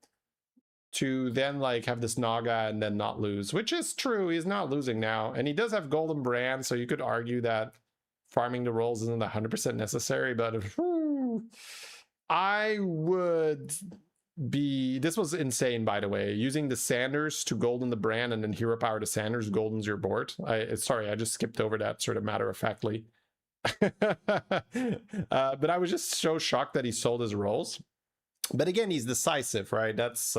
to then like have this Naga and then not lose, which is true. He's not losing now, and he does have Golden Brand, so you could argue that farming the rolls isn't 100% necessary, but I would be, this was insane, by the way, using the Sanders to golden the Brand and then hero power to Sanders goldens your board. Sorry, I just skipped over that sort of matter-of-factly. But I was just so shocked that he sold his rolls. But again, he's decisive, right? That's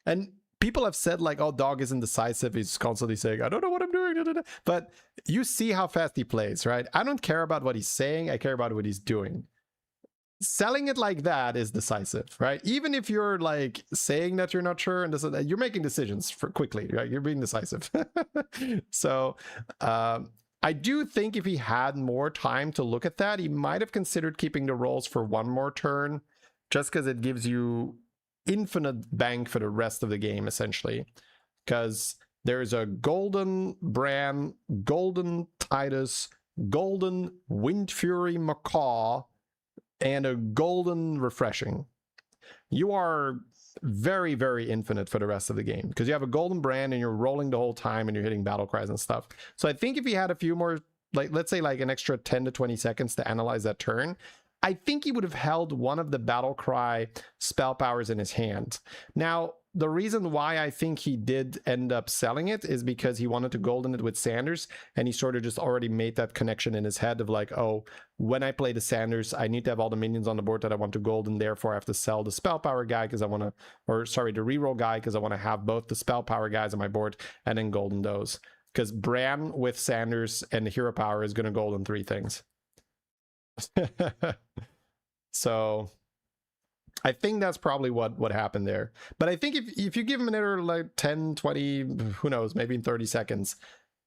and people have said like, oh, Dog isn't decisive. He's constantly saying, I don't know what I'm doing. But you see how fast he plays, right? I don't care about what he's saying. I care about what he's doing. Selling it like that is decisive, right? Even if you're like saying that you're not sure and this, you're making decisions for quickly, right? You're being decisive. So I do think if he had more time to look at that, he might have considered keeping the rolls for one more turn, just because it gives you infinite bank for the rest of the game, essentially. Because there's a Golden Bran, Golden Titus, Golden Wind Fury Macaw, and a Golden Refreshing. You are very, very infinite for the rest of the game because you have a Golden Brand and you're rolling the whole time and you're hitting battle cries and stuff. So I think if he had a few more, like, let's say like an extra 10 to 20 seconds to analyze that turn, I think he would have held one of the battle cry spell powers in his hand. Now, the reason why I think he did end up selling it is because he wanted to golden it with Sanders, and he sort of just already made that connection in his head of like, oh, when I play the Sanders, I need to have all the minions on the board that I want to golden, therefore I have to sell the spell power guy because I want to, or sorry, the reroll guy because I want to have both the spell power guys on my board and then golden those. Because Bran with Sanders and the hero power is going to golden 3 things. So I think that's probably what happened there. But I think if you give him another like 10, 20, who knows, maybe in 30 seconds,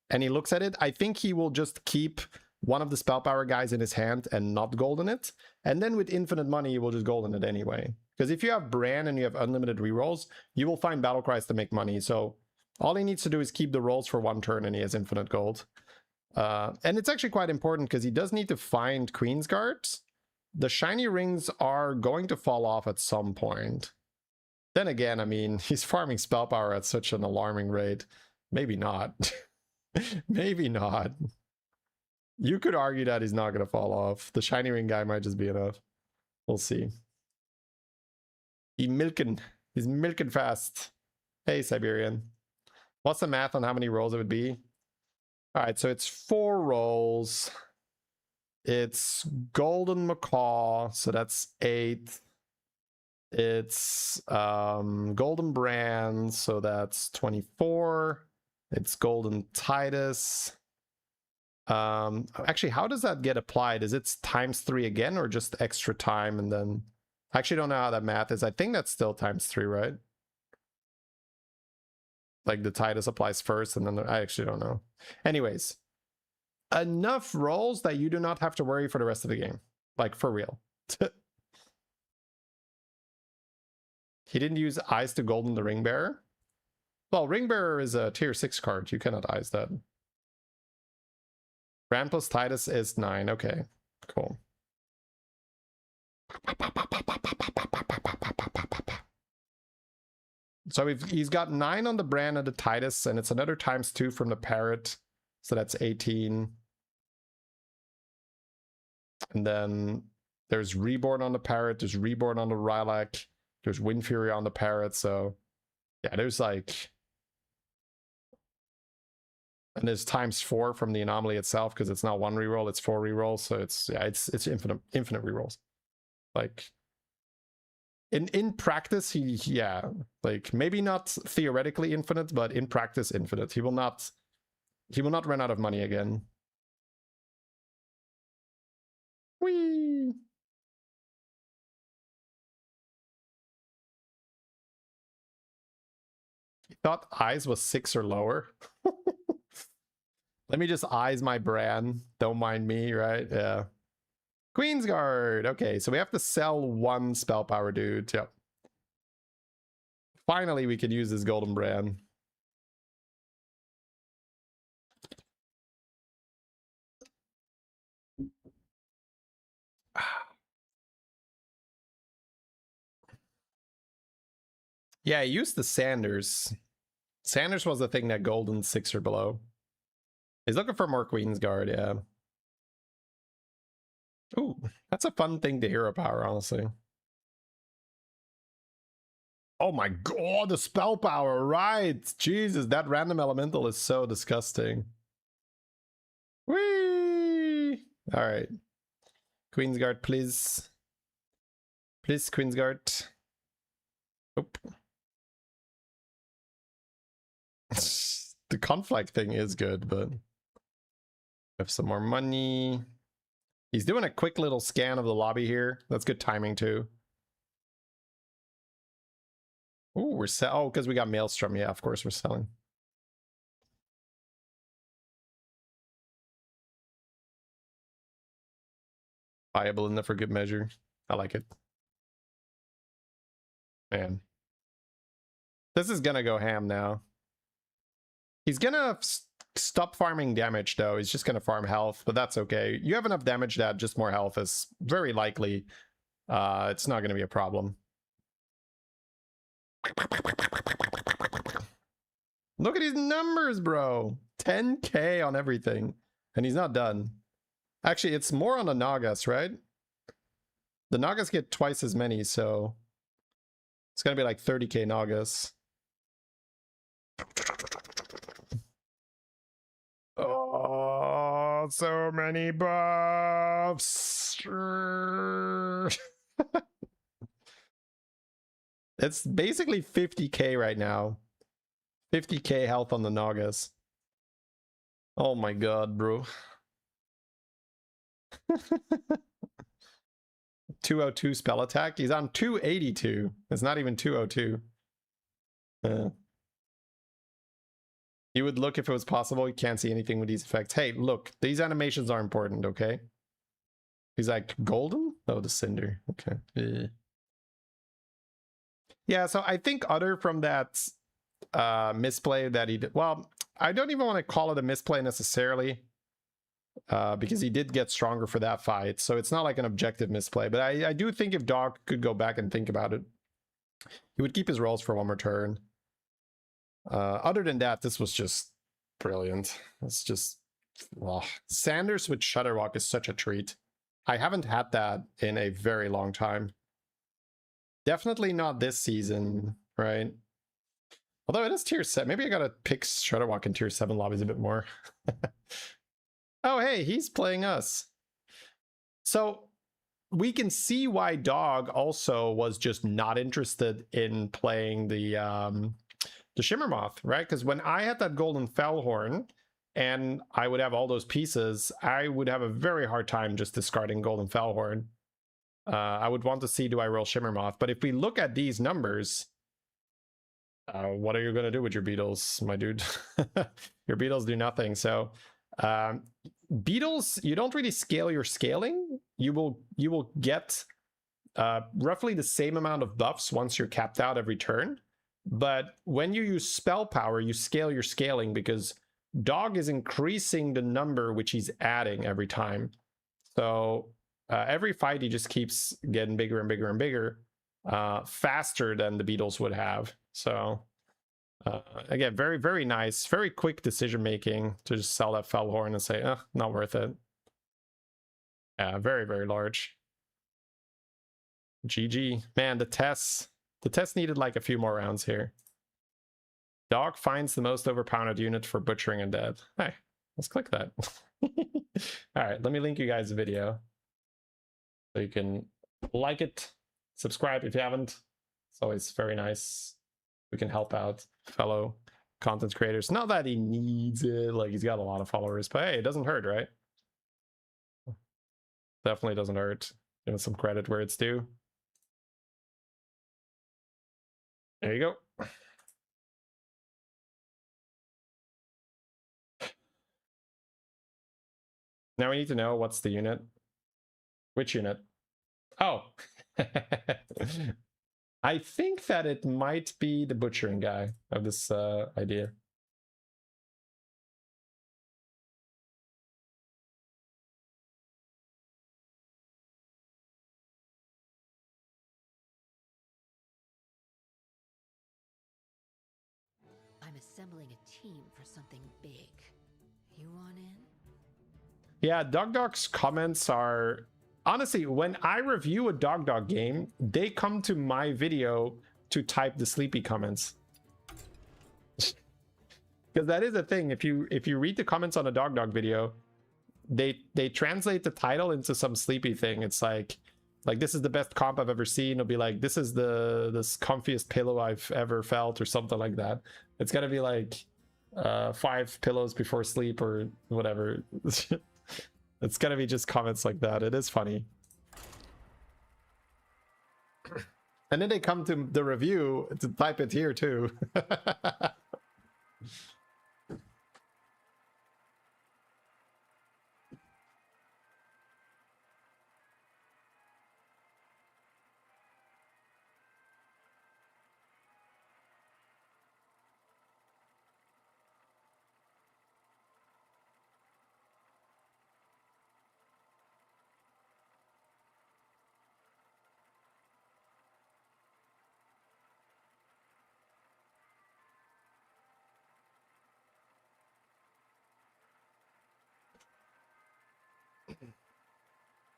and he looks at it, I think he will just keep one of the spell power guys in his hand and not golden it. And then with infinite money, he will just golden it anyway. Because if you have Bran and you have unlimited rerolls, you will find battle cries to make money. So all he needs to do is keep the rolls for one turn and he has infinite gold. And it's actually quite important because he does need to find Queensguards. The shiny rings are going to fall off at some point. Then again, I mean, he's farming spell power at such an alarming rate. Maybe not. Maybe not. You could argue that he's not going to fall off. The shiny ring guy might just be enough. We'll see. He's milking fast. Hey, Siberian. What's the math on how many rolls it would be? All right, so it's 4 rolls. It's Golden Macaw, so that's 8. It's Golden Brand, so that's 24. It's Golden Titus. Actually, how does that get applied? Is it ×3 again, or just extra time and then... I actually don't know how that math is. I think that's still ×3, right? Like the Titus applies first, and then I actually don't know. Anyways. Enough rolls that you do not have to worry for the rest of the game. Like, for real. He didn't use Eyes to Golden the Ring Bearer. Well, Ring Bearer is a tier 6 card. You cannot Eyes that. Brand plus Titus is 9. Okay, cool. So he's got 9 on the Brand and the Titus, and it's another ×2 from the Parrot. So that's 18. And then There's Reborn on the Parrot, there's Reborn on the Rylak, there's Wind Fury on the Parrot, so yeah, there's like... And there's ×4 from the anomaly itself, because it's not 1 reroll, it's 4 rerolls, so it's infinite rerolls. Like, in practice, yeah, like maybe not theoretically infinite, but in practice infinite. He will not run out of money again. Whee! He thought eyes was 6 or lower. Let me just eyes my brand. Don't mind me, right? Yeah. Queen's Guard. Okay, so we have to sell 1 spell power, dude. Yep. Finally, we can use this golden brand. Yeah, I used the Sanders. Sanders was the thing that golden 6 or below. He's looking for more Queen's Guard, yeah. Ooh, that's a fun thing to hero power, honestly. Oh my god, the spell power, right? Jesus, that random elemental is so disgusting. Whee! Alright. Queen's Guard, please. Please, Queen's Guard. Oop. The conflict thing is good, but... have some more money. He's doing a quick little scan of the lobby here. That's good timing too. Ooh, we're oh, because we got Maelstrom. Yeah, of course we're selling. Viable enough for good measure. I like it. Man. This is gonna go ham now. He's gonna stop farming damage though. He's just gonna farm health, but that's okay. You have enough damage that just more health is very likely. It's not gonna be a problem. Look at these numbers, bro. 10k on everything. And he's not done. Actually, it's more on the Nagas, right? The Nagas get twice as many, so it's gonna be like 30k Nagas. Oh, so many buffs. It's basically 50k right now. 50k health on the Nagas. Oh my god, bro. 202 spell attack. He's on 282. It's not even 202. You would look if it was possible. You can't see anything with these effects. Hey, look, these animations are important, okay? He's like, golden? Oh, the cinder. Okay. Yeah, so I think other from that misplay that he did, well, I don't even want to call it a misplay necessarily, because he did get stronger for that fight, so it's not like an objective misplay, but I do think if Dog could go back and think about it, he would keep his rolls for 1 more turn. Other than that, this was just brilliant. It's just, oh. Sanders with Shudderwalk is such a treat. I haven't had that in a very long time. Definitely not this season, right? Although it is tier 7. Maybe I gotta pick Shudderwalk in tier 7 lobbies a bit more. Oh, hey, he's playing us. So we can see why Dog also was just not interested in playing the Shimmermoth, right? Because when I had that golden Fellhorn and I would have all those pieces, I would have a very hard time just discarding golden Fellhorn. I would want to see, do I roll Shimmermoth? But if we look at these numbers, what are you going to do with your beetles, my dude? Your beetles do nothing. So beetles, you don't really scale your scaling. You will get roughly the same amount of buffs once you're capped out every turn. But when you use spell power, you scale your scaling because Dog is increasing the number which he's adding every time. So every fight he just keeps getting bigger and bigger and bigger, faster than the beetles would have. So again, very, very nice, very quick decision making to just sell that Fellhorn and say, not worth it. Yeah, very, very large. GG. Man, the test needed like a few more rounds here. Dog finds the most overpowered unit for butchering and dead. Hey, let's click that. All right, let me link you guys a video so you can like it, subscribe if you haven't. It's always very nice. We can help out fellow content creators. Not that he needs it, like he's got a lot of followers, but hey, it doesn't hurt, right? Definitely doesn't hurt. Give him some credit where it's due. There you go. Now we need to know what's the unit. Which unit? Oh. I think that it might be the butchering guy of this idea. I'm assembling a team for something big. You want in? Yeah, Dogdog's comments are... Honestly, when I review a Dogdog game, they come to my video to type the sleepy comments. Because that is a thing. If you read the comments on a Dogdog video, they translate the title into some sleepy thing. It's like this is the best comp I've ever seen. It'll be like, this is the comfiest pillow I've ever felt, or something like that. It's gonna be like 5 pillows before sleep or whatever. It's gonna be just comments like that. It is funny. And then they come to the review to type it here too.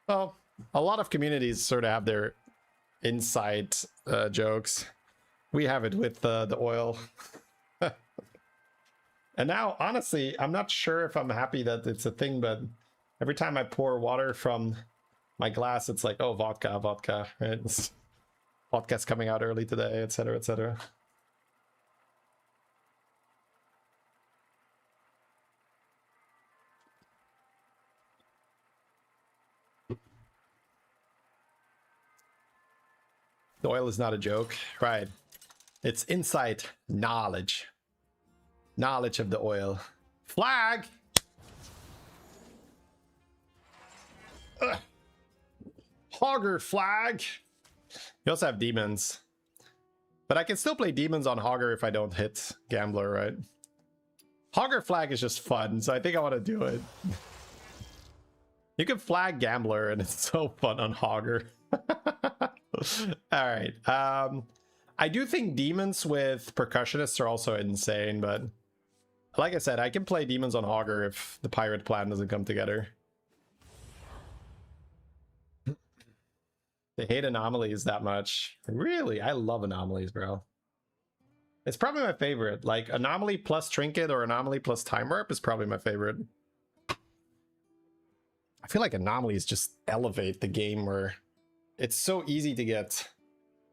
Well, a lot of communities sort of have their inside jokes. We have it with the oil. And now, honestly, I'm not sure if I'm happy that it's a thing, but every time I pour water from my glass, it's like, oh, vodka, vodka. Right? Vodka's coming out early today, etc., etc. The oil is not a joke, right? It's insight knowledge. Knowledge of the oil. Flag! Ugh. Hogger flag! You also have demons. But I can still play demons on Hogger if I don't hit Gambler, right? Hogger flag is just fun, so I think I want to do it. You can flag Gambler and it's so fun on Hogger. Alright. I do think demons with percussionists are also insane, but like I said, I can play demons on Hogger if the pirate plan doesn't come together. They hate anomalies that much. Really? I love anomalies, bro. It's probably my favorite. Like, anomaly plus trinket or anomaly plus time warp is probably my favorite. I feel like anomalies just elevate the game where it's so easy to get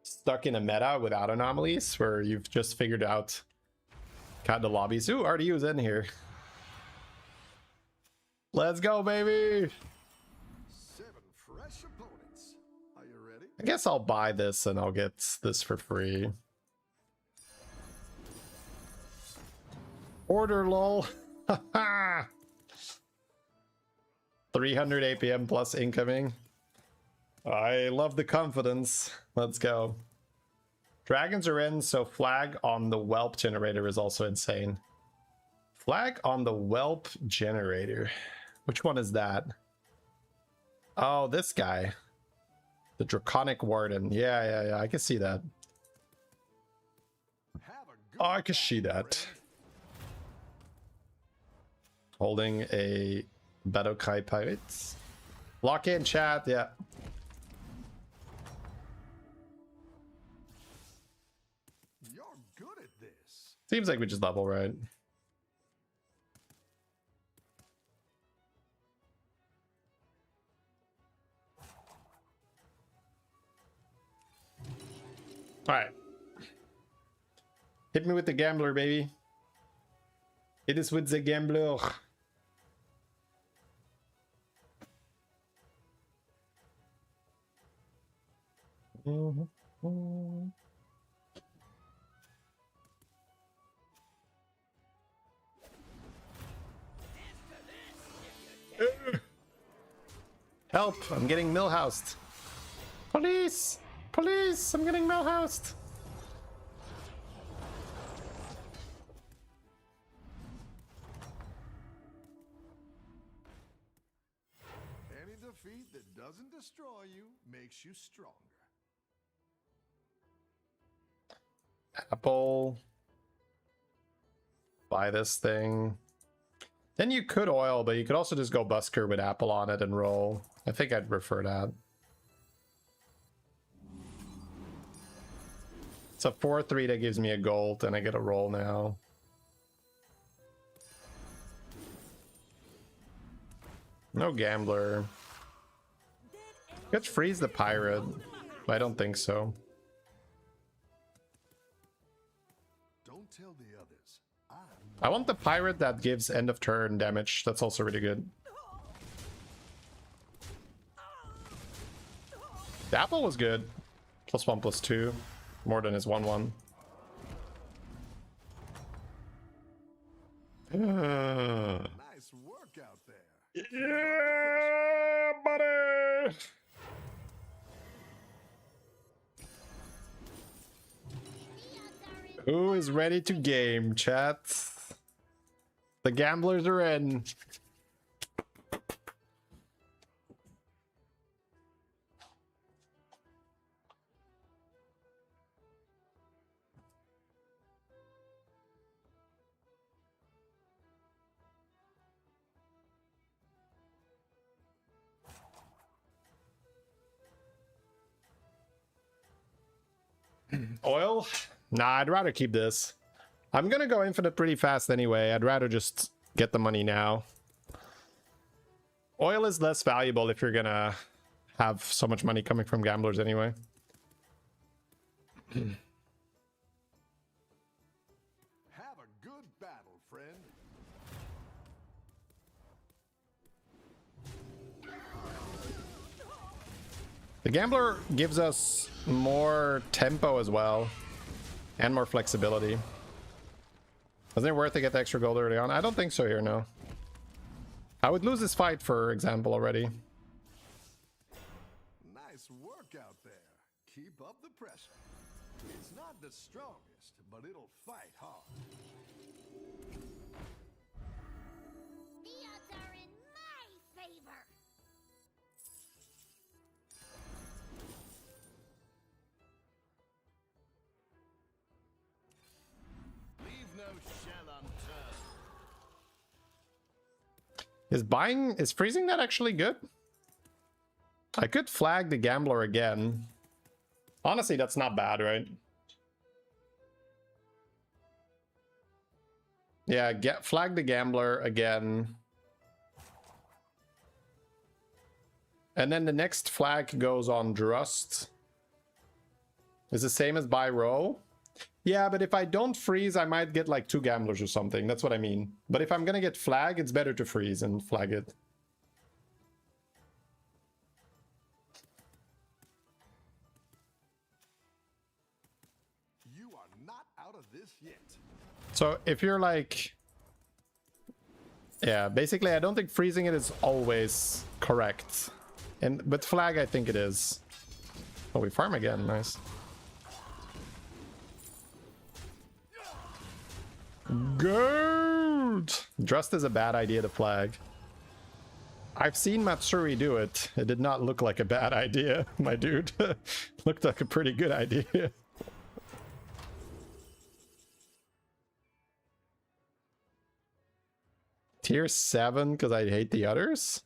stuck in a meta without anomalies where you've just figured out kind of lobbies. Ooh, RDU's in here. Let's go, baby. 7 fresh opponents. Are you ready? I guess I'll buy this and I'll get this for free. Order, lol. 300 APM plus incoming. I love the confidence. Let's go. Dragons are in, so flag on the whelp generator is also insane. Flag on the whelp generator. Which one is that? Oh, this guy. The Draconic Warden. Yeah, I can see that. Oh, I can see that. Holding a Battlekai Pirates. Lock in, chat, yeah. Seems like we just level, right? Alright. Hit me with the gambler, baby. It is with the gambler. Help! I'm getting millhoused. Police! Police! I'm getting millhoused. Any defeat that doesn't destroy you makes you stronger. Apple. Buy this thing. Then you could oil, but you could also just go busker with apple on it and roll. I think I'd prefer that. It's a 4-3 that gives me a gold, and I get a roll now. No gambler. Let's freeze the pirate. I don't think so. Don't tell the others. I want the pirate that gives end of turn damage. That's also really good. The apple was good. +1/+2. More than his 1/1. Nice work out there. Yeah, buddy. Who is ready to game, chat? The gamblers are in. Oil? Nah, I'd rather keep this. I'm gonna go infinite pretty fast anyway. I'd rather just get the money now. Oil is less valuable if you're gonna have so much money coming from gamblers anyway. Have a good battle, friend. The gambler gives us more tempo as well, and more flexibility. Isn't it worth to get the extra gold early on? I don't think so here, no. I would lose this fight, for example, already. Nice work out there. Keep up the pressure. It's not the strongest, but it'll fight hard. The odds are in my favor. Leave no shell unturned. Is freezing that actually good? I could flag the gambler again. Honestly, that's not bad, right? Yeah, flag the gambler again. And then the next flag goes on Drust. Is the same as buy row? Yeah, but if I don't freeze, I might get like 2 gamblers or something. That's what I mean. But if I'm gonna get flag, it's better to freeze and flag it. You are not out of this yet. So if you're like... Yeah, basically I don't think freezing it is always correct. But flag, I think it is. Oh, we farm again. Nice. Good! Drust is a bad idea to flag. I've seen Matsuri do it. It did not look like a bad idea, my dude. Looked like a pretty good idea. Tier 7 because I hate the others?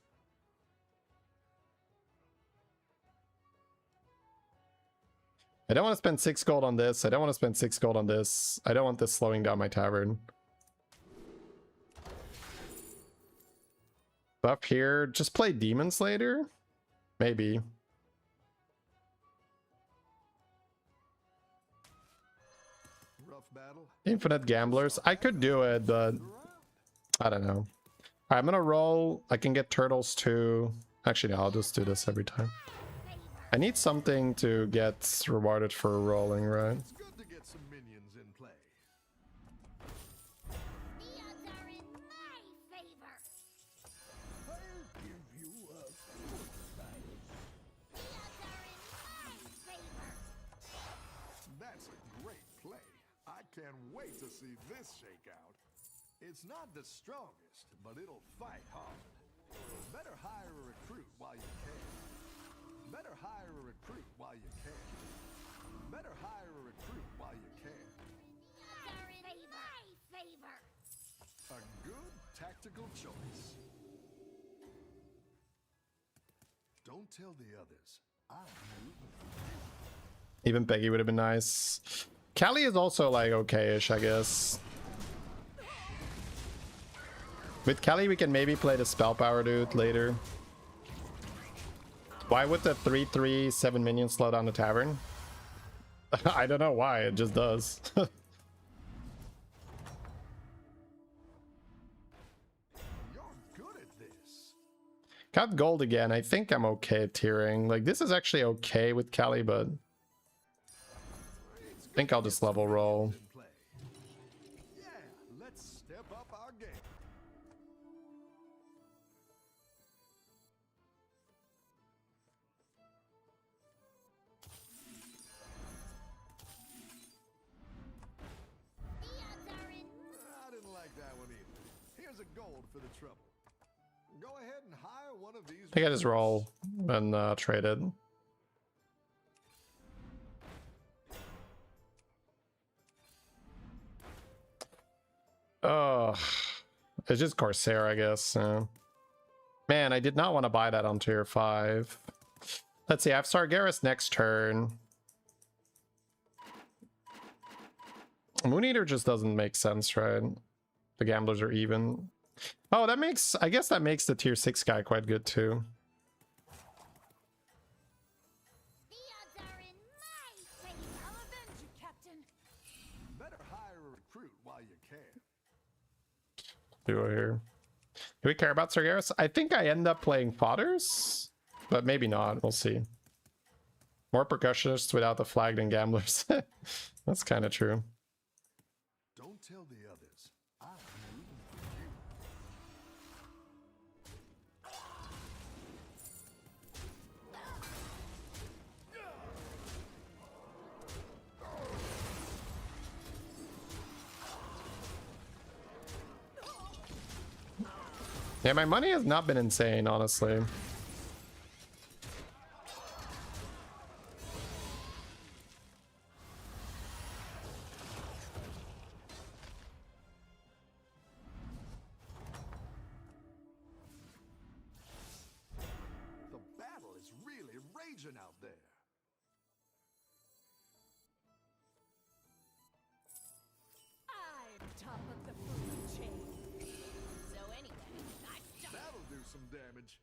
I don't want to spend 6 gold on this. I don't want to spend 6 gold on this. I don't want this slowing down my tavern. Buff here. Just play Demon Slayer? Maybe. Rough battle. Infinite Gamblers. I could do it, but I don't know. All right, I'm gonna roll. I can get turtles too. Actually, no, I'll just do this every time. I need something to get rewarded for rolling, right? It's good to get some minions in play. The odds are in my favor. I'll give you a good fight. The odds are in my favor. That's a great play. I can't wait to see this shake out. It's not the strongest, but it'll fight hard. Better hire a recruit while you can. Better hire a recruit while you can. Better hire a recruit while you can. The odds are in my favor. A good tactical choice. Don't tell the others. I'm rooting for you. Even Peggy would have been nice. Callie is also like okay-ish, I guess. With Callie, we can maybe play the spell power dude later. Why would the 3/3 7 minions slow down the tavern? I don't know why, it just does. You're good at this. Got gold again. I think I'm okay at tiering. Like, this is actually okay with Callie, but I think I'll just level roll. In play. Yeah, let's step up our game. The odds are in. I didn't like that one either. Here's a gold for the trouble. Go ahead and hire one of these. I think I just roll and trade it. Oh, it's just Corsair, I guess. Man, I did not want to buy that on tier 5. Let's see, I have Sargeras next turn. Moon Eater just doesn't make sense, right? The gamblers are even. Oh, that makes, I guess that makes the tier 6 guy quite good too. The odds are in my favor. I'll avenge you, Captain. Better hire a recruit while you can. Do I here? Do we care about Sargeras? I think I end up playing Fodders, but maybe not. We'll see. More percussionists without the flag than gamblers. That's kind of true. Don't tell the others. I'm rooting for you. Yeah, my money has not been insane, honestly. The battle is really raging out there. I'm top of the food chain. So anyway, That'll do some damage.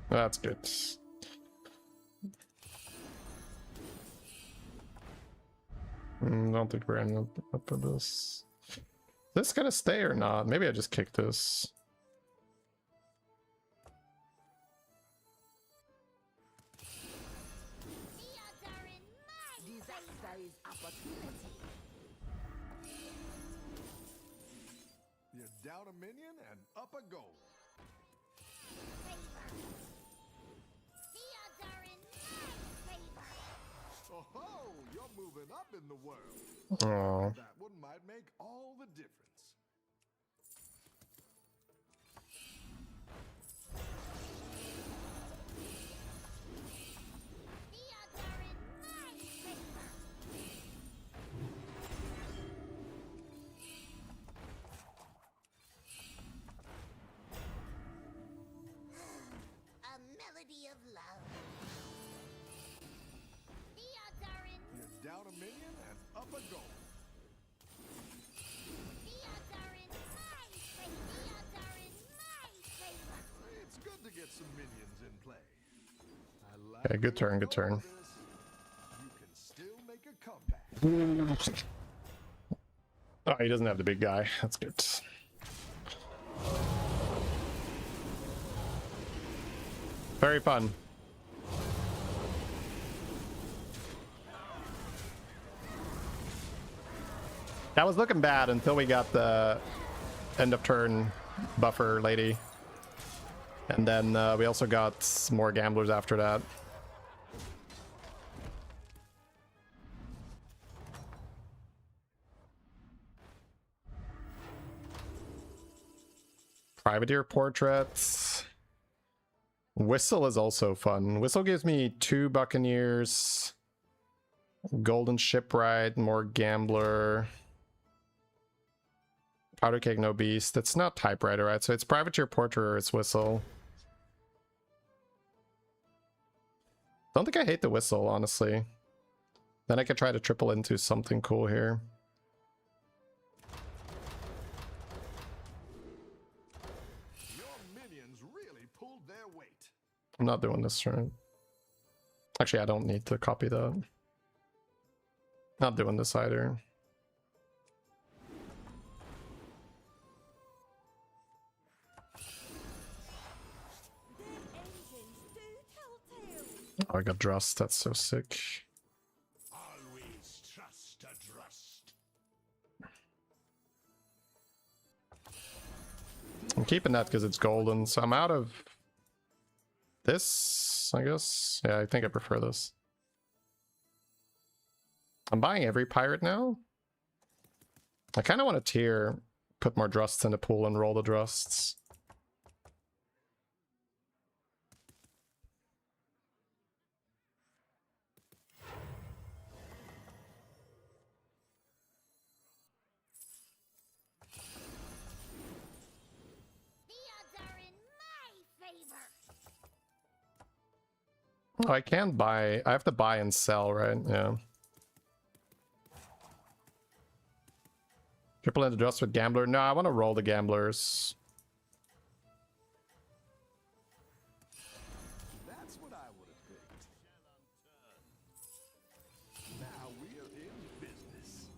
That's good. Don't think we're ending up for this. Is this gonna stay or not? Maybe I just kick this. The odds are in my disaster is opportunity. You're down a minion and up a goal. favor. The odds are in my favor. Oh ho! You're moving up in the world. Oh, That one might make all the difference. The odds are in my favor. A melody of love. some minions in play. I like Okay, good the way turn, good you're turn. going with this. You can still make a comeback. Oh, he doesn't have the big guy. That's good. Very fun. That was looking bad until we got the end of turn buffer lady. And then we also got more gamblers after that. Privateer portraits. Whistle is also fun. Whistle gives me 2 Buccaneers, Golden Shipwright, more Gambler, Powder Cake, no Beast. It's not Typewriter, right? So it's Privateer Portrait or it's Whistle. Don't think I hate the Whistle, honestly. Then I could try to triple into something cool here. I'm not doing this turn. Actually, I don't need to copy that. Not doing this either. Oh, I got Drust. That's so sick. Always trust a Drust. I'm keeping that because it's golden, so I'm out of this, I guess. Yeah, I think I prefer this. I'm buying every pirate now. I kind of want to tier, put more Drusts in the pool and roll the Drusts. The odds are in my favor. Oh, I can't buy. I have to buy and sell, right? Yeah. Triple into Drust with Gambler. No, I want to roll the Gamblers. That's what I would have picked. Now we're in business.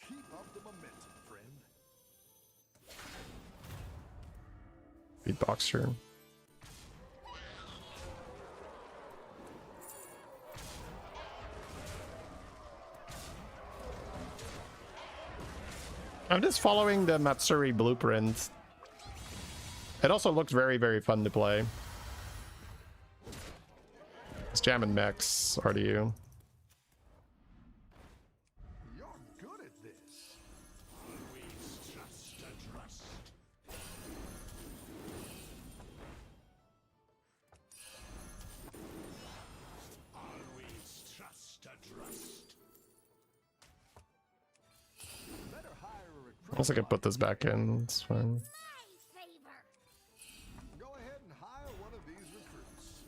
Keep up the momentum, friend. Beatboxer. I'm just following the Matsuri blueprint. It also looks very, very fun to play. It's jamming mechs, RDU. You're good at this. Always trust a Drust. Always trust a Drust. Better hire a recruit. I guess I can put this back in. It's fine. My favor. Go ahead and hire one of these recruits.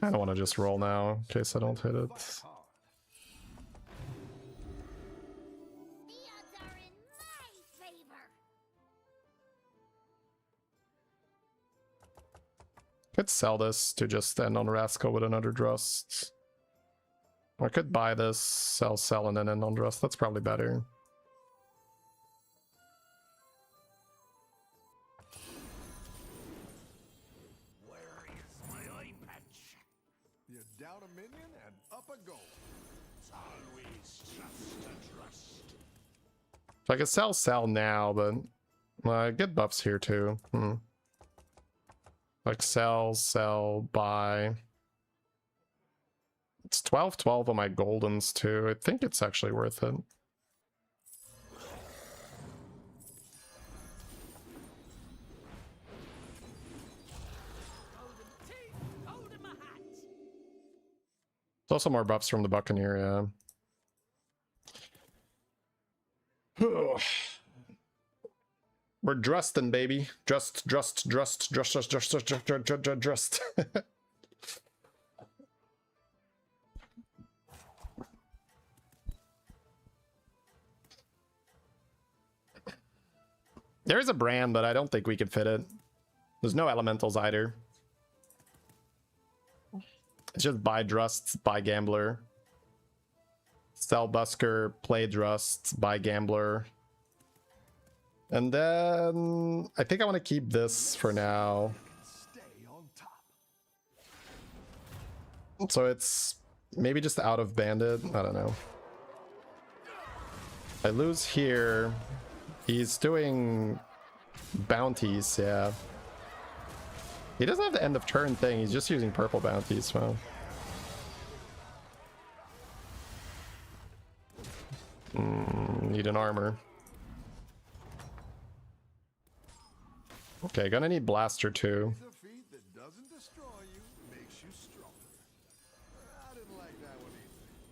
I don't want to just roll now in case I don't hit it. Fight hard. The odds are in my favor. Could sell this to just end on Rascal with another Drust. Or I could buy this, sell, and then end on Drust. That's probably better. Where is my eye patch? You're down a minion and up a goal. Always trust a Drust. So I could sell now, but well, I get buffs here too. Like sell, buy. It's 12/12 on my goldens too. I think it's actually worth it. Hold my hat. There's also more buffs from the Buccaneer, yeah. We're Drustin', baby. Drust. There's a brand, but I don't think we could fit it. There's no elementals either. It's just buy Drust, buy Gambler. Sell Busker, play Drust, buy Gambler. And then I think I want to keep this for now. Stay on top. So it's maybe just out of Bandit. I don't know. I lose here. He's doing bounties, yeah. He doesn't have the end of turn thing. He's just using purple bounties, so. Need an armor. Okay, gonna need blaster too. Defeat that doesn't destroy you makes you stronger. I didn't like that one either.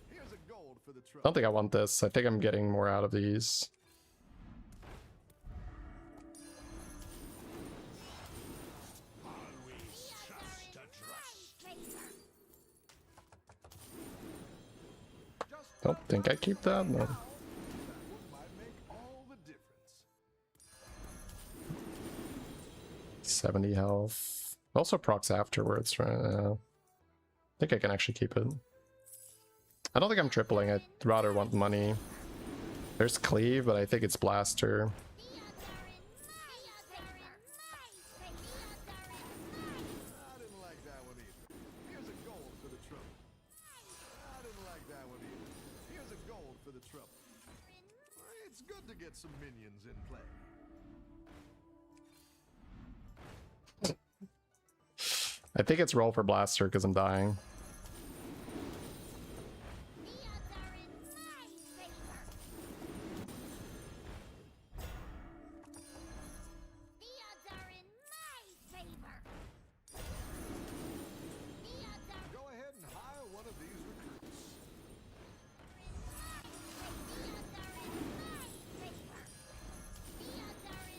Here's a gold for the trouble. Don't think I want this. I think I'm getting more out of these. Don't think I keep that. No. That one might make all the difference. 70 health. Also procs afterwards, right? I think I can actually keep it. I don't think I'm tripling. I'd rather want money. There's cleave, but I think it's blaster. I didn't like that one either. Here's a gold for the trouble. I didn't like that one either. Here's a gold for the trouble. It's good to get some minions in play. I think it's roll for blaster because I'm dying. Go ahead and hire one of these recruits.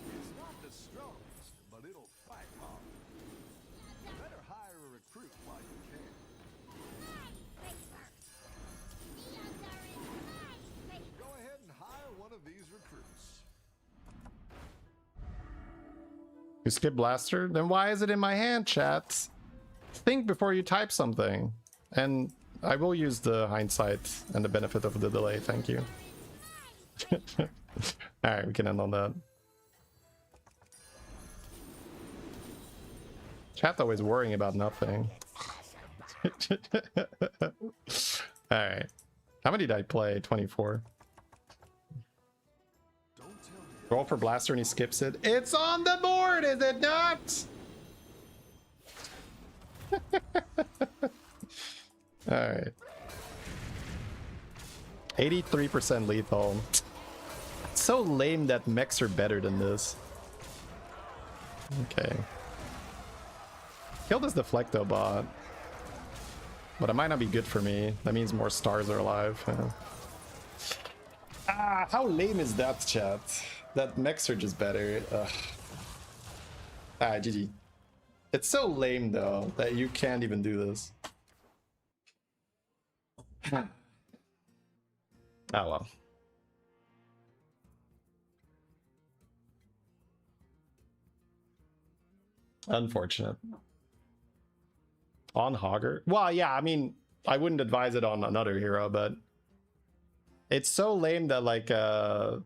It's not the strongest, but it'll fight hard. Better hire a recruit while you can. Go ahead and hire one of these recruits. You skip blaster? Then why is it in my hand, chat? Think before you type something. And I will use the hindsight and the benefit of the delay, thank you. Alright, we can end on that. Chat always worrying about nothing. Alright. How many did I play? 24. Don't tell me. Roll for blaster and he skips it. It's on the board, is it not? Alright. 83% lethal. It's so lame that mechs are better than this. Okay. Kill this Deflecto bot. But it might not be good for me. That means more stars are alive. Yeah. Ah, how lame is that, chat? That mechs are just better. Ugh. Ah, GG. It's so lame though that you can't even do this. Oh well. Unfortunate. On Hogger? Well, yeah, I mean, I wouldn't advise it on another hero, but it's so lame that like a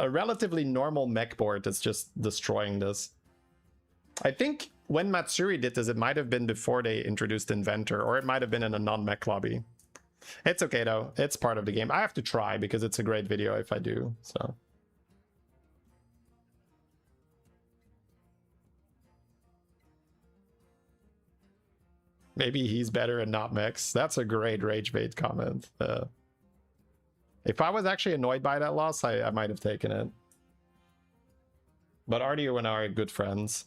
relatively normal mech board is just destroying this. I think when Matsuri did this, it might have been before they introduced Inventor, or it might have been in a non-mech lobby. It's okay though, it's part of the game. I have to try because it's a great video if I do, so. Maybe he's better and not mechs. That's a great rage bait comment. If I was actually annoyed by that loss, I might have taken it. But Artie and I are good friends.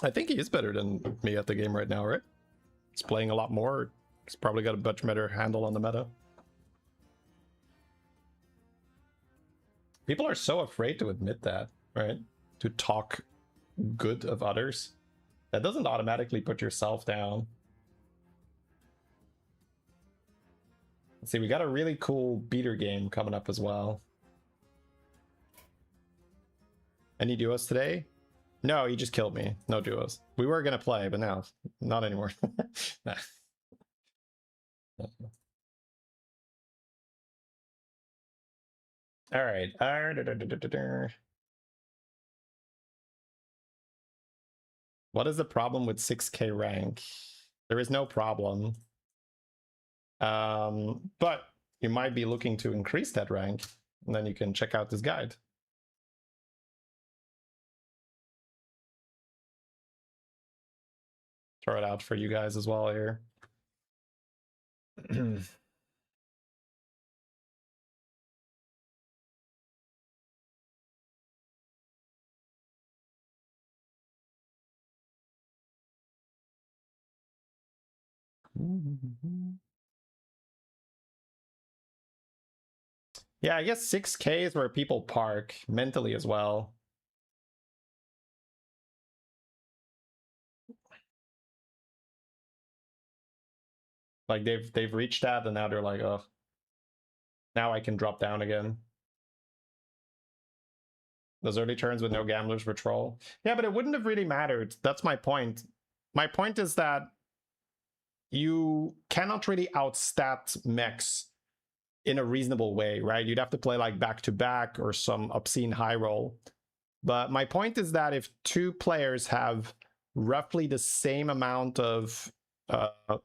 I think he is better than me at the game right now, right? He's playing a lot more. He's probably got a much better handle on the meta. People are so afraid to admit that, right? To talk good of others. That doesn't automatically put yourself down. Let's see, we got a really cool beater game coming up as well. Any duos today? No, he just killed me. No duos. We were gonna play, but now not anymore. Nah. All right. What is the problem with 6K rank? There is no problem. But you might be looking to increase that rank, and then you can check out this guide. Throw it out for you guys as well here. Yeah, I guess 6K is where people park mentally as well. Like they've reached that, and now they're like, oh, now I can drop down again. Those early turns with no gamblers were troll. Yeah, but it wouldn't have really mattered. That's my point. My point is that you cannot really outstat mechs in a reasonable way, right? You'd have to play like back to back or some obscene high roll. But my point is that if two players have roughly the same amount of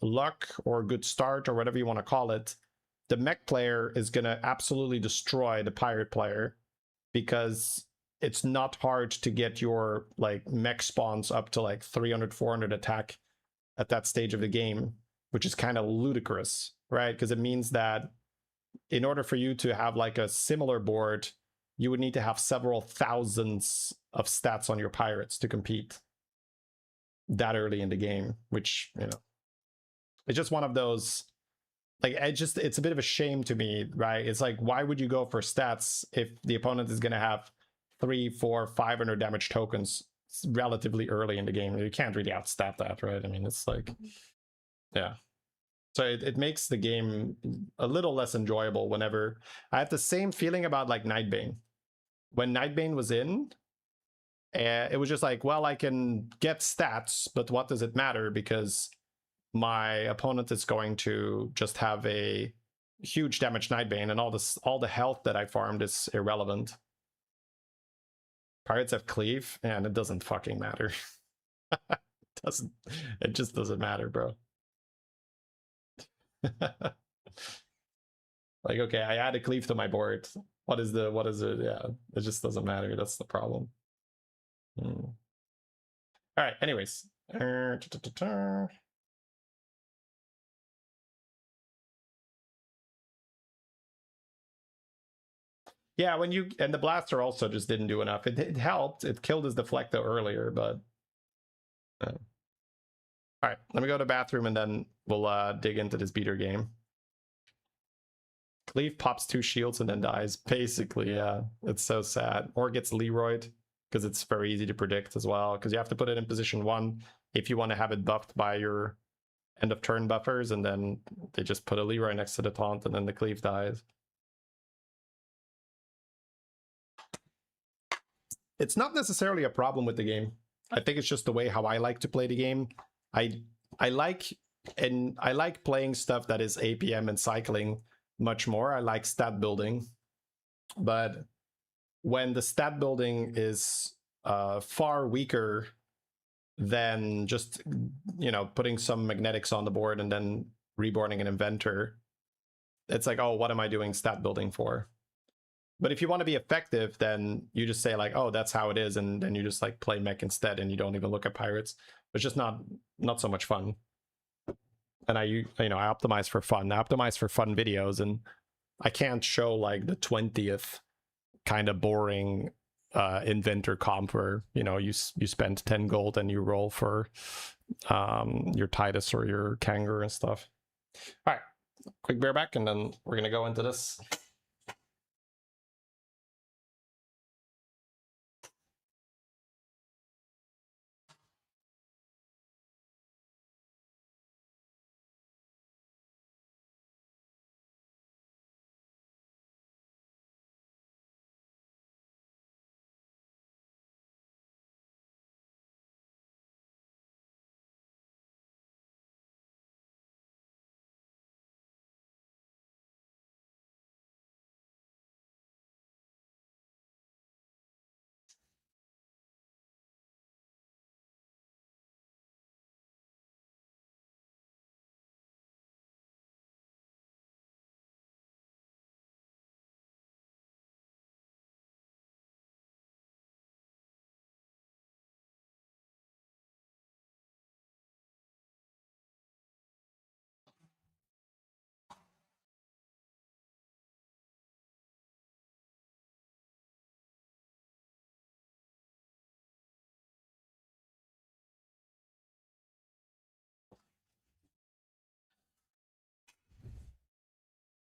luck or good start or whatever you want to call it, the mech player is going to absolutely destroy the pirate player, because it's not hard to get your like mech spawns up to like 300, 400 attack at that stage of the game, which is kind of ludicrous, right? Because it means that in order for you to have like a similar board, you would need to have several thousands of stats on your pirates to compete that early in the game, which, you know, it's just one of those, like, it's a bit of a shame to me, right? It's like, why would you go for stats if the opponent is going to have 3, 4, 500 damage tokens relatively early in the game? You can't really outstat that, right? I mean, it's like, yeah. So it makes the game a little less enjoyable whenever... I have the same feeling about like Nightbane. When Nightbane was in, it was just like, well, I can get stats, but what does it matter? Because my opponent is going to just have a huge damage Nightbane, and all the health that I farmed is irrelevant. Pirates have cleave, and it doesn't fucking matter. It just doesn't matter, bro. Like, okay, I add a cleave to my board. What is it? Yeah, it just doesn't matter. That's the problem. All right, anyways. Yeah, when you... And the blaster also just didn't do enough. It helped. It killed his deflecto earlier, but... all right, let me go to the bathroom, and then we'll dig into this beater game. Cleave pops 2 shields and then dies. Basically, yeah. It's so sad. Or gets Leroyed, because it's very easy to predict as well, because you have to put it in position 1 if you want to have it buffed by your end of turn buffers, and then they just put a Leroy next to the taunt, and then the cleave dies. It's not necessarily a problem with the game. I think it's just the way how I like to play the game. I like playing stuff that is APM and cycling much more. I like stat building, but when the stat building is far weaker than just, you know, putting some magnetics on the board and then reborning an inventor, it's like, oh, what am I doing stat building for? But if you want to be effective, then you just say like, oh, that's how it is, and then you just like play mech instead, and you don't even look at pirates. It's just not so much fun. And I optimize for fun. I optimize for fun videos, and I can't show like the 20th kind of boring inventor comp where, you know, you spend 10 gold and you roll for your Titus or your Kangaroo and stuff. All right, quick bear back, and then we're gonna go into this.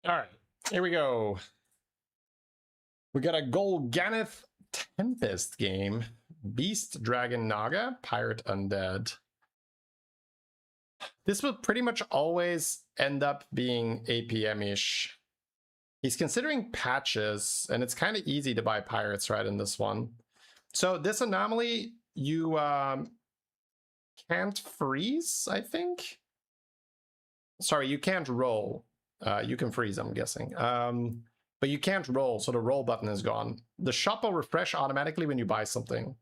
All right, here we go. We got a Golganeth Tempest game. Beast, Dragon, Naga, Pirate, Undead. This will pretty much always end up being APM-ish. He's considering patches, and it's kind of easy to buy pirates right in this one. So this anomaly, you can't freeze, I think? Sorry, you can't roll. You can freeze, I'm guessing. But you can't roll, so the roll button is gone. The shop will refresh automatically when you buy something.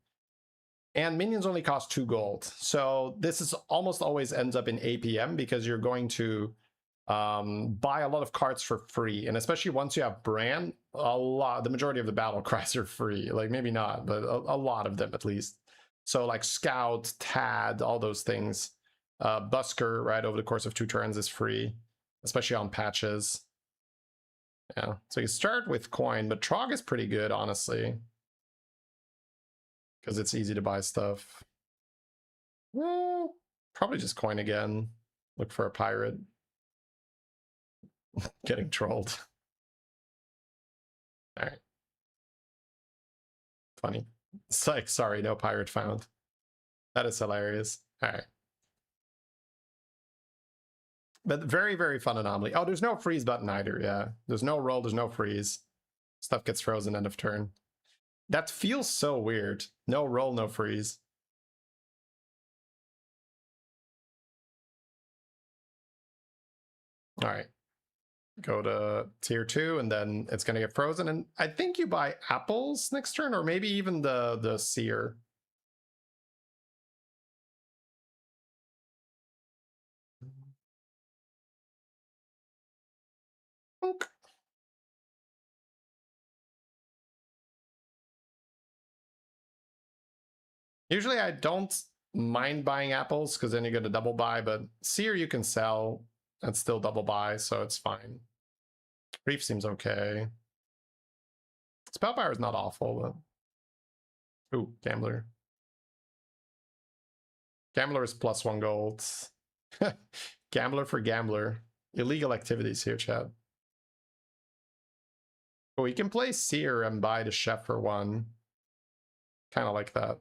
And minions only cost 2 gold. So this is almost always ends up in APM because you're going to buy a lot of cards for free. And especially once you have brand, the majority of the battle cries are free. Like maybe not, but a lot of them at least. So like Scout, Tad, all those things. Busker, right, over the course of 2 turns is free, especially on patches. Yeah, so you start with coin, but Trog is pretty good, honestly. Because it's easy to buy stuff. Well, probably just coin again. Look for a pirate. Getting trolled. Alright. Funny. It's like, sorry, no pirate found. That is hilarious. Alright. But very, very fun anomaly. Oh, there's no freeze button either, yeah. There's no roll, there's no freeze. Stuff gets frozen end of turn. That feels so weird. No roll, no freeze. All right. Go to tier 2, and then it's going to get frozen. And I think you buy apples next turn, or maybe even the seer. Okay. Usually I don't mind buying apples because then you get a double buy, but seer you can sell and still double buy, so it's fine. Reef seems okay. Spellpower is not awful, but... Ooh, Gambler. Gambler is +1 gold. Gambler for Gambler. Illegal activities here, chat. Oh, you can play Seer and buy the Chef for 1. Kind of like that.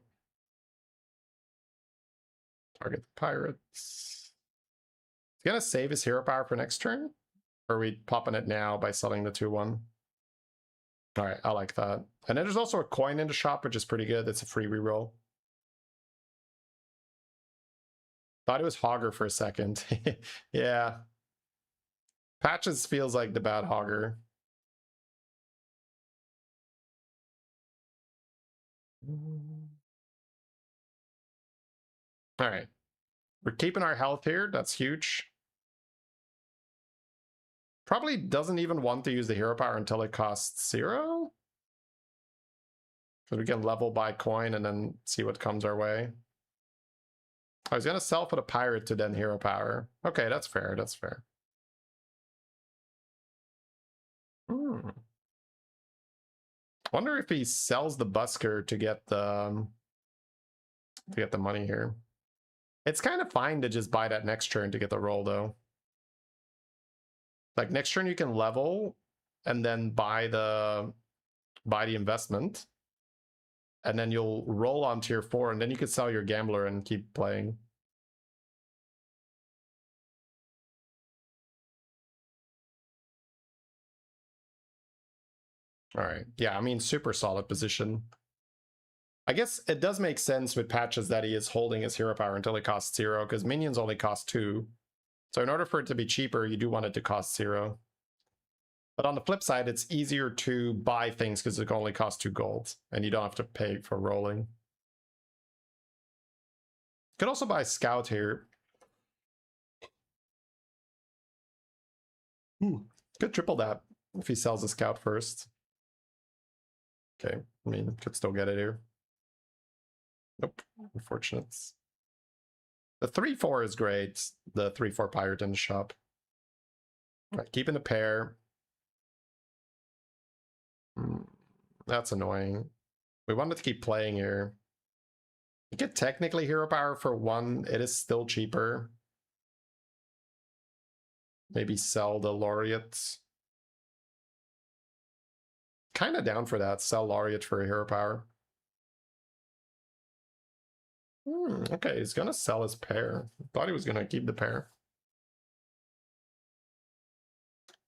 Target the pirates. He's gonna save his hero power for next turn? Or are we popping it now by selling the 2-1? Alright, I like that. And then there's also a coin in the shop, which is pretty good. It's a free reroll. Thought it was Hogger for a second. Yeah. Patches feels like the bad Hogger. Alright. We're keeping our health here. That's huge. Probably doesn't even want to use the hero power until it costs 0. So we can level by coin and then see what comes our way. I was going to sell for the pirate to then hero power. Okay, that's fair. That's fair. Wonder if he sells the busker to get the money here. It's kind of fine to just buy that next turn to get the roll, though. Like next turn you can level and then buy the investment. And then you'll roll on tier 4, and then you can sell your gambler and keep playing. All right. Yeah, I mean, super solid position. I guess it does make sense with patches that he is holding his hero power until it costs 0, because minions only cost 2. So in order for it to be cheaper, you do want it to cost 0. But on the flip side, it's easier to buy things because it only costs 2 gold, and you don't have to pay for rolling. You could also buy Scout here. Could triple that if he sells a Scout first. Okay, I mean, could still get it here. Nope, unfortunate. The 3-4 is great. The 3-4 pirate in the shop. All right, keeping the pair. That's annoying. We wanted to keep playing here. You get technically hero power for 1. It is still cheaper. Maybe sell the laureate. kind of down for that. Sell Laureate for a hero power. Okay, he's gonna sell his pair. Thought he was gonna keep the pair.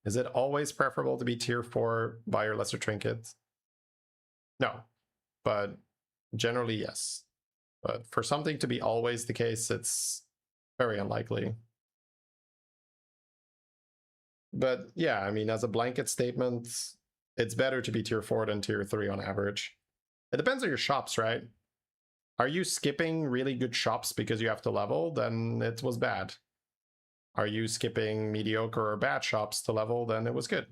Is it always preferable to be tier 4 by your lesser trinkets? No, but generally yes. But for something to be always the case, it's very unlikely. But yeah, I mean, as a blanket statement, it's better to be tier 4 than tier 3 on average. It depends on your shops, right? Are you skipping really good shops because you have to level? Then it was bad. Are you skipping mediocre or bad shops to level? Then it was good.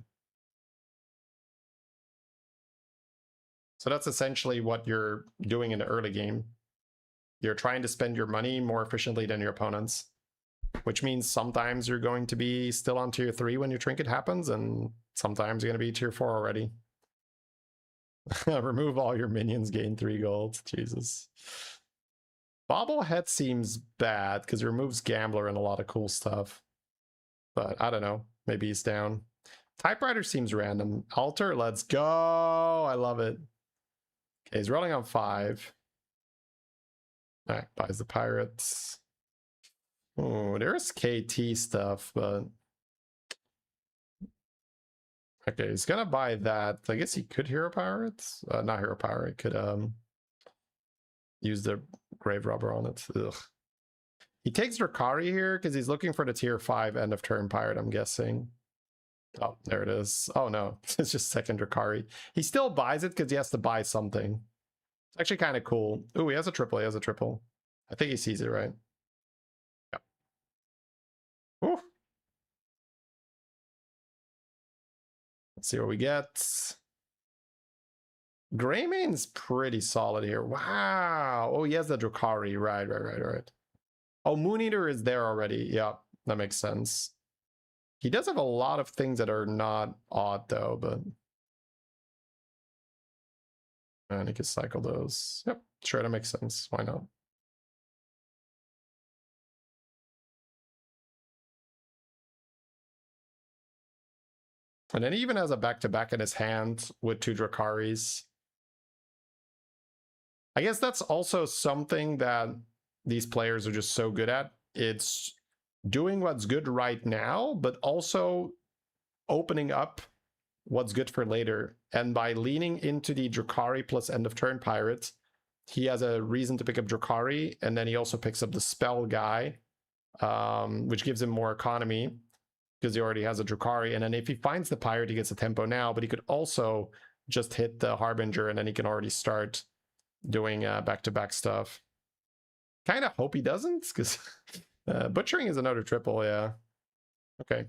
So that's essentially what you're doing in the early game. You're trying to spend your money more efficiently than your opponents, which means sometimes you're going to be still on tier 3 when your trinket happens, and sometimes you're going to be tier 4 already. Remove all your minions, gain 3 gold. Jesus. Bobblehead seems bad because it removes Gambler and a lot of cool stuff. But I don't know. Maybe he's down. Typewriter seems random. Alter, let's go. I love it. Okay, he's rolling on 5. All right, buys the pirates. Oh, there's KT stuff, but okay, he's gonna buy that. I guess he could hero pirates. Not hero power. He could use the grave robber on it. Ugh. He takes Drakari here because he's looking for the tier 5 end of turn pirate, I'm guessing. Oh, there it is. Oh no, it's just second Drakari. He still buys it because he has to buy something. It's actually kind of cool. Ooh, he has a triple. He has a triple. I think he sees it, right? Yeah. Ooh. Let's see what we get. Greymane's pretty solid here. Wow. Oh, he has the Drakari. Right. Oh, Moon Eater is there already. Yeah, that makes sense. He does have a lot of things that are not odd, though, but... And he can cycle those. Yep, sure, that makes sense. Why not? And then he even has a back-to-back in his hand with 2 Drakaris. I guess that's also something that these players are just so good at. It's doing what's good right now, but also opening up what's good for later. And by leaning into the Drakari plus end of turn pirate, he has a reason to pick up Drakari, and then he also picks up the spell guy, which gives him more economy because he already has a Drakari. And then if he finds the pirate, he gets a tempo now, but he could also just hit the Harbinger, and then he can already start doing back-to-back stuff. Kind of hope he doesn't, because butchering is another triple, yeah. Okay.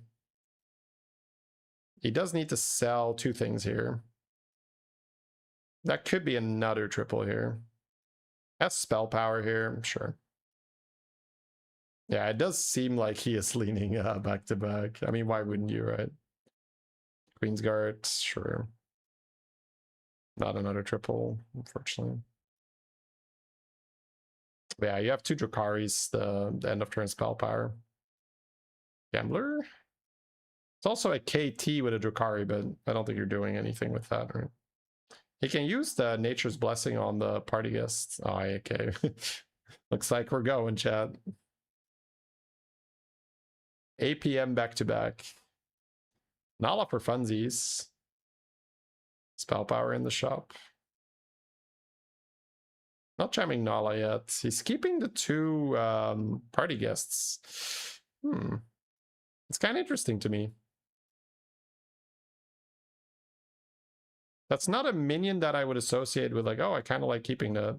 He does need to sell 2 things here. That could be another triple here. Has spell power here, sure. Yeah, it does seem like he is leaning back-to-back. I mean, why wouldn't you, right? Queen's Guard, sure. Not another triple, unfortunately. Yeah, you have 2 Drakaris, the end of turn spell power. Gambler? It's also a KT with a Drakari, but I don't think you're doing anything with that, right? He can use the Nature's Blessing on the party guests. Oh, okay. Looks like we're going, chat. 8 PM back-to-back. Nala for funsies. Spell power in the shop. Not jamming Nala yet. He's keeping the 2 party guests. It's kind of interesting to me. That's not a minion that I would associate with, like, oh, I kind of like keeping that.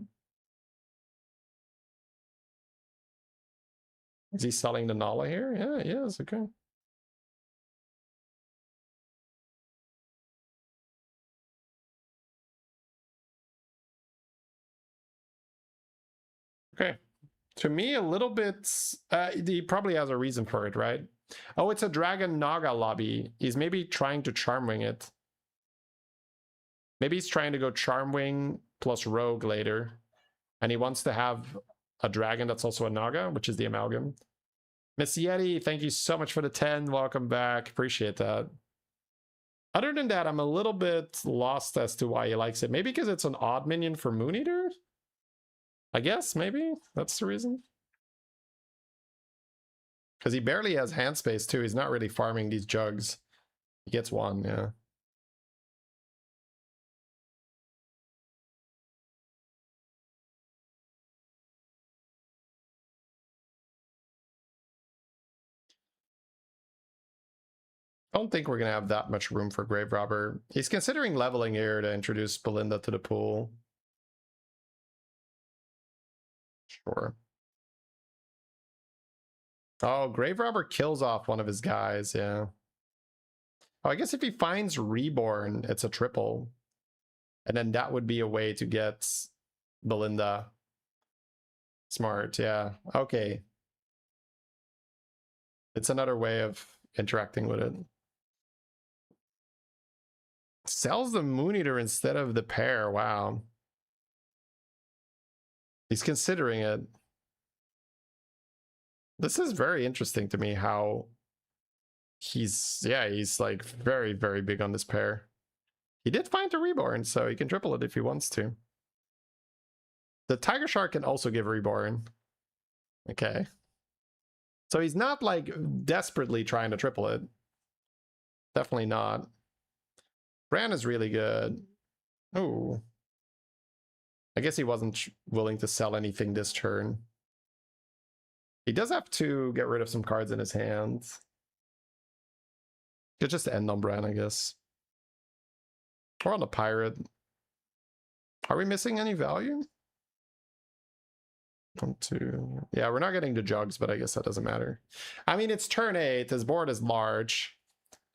Is he selling the Nala here? Yeah, he is. Okay. Okay. To me, a little bit... he probably has a reason for it, right? Oh, it's a Dragon Naga lobby. He's maybe trying to Charmwing it. Maybe he's trying to go Charmwing plus Rogue later. And he wants to have a dragon that's also a Naga, which is the Amalgam. Miss Yeti, thank you so much for the 10. Welcome back. Appreciate that. Other than that, I'm a little bit lost as to why he likes it. Maybe because it's an odd minion for Moon Eater? I guess, maybe. That's the reason. Because he barely has hand space, too. He's not really farming these jugs. He gets one, yeah. I don't think we're going to have that much room for Grave Robber. He's considering leveling here to introduce Belinda to the pool. Sure. Oh, Grave Robber kills off one of his guys, yeah. Oh, I guess if he finds Reborn, it's a triple. And then that would be a way to get Belinda. Smart, yeah. Okay. It's another way of interacting with it. Sells the Moon Eater instead of the pair. Wow. He's considering it. This is very interesting to me how he's like very, very big on this pair. He did find a Reborn, so he can triple it if he wants to. The Tiger Shark can also give Reborn. Okay. So he's not like desperately trying to triple it. Definitely not. Bran is really good. Oh. I guess he wasn't willing to sell anything this turn. He does have to get rid of some cards in his hand. Could just end on Bran, I guess. Or on the Pirate. Are we missing any value? 1, 2. Yeah, we're not getting the jugs, but I guess that doesn't matter. I mean, it's turn 8. His board is large.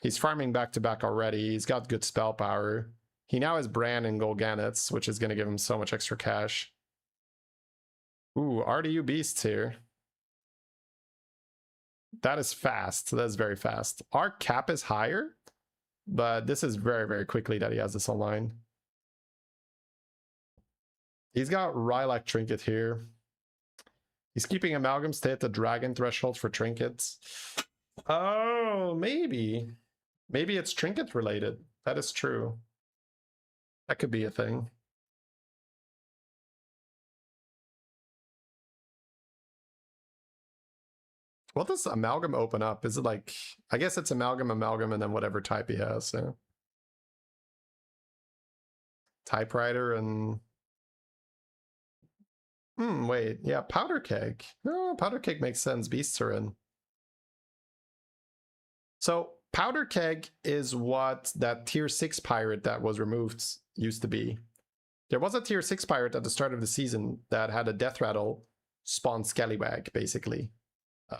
He's farming back-to-back already. He's got good spell power. He now has Bran and Golganets, which is going to give him so much extra cash. Ooh, RDU Beasts here. That is fast. That is very fast. Our cap is higher, but this is very, very quickly that he has this online. He's got Rylak Trinket here. He's keeping Amalgam stay at the dragon threshold for trinkets. Oh, maybe. Maybe it's trinket related. That is true. That could be a thing. What does Amalgam open up? Is it like, I guess it's Amalgam, and then whatever type he has. So. Typewriter and... wait. Yeah, Powder Keg. No, Powder Keg makes sense. Beasts are in. So, Powder Keg is what that tier 6 pirate that was removed used to be. There was a tier 6 pirate at the start of the season that had a death rattle spawn Scallywag, basically.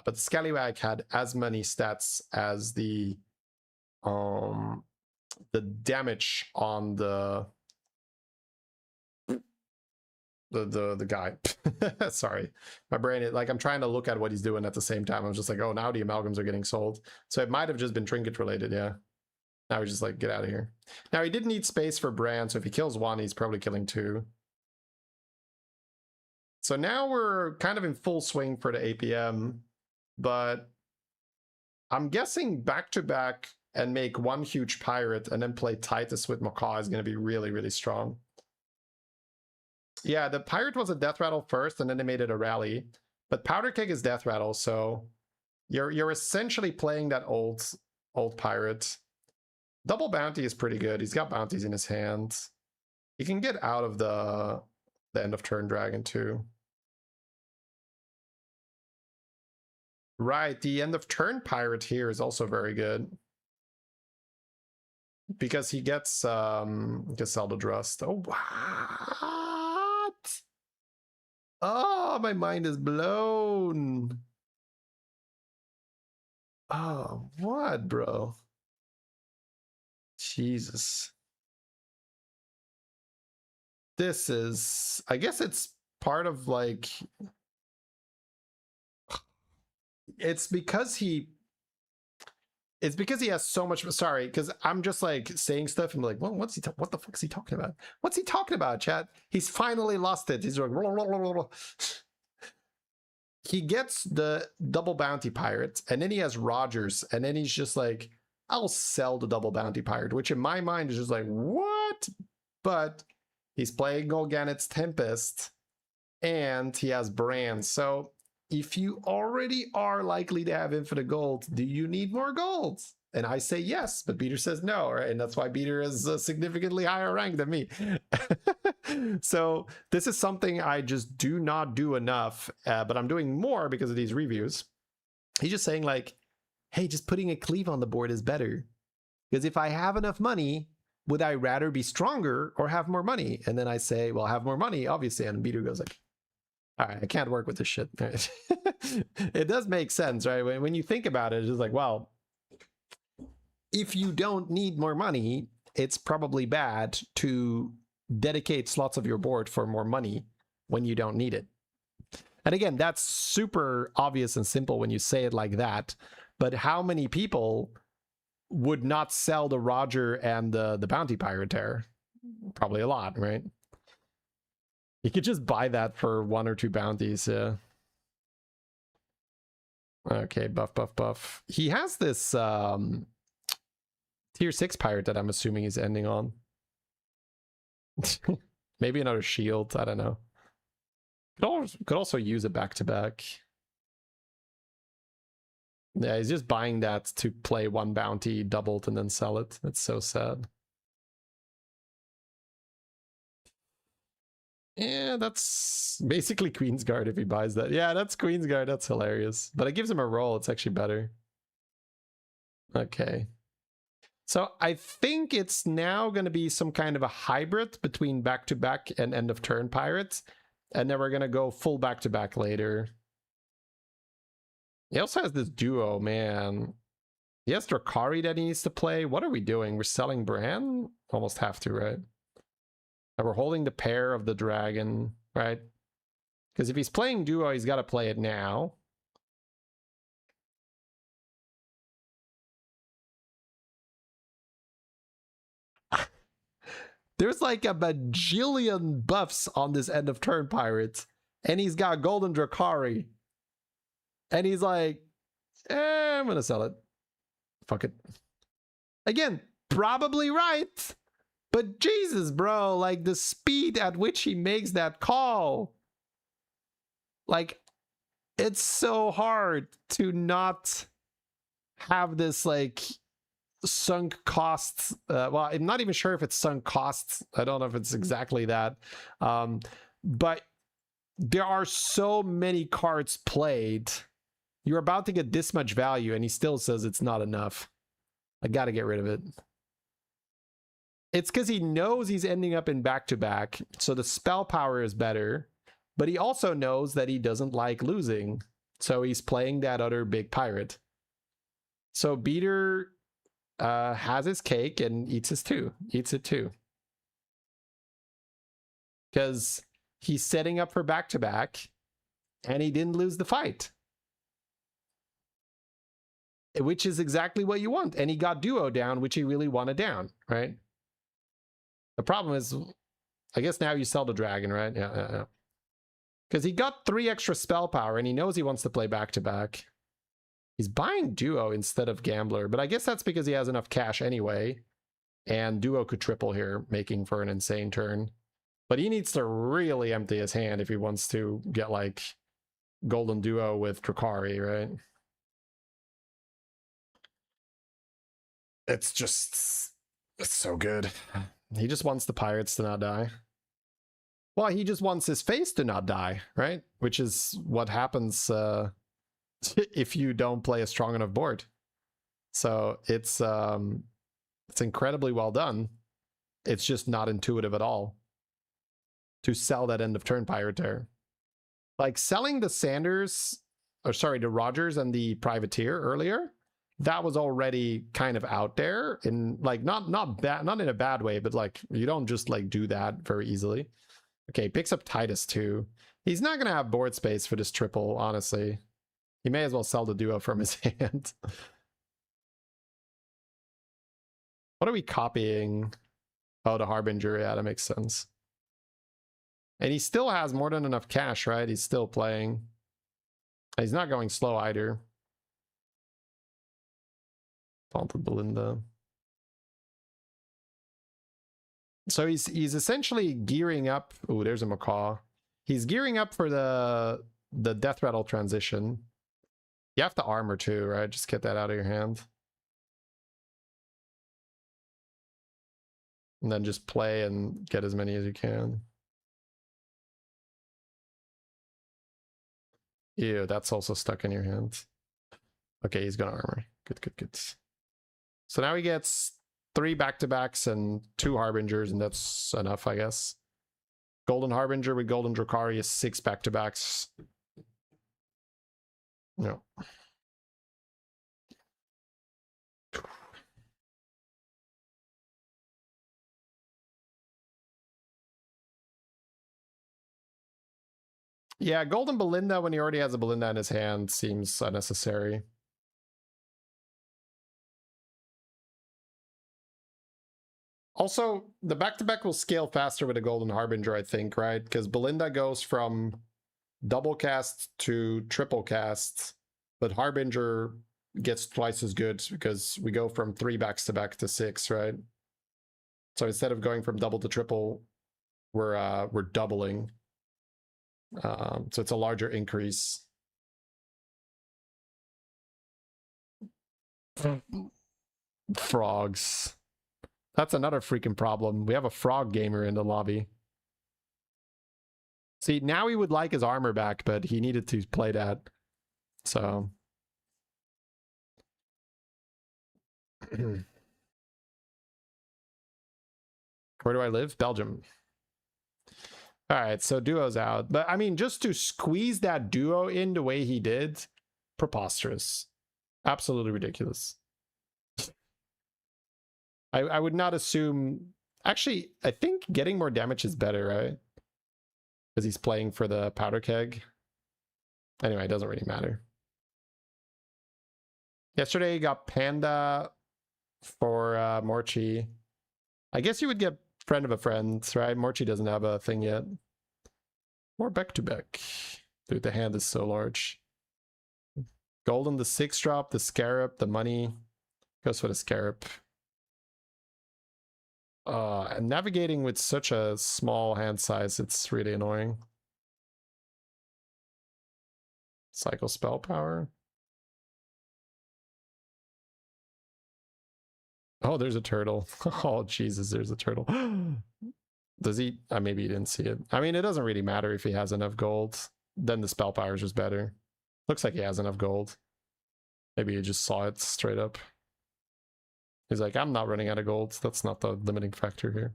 But Scallywag had as many stats as the damage on the guy. Sorry, my brain is like, I'm trying to look at what he's doing at the same time. I'm just like, oh, now the amalgams are getting sold. So it might have just been trinket related. Yeah, now he's just like, get out of here. Now he did need space for Bran, so if he kills one, he's probably killing two. So now we're kind of in full swing for the APM, but I'm guessing back-to-back and make one huge pirate and then play Titus with Macaw is going to be really, really strong. Yeah, the pirate was a death rattle first, and then they made it a rally. But Powder Keg is death rattle, so you're essentially playing that old pirate. Double bounty is pretty good. He's got bounties in his hand. He can get out of the end of turn dragon too. Right, the end of turn pirate here is also very good. Because he gets Gaselda Rust. Oh, what? Oh, my mind is blown. Oh, what, bro? Jesus. This is, I guess it's part of like, it's because he has so much, sorry, because I'm just like saying stuff and like, well, what the fuck is he talking about? What's he talking about, chat? He's finally lost it. He's like, blah, blah, blah, blah. He gets the double bounty pirates, and then he has Rogers, and then he's just like, I'll sell the double bounty pirate, which in my mind is just like, what? But he's playing Golganeth's Tempest and he has Brand. So if you already are likely to have infinite gold, do you need more gold? And I say yes, but Peter says no, right? And that's why Peter is a significantly higher rank than me. So this is something I just do not do enough, but I'm doing more because of these reviews. He's just saying like, hey, just putting a cleave on the board is better. Because if I have enough money, would I rather be stronger or have more money? And then I say, well, have more money, obviously. And Peter goes like, all right, I can't work with this shit. It does make sense, right? When you think about it, it's just like, well, if you don't need more money, it's probably bad to dedicate slots of your board for more money when you don't need it. And again, that's super obvious and simple when you say it like that. But how many people would not sell the Roger and the Bounty Pirate there? Probably a lot, right? You could just buy that for 1 or 2 bounties, yeah. Okay, buff. He has this tier 6 pirate that I'm assuming he's ending on. Maybe another shield, I don't know. Could also use a back-to-back. Yeah, he's just buying that to play 1 bounty, doubled, and then sell it. That's so sad. Yeah, that's basically Queensguard if he buys that. Yeah, that's Queensguard. That's hilarious. But it gives him a roll. It's actually better. Okay. So I think it's now going to be some kind of a hybrid between back-to-back and end-of-turn pirates. And then we're going to go full back-to-back later. He also has this duo, man. He has Drakari that he needs to play. What are we doing? We're selling Bran? Almost have to, right? And we're holding the pair of the dragon, right? Because if he's playing duo, he's got to play it now. There's like a bajillion buffs on this end of turn pirate. And he's got Golden Drakari. And he's like, I'm going to sell it. Fuck it. Again, probably right. But Jesus, bro, like the speed at which he makes that call. Like, it's so hard to not have this like sunk costs. Well, I'm not even sure if it's sunk costs. I don't know if it's exactly that. But there are so many cards played. You're about to get this much value and he still says it's not enough. I got to get rid of it. It's because he knows he's ending up in back-to-back, so the spell power is better, but he also knows that he doesn't like losing, so he's playing that other big pirate. So Beater has his cake and eats it too. Because he's setting up for back-to-back, and he didn't lose the fight. Which is exactly what you want, and he got duo down, which he really wanted down, right? The problem is, I guess now you sell the dragon, right? Yeah. Because he got 3 extra spell power, and he knows he wants to play back-to-back. He's buying duo instead of gambler, but I guess that's because he has enough cash anyway, and duo could triple here, making for an insane turn. But he needs to really empty his hand if he wants to get, like, golden duo with Drakari, right? It's just... it's so good. He just wants the pirates to not die. Well, he just wants his face to not die, right? Which is what happens if you don't play a strong enough board. So it's incredibly well done. It's just not intuitive at all to sell that end of turn pirate there. Like selling the Sanders, or sorry, the Rogers and the Privateer earlier, that was already kind of out there, in like not bad, not in a bad way, but like you don't just like do that very easily. Okay, picks up Titus too. He's not gonna have board space for this triple, honestly. He may as well sell the duo from his hand. What are we copying? Oh, the Harbinger. Yeah, that makes sense. And he still has more than enough cash, right? He's still playing. He's not going slow either. Vaulted Belinda. So he's essentially gearing up. Oh, there's a macaw. He's gearing up for the death rattle transition. You have to armor too, right? Just get that out of your hand. And then just play and get as many as you can. Ew, that's also stuck in your hand. Okay, he's gonna armor. Good, good, good. So now he gets 3 back-to-backs and 2 Harbingers, and that's enough, I guess. Golden Harbinger with Golden Drakari is 6 back-to-backs. No. Yeah, Golden Belinda when he already has a Belinda in his hand seems unnecessary. Also, the back-to-back will scale faster with a Golden Harbinger, I think, right? Because Belinda goes from double cast to triple cast, but Harbinger gets twice as good because we go from 3 backs-to-back to 6, right? So instead of going from double to triple, we're doubling. So it's a larger increase. Frogs. That's another freaking problem. We have a frog gamer in the lobby. See, now he would like his armor back, but he needed to play that. So. Where do I live? Belgium. All right, so duo's out. But I mean, just to squeeze that duo in the way he did, preposterous. Absolutely ridiculous. I would not assume... Actually, I think getting more damage is better, right? Because he's playing for the powder keg. Anyway, it doesn't really matter. Yesterday, you got Panda for Morchi. I guess you would get Friend of a Friend, right? Morchi doesn't have a thing yet. More back-to-back. Dude, the hand is so large. Golden, the 6-drop, the Scarab, the money. Goes for the Scarab. And navigating with such a small hand size, it's really annoying. Cycle spell power. Oh, there's a turtle. Oh, Jesus, there's a turtle. Does he? Maybe he didn't see it. I mean, it doesn't really matter if he has enough gold. Then the spell power is just better. Looks like he has enough gold. Maybe he just saw it straight up. He's like, I'm not running out of gold. That's not the limiting factor here.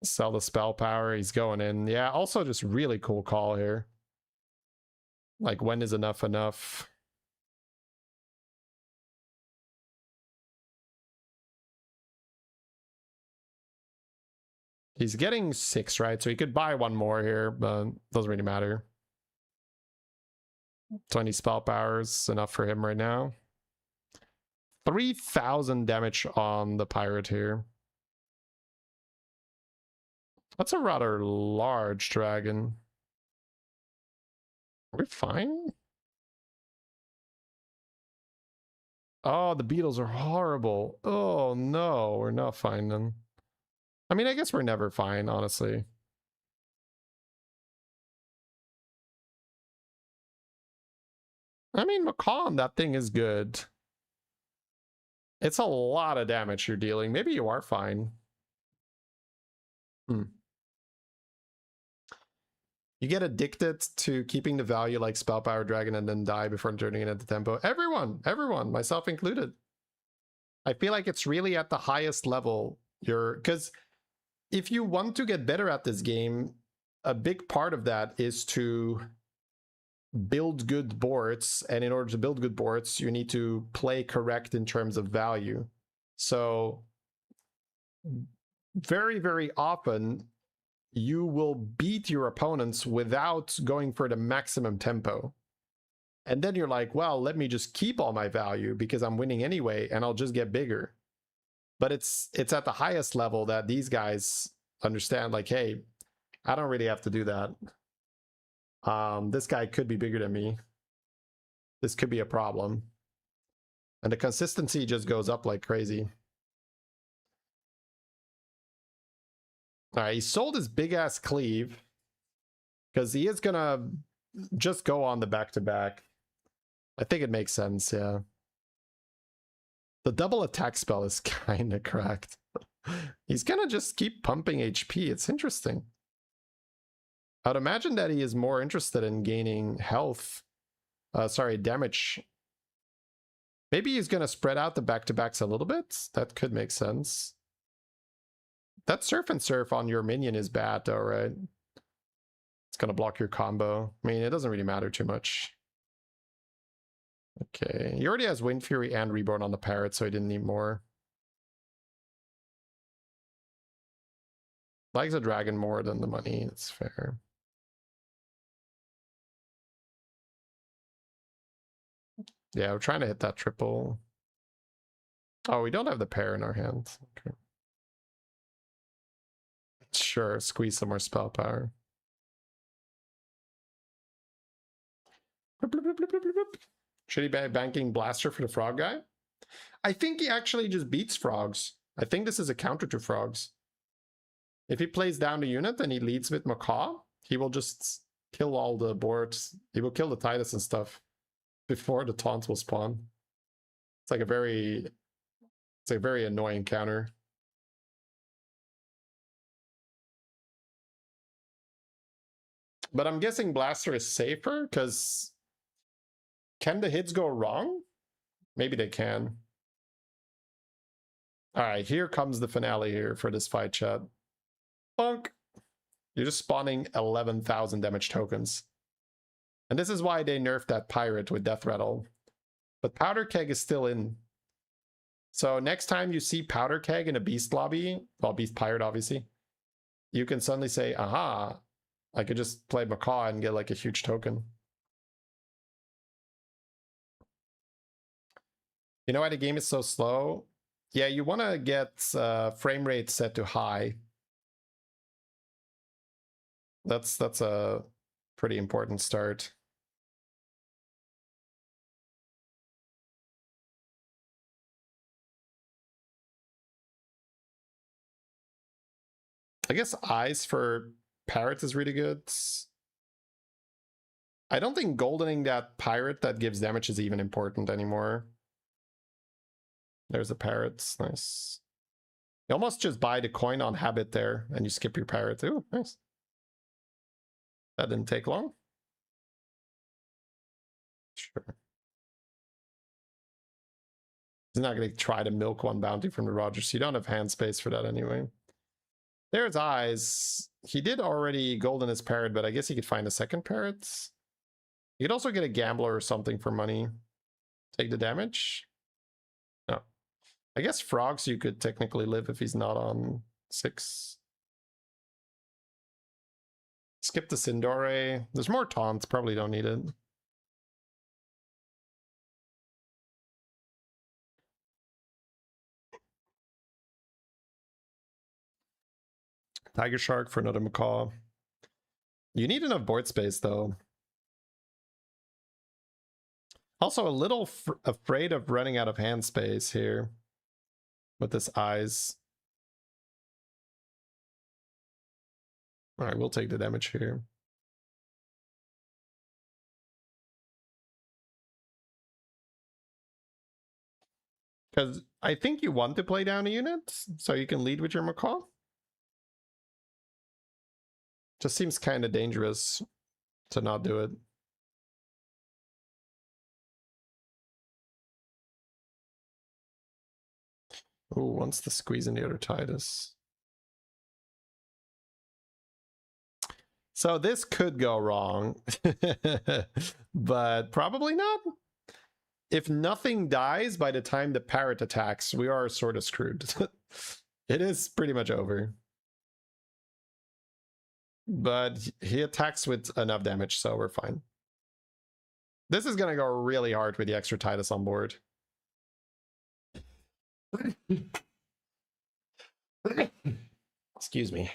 Sell the spell power. He's going in. Yeah, also just really cool call here. Like, when is enough enough? He's getting 6, right? So he could buy 1 more here, but doesn't really matter. 20 spell powers, enough for him right now. 3,000 damage on the pirate here. That's a rather large dragon. We're fine? Oh, the beetles are horrible. Oh no, we're not fine then. I mean, I guess we're never fine, honestly. I mean, Macaw, that thing is good. It's a lot of damage you're dealing. Maybe you are fine. You get addicted to keeping the value like Spell Power Dragon and then die before turning it into tempo. Everyone, myself included. I feel like it's really at the highest level. Because if you want to get better at this game, a big part of that is to build good boards, and in order to build good boards you need to play correct in terms of value. So very, very often you will beat your opponents without going for the maximum tempo, and then you're like, well, let me just keep all my value because I'm winning anyway and I'll just get bigger. But it's at the highest level that these guys understand, like, hey, I don't really have to do that. This guy could be bigger than me. This could be a problem. And the consistency just goes up like crazy. All right, he sold his big ass cleave because he is gonna just go on the back-to-back. I think it makes sense, yeah. The double attack spell is kind of cracked. He's gonna just keep pumping HP. It's interesting. I'd imagine that he is more interested in gaining health. Sorry, damage. Maybe he's gonna spread out the back-to-backs a little bit. That could make sense. That surf and surf on your minion is bad though, right? It's gonna block your combo. I mean, it doesn't really matter too much. Okay, he already has Wind Fury and Reborn on the parrot, so he didn't need more. Likes a dragon more than the money, it's fair. Yeah, we're trying to hit that triple. Oh, we don't have the pair in our hand. Okay. Sure, squeeze some more spell power. Should he be banking Blaster for the frog guy? I think he actually just beats frogs. I think this is a counter to frogs. If he plays down the unit and he leads with Macaw, he will just kill all the boards. He will kill the Titus and stuff before the taunt will spawn. It's like a very annoying counter. But I'm guessing Blaster is safer because can the hits go wrong? Maybe they can. All right, here comes the finale here for this fight, chat. Bunk. You're just spawning 11,000 damage tokens. And this is why they nerfed that pirate with Death Rattle. But Powder Keg is still in. So next time you see Powder Keg in a Beast lobby, well, Beast Pirate obviously, you can suddenly say, aha, I could just play Macaw and get like a huge token. You know why the game is so slow? Yeah, you want to get frame rate set to high. That's a pretty important start. I guess eyes for parrots is really good. I don't think goldening that pirate that gives damage is even important anymore. There's a parrot. Nice. You almost just buy the coin on habit there and you skip your parrot. Ooh, nice. That didn't take long. Sure. He's not going to try to milk one bounty from the Rogers. You don't have hand space for that anyway. There's eyes. He did already golden his parrot, but I guess he could find a second parrot. You could also get a gambler or something for money. Take the damage. No. I guess frogs you could technically live if he's not on 6. Skip the Sindore. There's more taunts. Probably don't need it. Tiger Shark for another Macaw. You need enough board space, though. Also, a little afraid of running out of hand space here with this eyes. All right, we'll take the damage here. Because I think you want to play down a unit, so you can lead with your Macaw. Just seems kind of dangerous to not do it. Ooh, wants to squeeze in the other Titus. So this could go wrong, but probably not. If nothing dies by the time the parrot attacks, we are sort of screwed. It is pretty much over. But he attacks with enough damage, so we're fine. This is going to go really hard with the extra Titus on board. Excuse me.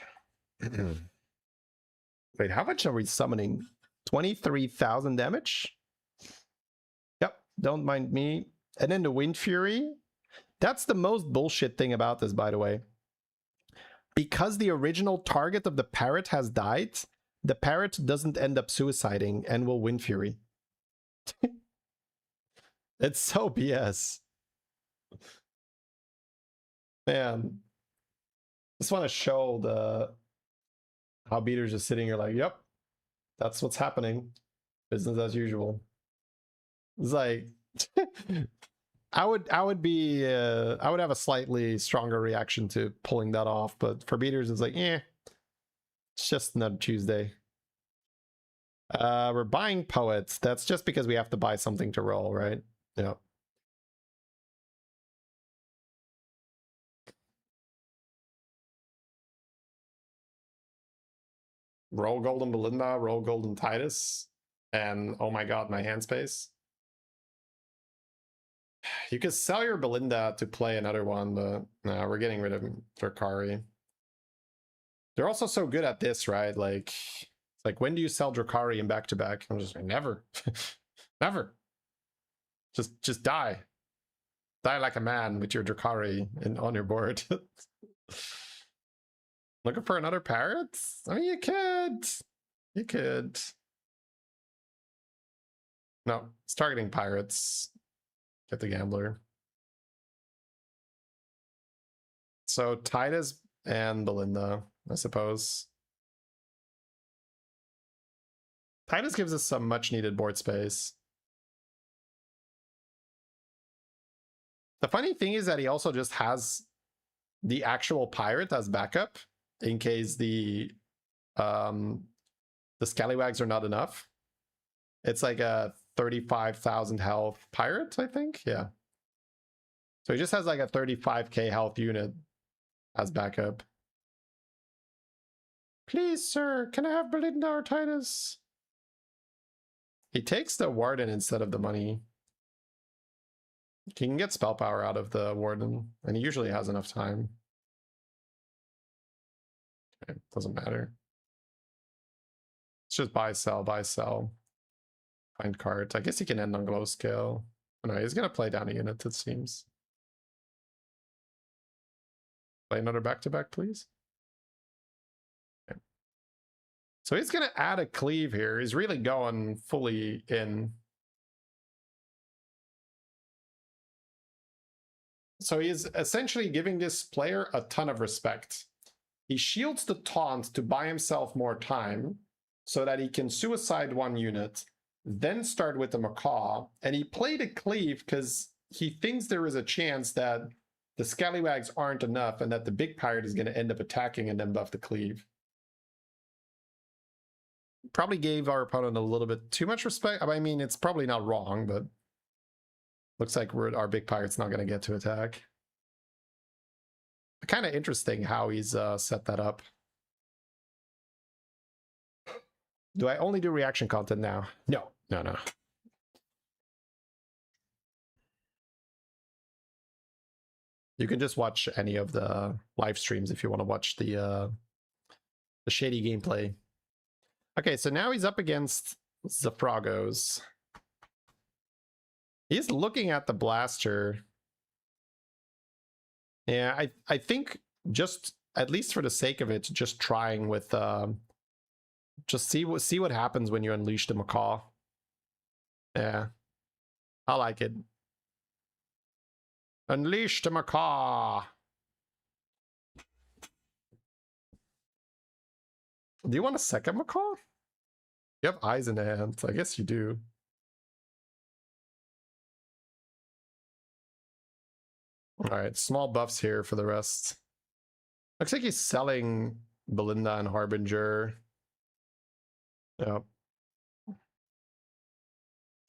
Wait, how much are we summoning? 23,000 damage? Yep, don't mind me. And then the Wind Fury. That's the most bullshit thing about this, by the way. Because the original target of the parrot has died, the parrot doesn't end up suiciding and will Wind Fury. It's so BS. Man. Just want to show the how beaters just sitting here like, yep, that's what's happening. Business as usual. It's like I would have a slightly stronger reaction to pulling that off, but for beaters it's like, it's just another Tuesday. We're buying poets. That's just because we have to buy something to roll, right? Yeah. Roll Golden Belinda, roll Golden Titus, and oh my god, my hand space. You could sell your Belinda to play another one, but no, we're getting rid of Drakari. They're also so good at this, right? Like, it's like, when do you sell Drakari in back-to-back? I'm just like, never. Never. Just die. Die like a man with your Drakari on your board. Looking for another parrot? I mean, you could. You could. No, it's targeting pirates. Get the gambler. So Titus and Belinda, I suppose. Titus gives us some much needed board space. The funny thing is that he also just has the actual pirate as backup in case the scallywags are not enough. It's like a 35,000 health pirate, I think. Yeah. So he just has like a 35k health unit as backup. Please, sir, can I have Belinda or Titus? He takes the Warden instead of the money. He can get spell power out of the Warden, and he usually has enough time. Okay, doesn't matter. It's just buy, sell. Find cards. I guess he can end on glow scale. Oh, no, he's gonna play down a unit, it seems. Play another back-to-back, please. Okay. So he's gonna add a cleave here. He's really going fully in. So he is essentially giving this player a ton of respect. He shields the taunt to buy himself more time so that he can suicide one unit, then start with the macaw, and he played a cleave because he thinks there is a chance that the scallywags aren't enough and that the big pirate is going to end up attacking and then buff the cleave. Probably gave our opponent a little bit too much respect. I mean, it's probably not wrong, but looks like our big pirate's not going to get to attack. Kind of interesting how he's set that up. Do I only do reaction content now? No. You can just watch any of the live streams if you want to watch the shady gameplay. Okay, so now he's up against Zafragos. He's looking at the blaster. Yeah, I think just, at least for the sake of it, just trying with just see what happens when you unleash the macaw. Yeah, I like it. Unleash the macaw. Do you want a second macaw? You have eyes in the hands. I guess you do. All right, small buffs here for the rest. Looks like he's selling Belinda and Harbinger. Yep.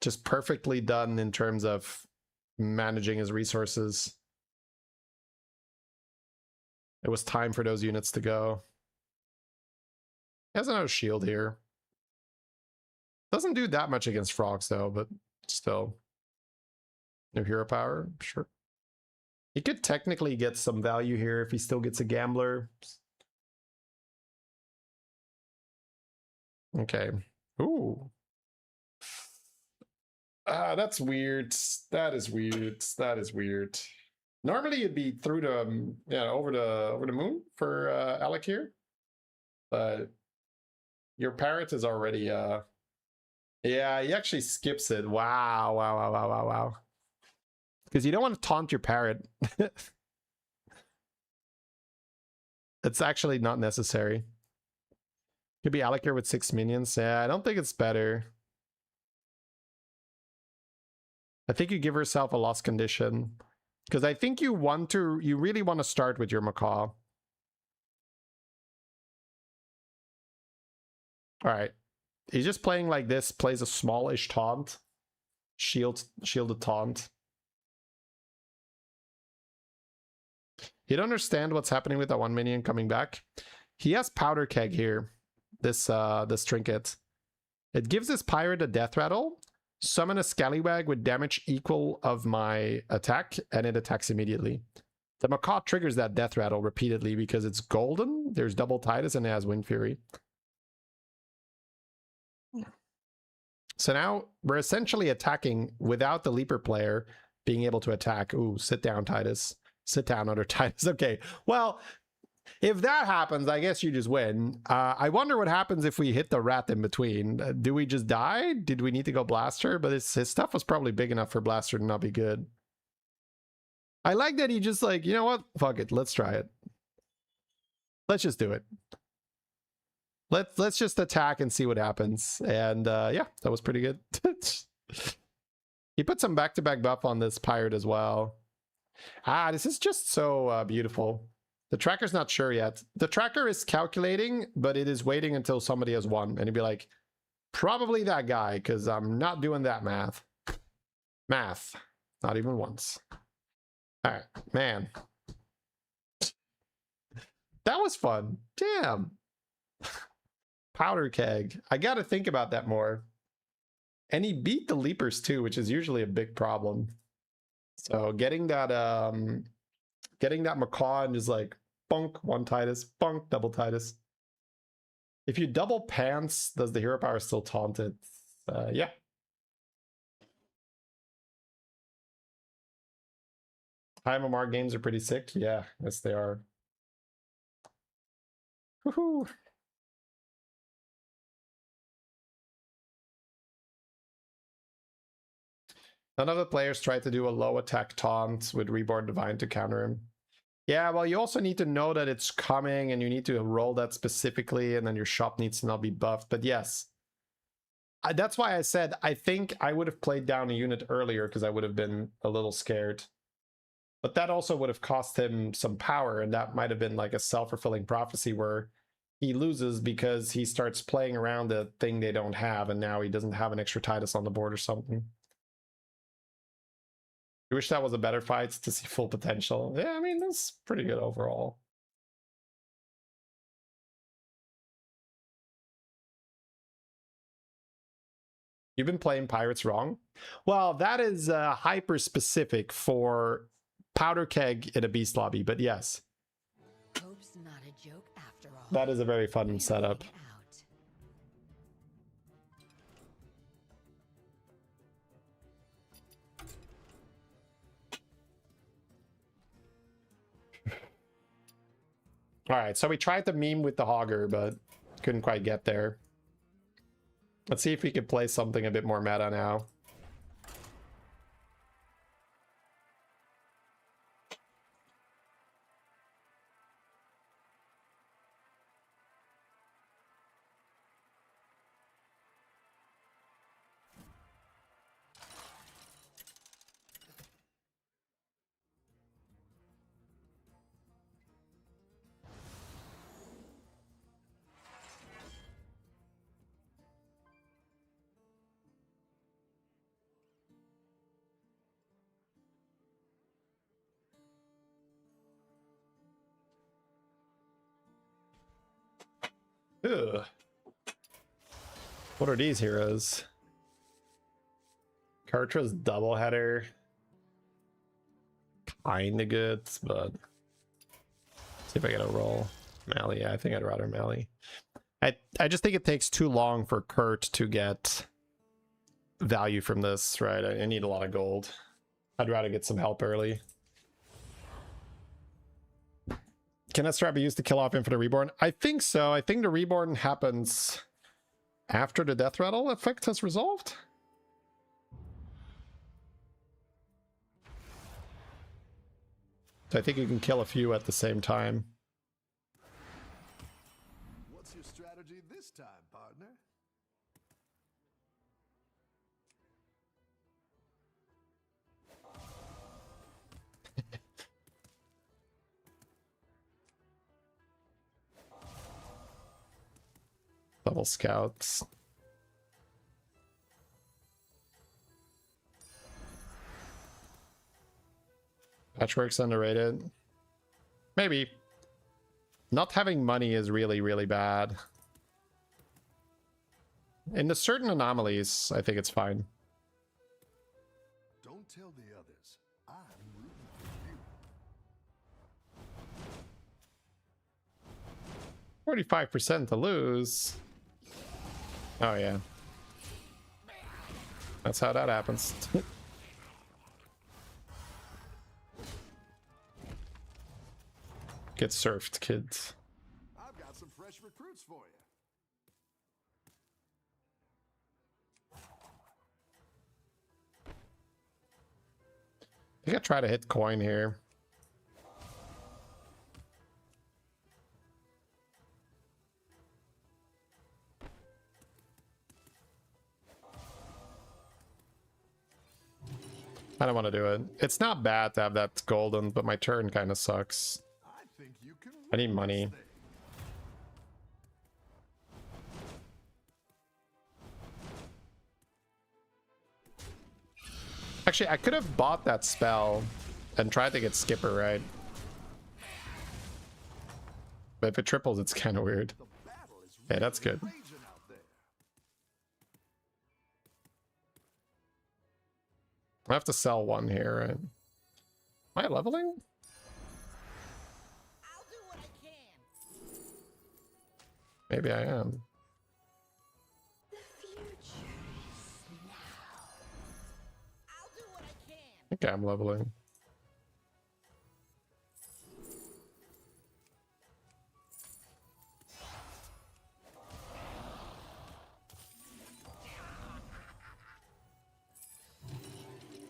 Just perfectly done in terms of managing his resources. It was time for those units to go. He has another shield here. Doesn't do that much against frogs though, but still. No hero power, sure. He could technically get some value here if he still gets a gambler. Okay. Ooh. That's weird. That is weird. That is weird. Normally it'd be through the over the moon for Alec here, but your parrot is already yeah, he actually skips it. Wow, wow, wow, wow, wow, wow. Because you don't want to taunt your parrot. It's actually not necessary. Could be Alec here with 6 minions. Yeah, I don't think it's better. I think you give yourself a lost condition. Because I think you really want to start with your macaw. Alright. He's just playing like this, plays a smallish taunt. Shielded taunt. You don't understand what's happening with that one minion coming back. He has Powder Keg here. This trinket. It gives this pirate a death rattle. Summon a scallywag with damage equal of my attack, and it attacks immediately. The macaw triggers that death rattle repeatedly because it's golden. There's double Titus and it has Wind Fury. So now we're essentially attacking without the Leaper player being able to attack. Ooh, sit down, Titus. Sit down, other Titus. Okay, well, if that happens, I guess you just win. I wonder what happens if we hit the rat in between. Do we just die? Did we need to go Blaster? But his stuff was probably big enough for Blaster to not be good. I like that he just like, you know what? Fuck it. Let's try it. Let's just do it. Let's just attack and see what happens. And yeah, that was pretty good. He put some back-to-back buff on this pirate as well. Ah, this is just so beautiful. The tracker's not sure yet. The tracker is calculating, but it is waiting until somebody has won. And he'd be like, probably that guy, because I'm not doing that math. Math. Not even once. All right, man. That was fun. Damn. Powder Keg. I got to think about that more. And he beat the Leapers too, which is usually a big problem. So getting that macaw and just like bunk one Titus, bunk double Titus. If you double pants, does the hero power still taunt it? Yeah. High MMR games are pretty sick. Yeah, yes they are. Woohoo! None of the players tried to do a low attack taunt with Reborn Divine to counter him. Yeah, well, you also need to know that it's coming and you need to roll that specifically, and then your shop needs to not be buffed. But yes, that's why I said I think I would have played down a unit earlier because I would have been a little scared. But that also would have cost him some power, and that might have been like a self-fulfilling prophecy where he loses because he starts playing around the thing they don't have, and now he doesn't have an extra Titus on the board or something. I wish that was a better fight to see full potential. Yeah, I mean, that's pretty good overall. You've been playing Pirates wrong? Well, that is hyper specific for Powder Keg in a Beast lobby, but yes. Hope's not a joke after all. That is a very fun setup. All right, so we tried to meme with the Hogger, but couldn't quite get there. Let's see if we could play something a bit more meta now. Ugh. What are these heroes? Kartra's doubleheader. Kinda good, but see if I get a roll. Mally, yeah, I think I'd rather Mally. I just think it takes too long for Kurt to get value from this, right? I need a lot of gold. I'd rather get some help early. Can that strat be used to kill off Infinite Reborn? I think so. I think the Reborn happens after the Death Rattle effect has resolved. So I think you can kill a few at the same time. What's your strategy this time, partner? Double scouts. Patchwork's underrated. Maybe. Not having money is really, really bad. In the certain anomalies, I think it's fine. Don't tell the others. I'm rooting for you. 45% to lose. Oh, yeah. That's how that happens. Get surfed, kids. I've got some fresh recruits for you. I think I try to hit coin here. I don't want to do it. It's not bad to have that golden, but my turn kind of sucks. I think you can I need win money. this thing. Actually, I could have bought that spell and tried to get Skipper, right? But if it triples, it's kind of weird. The battle is Yeah, that's really good. raging out there. I have to sell one here, right? Am I leveling? I'll do what I can. Maybe I am. The future is now. I'll do what I can. I think I'm leveling.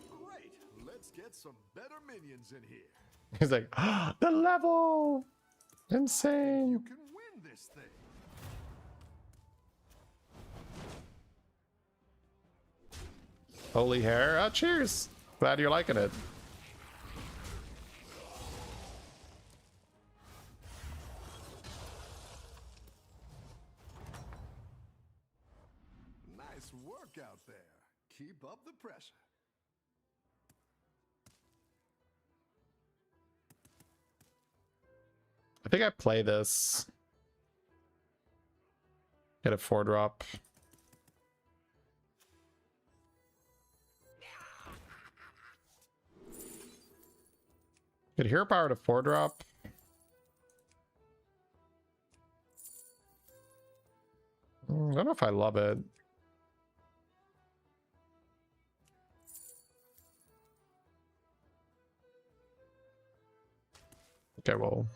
Great. Let's get some better minions in here. He's like, ah, the level! You Insane! can win this thing. Holy hair. Oh, cheers! Glad you're liking it. Nice work out there. Keep up the pressure. I think I play this. Get a 4-drop. Get hero power to 4-drop. I don't know if I love it. Okay, well.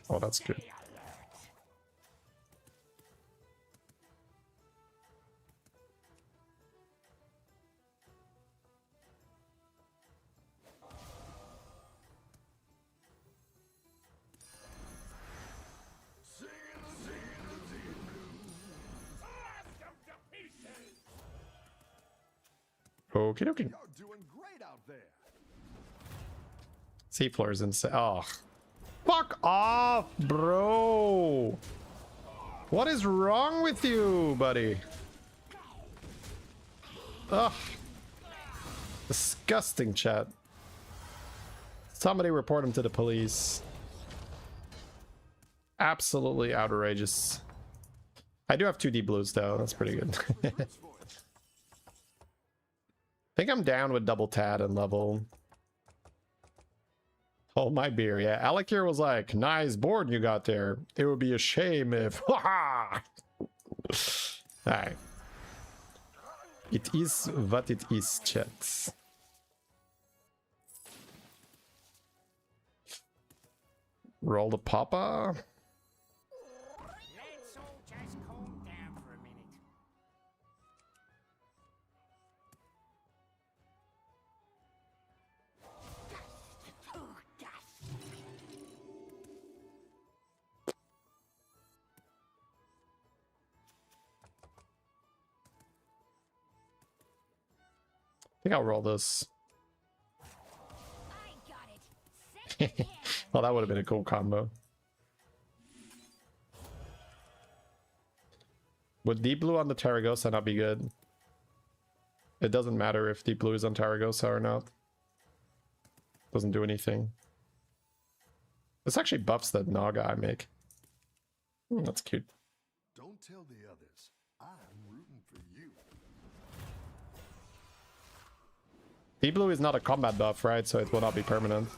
Oh, that's good. Okie dokie. You're doing great out there. Seafloor is insane. Oh. Fuck off, bro. What is wrong with you, buddy? Ugh. Disgusting, chat. Somebody report him to the police. Absolutely outrageous. I do have 2D blues, though. That's pretty good. Recruits for you. I think I'm down with double tad and level. Oh, my beer. Yeah, Alec here was like, nice board you got there. It would be a shame if... Alright. It is what it is, chat. Roll the papa. Let's all just calm down for a minute. I think I'll roll this. I got it. Second again. Well, that would have been a cool combo. Would Deep Blue on the Taragosa not be good? It doesn't matter if Deep Blue is on Taragosa or not. Doesn't do anything. This actually buffs the Naga I make. That's cute. Don't tell the others. I'm rooting for you. Deep Blue is not a combat buff, right? So it will not be permanent.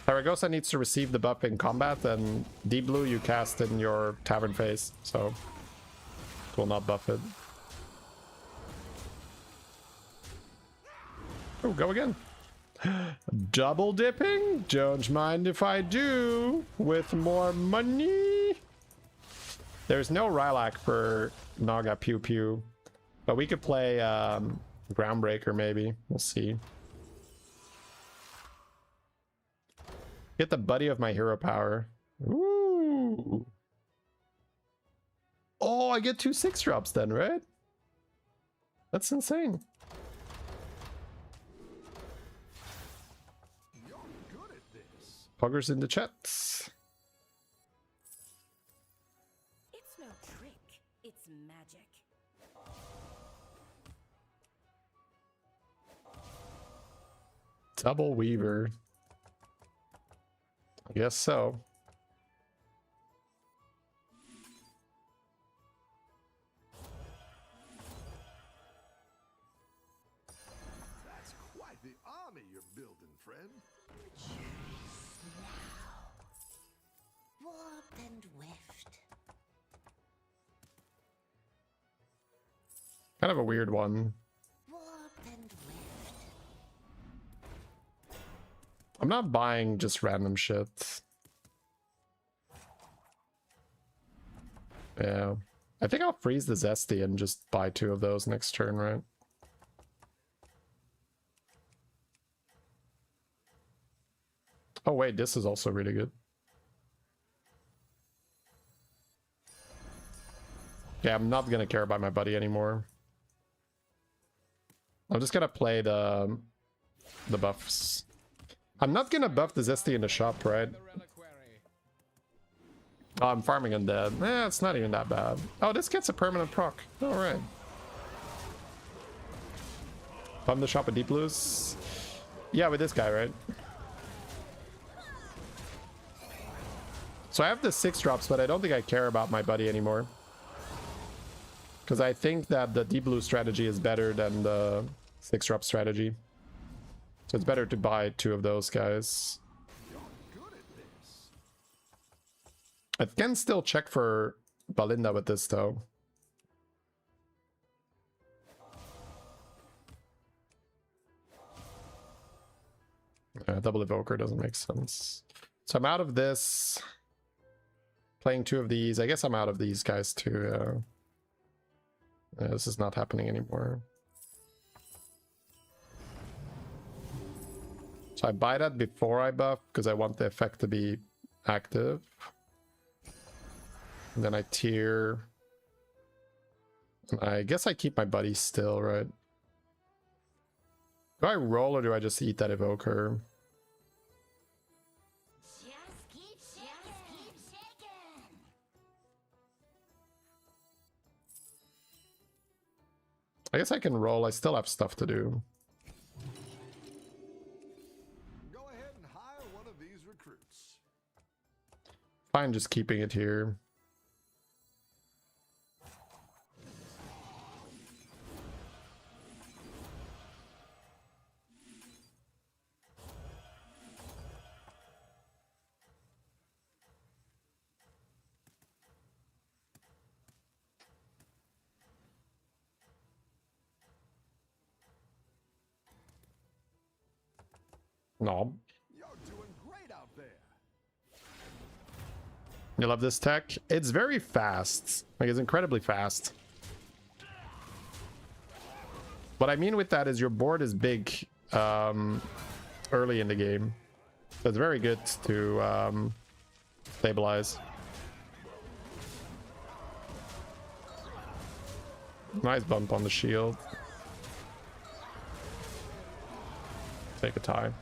Taragosa needs to receive the buff in combat, and Deep Blue you cast in your tavern phase, so it will not buff it. Oh, go again. Double dipping? Don't mind if I do. With more money. There's no Rylak for Naga Pew Pew, but we could play Groundbreaker maybe. We'll see. Get the buddy of my hero power. Ooh. Oh, I get 2 6-drops then, right? That's insane. You're good at this. Poggers in the chats. It's no trick, it's magic. Double Weaver. I guess so. That's quite the army you're building, friend. Warped and weft. Kind of a weird one. Warped and weft. I'm not buying just random shit. Yeah. I think I'll freeze the Zesty and just buy 2 of those next turn, right? Oh wait, this is also really good. Yeah, I'm not gonna care about my buddy anymore. I'm just gonna play the buffs. I'm not gonna buff the Zesty in the shop, right? Oh, I'm farming undead. Eh, it's not even that bad. Oh, this gets a permanent proc. Alright. Bum the shop at Deep Blues. Yeah, with this guy, right? So I have the 6-drops, but I don't think I care about my buddy anymore. Because I think that the Deep Blue strategy is better than the 6-drop strategy. So it's better to buy 2 of those guys. You're good at this. I can still check for Belinda with this, though. Yeah, double Evoker doesn't make sense. So I'm out of this. Playing 2 of these. I guess I'm out of these guys, too. Yeah, this is not happening anymore. So I buy that before I buff, because I want the effect to be active. And then I tier. And I guess I keep my buddy still, right? Do I roll or do I just eat that Evoker? Just keep shaking. I guess I can roll. I still have stuff to do. Go ahead and hire one of these recruits. Fine, just keeping it here. No. You're doing great out there. You love this tech? It's very fast. Like, it's incredibly fast. What I mean with that is your board is big early in the game. So it's very good to stabilize. Nice bump on the shield. Take a tie.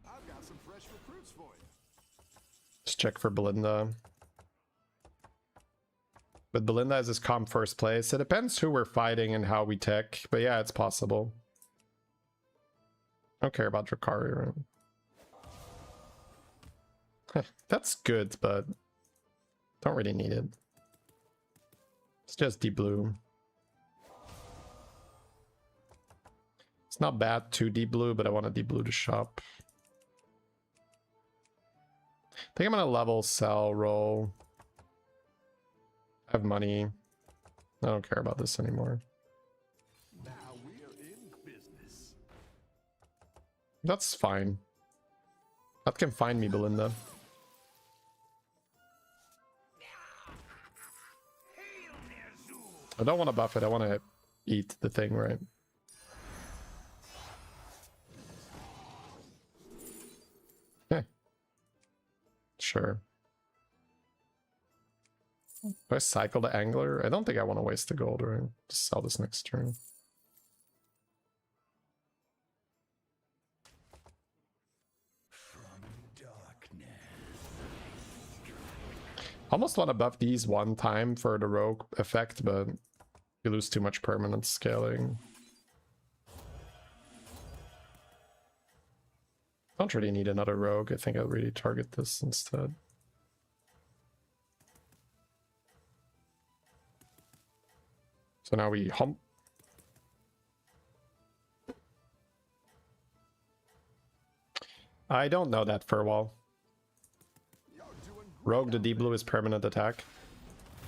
I've got some fresh recruits for you. Just check for Belinda. But Belinda has his comp first place. It depends who we're fighting and how we tech. But yeah, it's possible. I don't care about Drakari. Right? That's good, but don't really need it. It's just deep blue. It's not bad to deep blue, but I want a deep blue to shop. I think I'm gonna level, sell, roll. I have money. I don't care about this anymore. Now we're in business. That's fine. That can find me, Belinda. I don't want to buff it. I want to eat the thing, right? Yeah. Sure. Do I cycle the angler? I don't think I want to waste the gold, right? Just sell this next turn. Almost want to buff these one time for the rogue effect, but you lose too much permanent scaling. Don't really need another rogue. I think I'll really target this instead. So now we hump. I don't know that for a while. Rogue, the deep blue is permanent attack.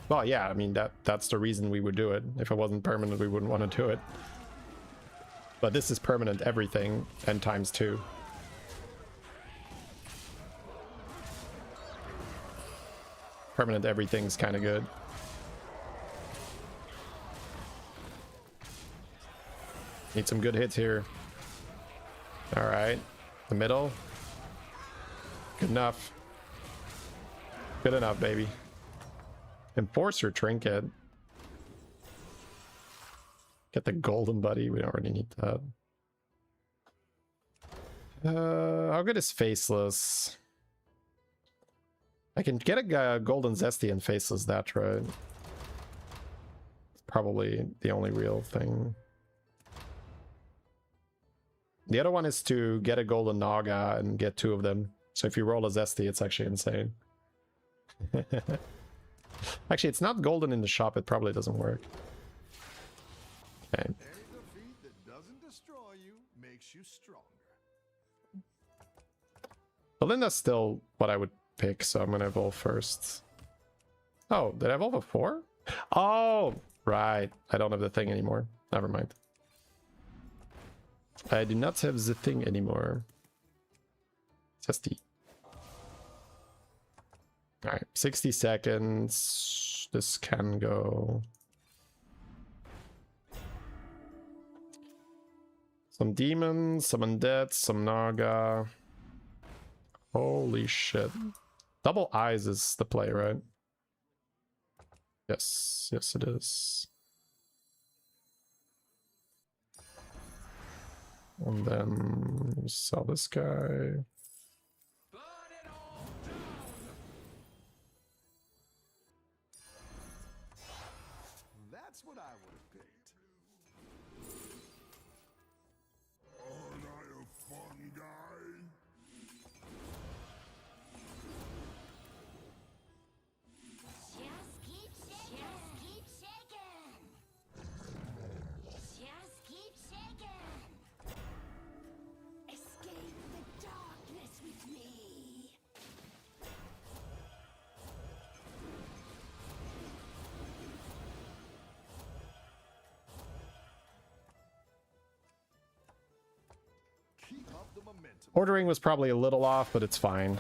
Well, yeah, I mean, that's the reason we would do it. If it wasn't permanent, we wouldn't want to do it. But this is permanent everything, and times 2. Permanent everything's kind of good. Need some good hits here. All right, the middle. Good enough. Good enough, baby. Enforcer trinket. Get the golden buddy. We don't really need that. How good is faceless? I can get a golden zesty and faceless that, right? It's probably the only real thing. The other one is to get a golden naga and get 2 of them. So if you roll a zesty, it's actually insane. Actually, it's not golden in the shop. It probably doesn't work. Okay. Any defeat that doesn't destroy you makes you stronger. Belinda's still what I would pick, so I'm gonna evolve first. Oh, did I evolve a 4? Oh, right. I don't have the thing anymore. Never mind. I do not have the thing anymore. Zesty. Alright, 60 seconds. This can go. Some demons, some undead, some naga. Holy shit. Double eyes is the play, right? Yes, yes it is. And then sell this guy. That's what I would have picked. Aren't I a fun guy? Just keep shaking. Just keep shaking. Escape the dark the momentum. Ordering was probably a little off, but it's fine.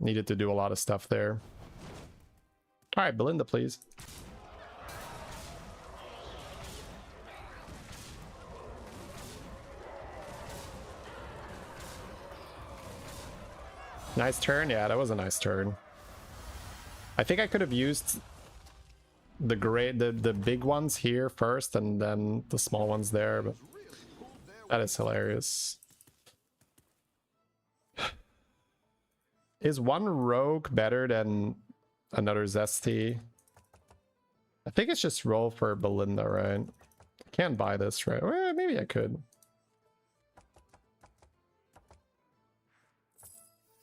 Needed to do a lot of stuff there. Alright, Belinda, please. Nice turn? Yeah, that was a nice turn. I think I could have used the big ones here first and then the small ones there, but that is hilarious. Is one rogue better than another Zesty? I think it's just roll for Belinda, right? I can't buy this, right? Well, maybe I could.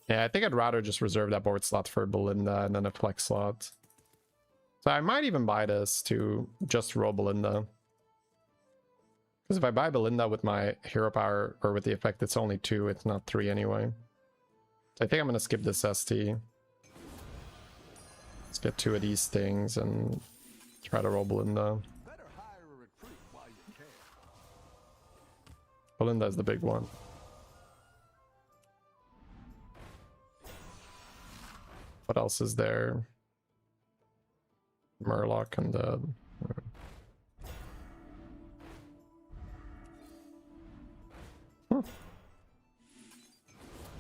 Yeah, I think I'd rather just reserve that board slot for Belinda and then a flex slot. So I might even buy this to just roll Belinda. Because if I buy Belinda with my hero power, or with the effect, it's only 2, it's not 3 anyway. So I think I'm going to skip this ST. Let's get 2 of these things and try to roll Belinda. Better hire a recruit while you can. Belinda is the big one. What else is there? Murloc and the...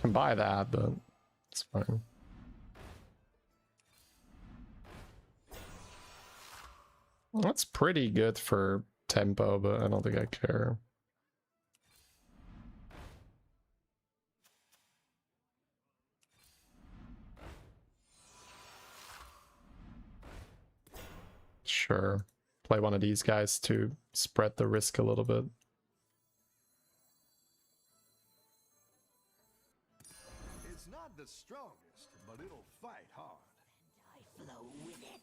Can buy that, but it's fine. That's pretty good for tempo, but I don't think I care. Sure. Play one of these guys to spread the risk a little bit. It's not the strongest, but it'll fight hard. I flow with it.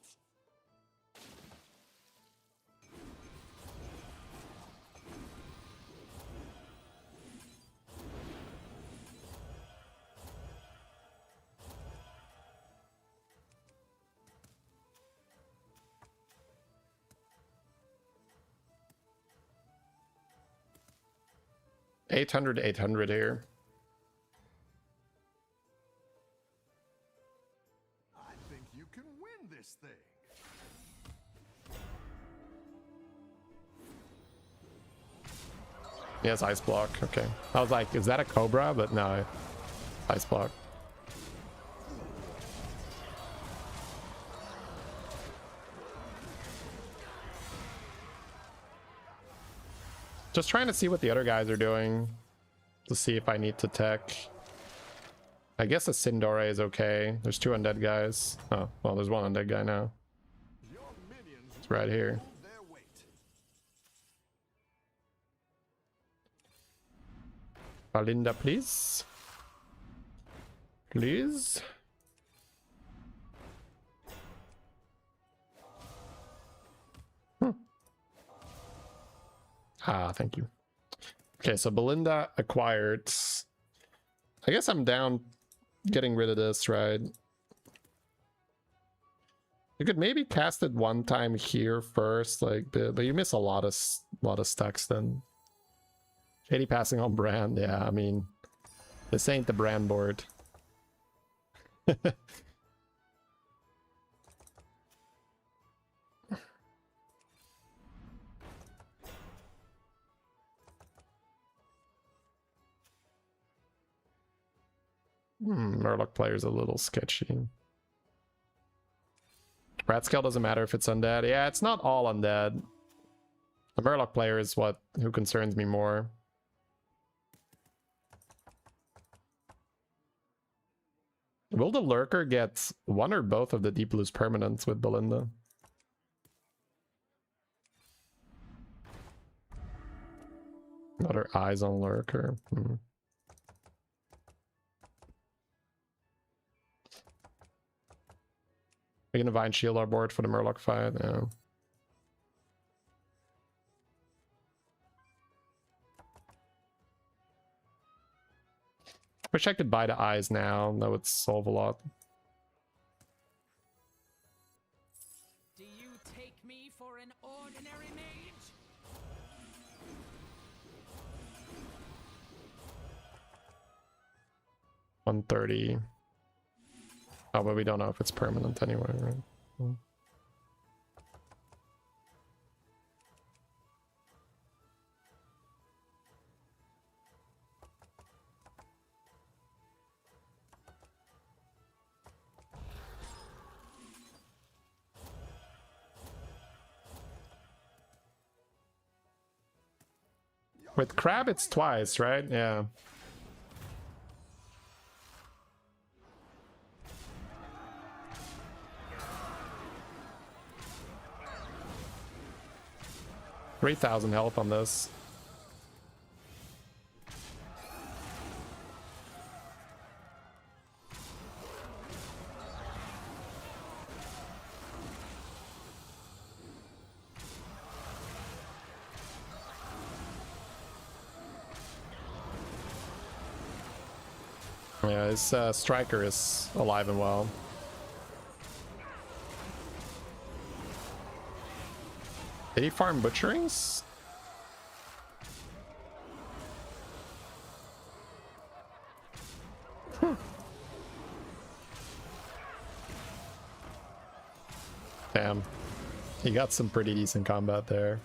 $800 here. I think you can win this thing. Yes, ice block. Okay. I was like, is that a Cobra? But no, ice block. Just trying to see what the other guys are doing to see if I need to tech. I guess a Sindore is okay. There's 2 undead guys. Oh, well, there's 1 undead guy now. Your minions It's right here. hold their weight. Belinda, please. Please. Ah, thank you. Okay, so Belinda acquired. I guess I'm down getting rid of this, right? You could maybe cast it one time here first, like, but you miss a lot of stacks then. Shady passing on brand, yeah, I mean, this ain't the brand board. Murloc player's a little sketchy. Rat scale doesn't matter if it's undead. Yeah, it's not all undead. The Murloc player is who concerns me more. Will the Lurker get one or both of the Deep Blue's permanents with Belinda? Another eyes on Lurker. We're gonna Vine Shield our board for the Murloc fight. Yeah. Wish I could buy the eyes now. That would solve a lot. Do you take me for an ordinary mage? 130. Oh, but we don't know if it's permanent anyway, right? Hmm. With crab, it's twice, right? Yeah. $3,000 health on this. Yeah, his striker is alive and well. Did he farm butcherings? Damn. He got some pretty decent combat there.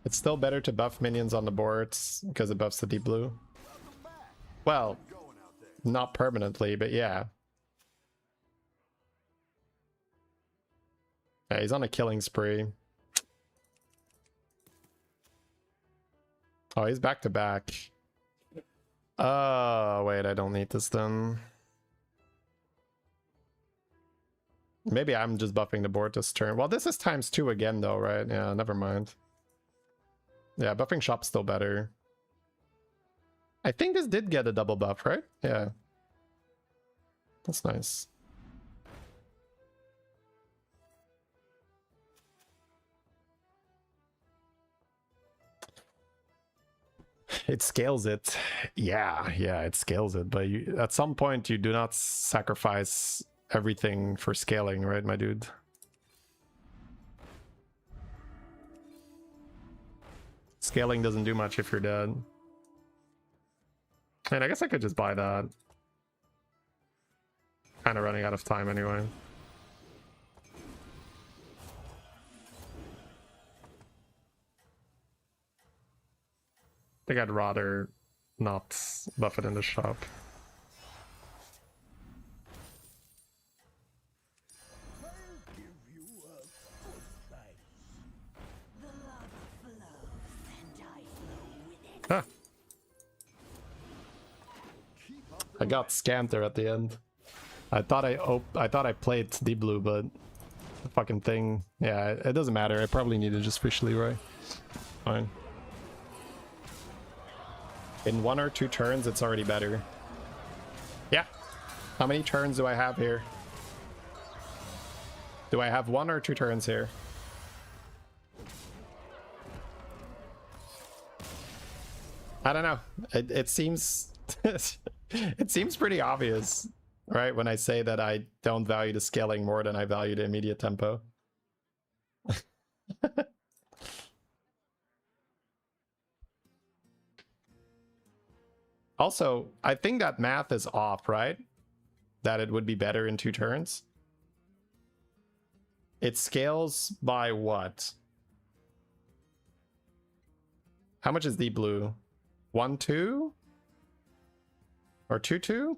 It's still better to buff minions on the boards because it buffs the deep blue. Well, not permanently, but yeah. Yeah, he's on a killing spree. Oh, he's back to back. Wait, I don't need this then. Maybe I'm just buffing the board this turn. Well, this is ×2 again though, right? Yeah, never mind. Yeah, buffing shop's still better. I think this did get a double buff, right? Yeah. That's nice. It scales it. Yeah, it scales it. But you, at some point, you do not sacrifice everything for scaling, right, my dude? Scaling doesn't do much if you're dead. And I guess I could just buy that. Kind of running out of time anyway. I think I'd rather not buff it in the shop. Huh. I got scammed there at the end. I thought I played deep blue, but the fucking thing, yeah, it doesn't matter. I probably need to just fish Leroy. Fine. In 1 or 2 turns, it's already better. Yeah. How many turns do I have here? Do I have 1 or 2 turns here? I don't know. It seems it seems pretty obvious, right? When I say that I don't value the scaling more than I value the immediate tempo. Also, I think that math is off, right? That it would be better in 2 turns. It scales by what? How much is deep blue? 1-2? Or 2-2?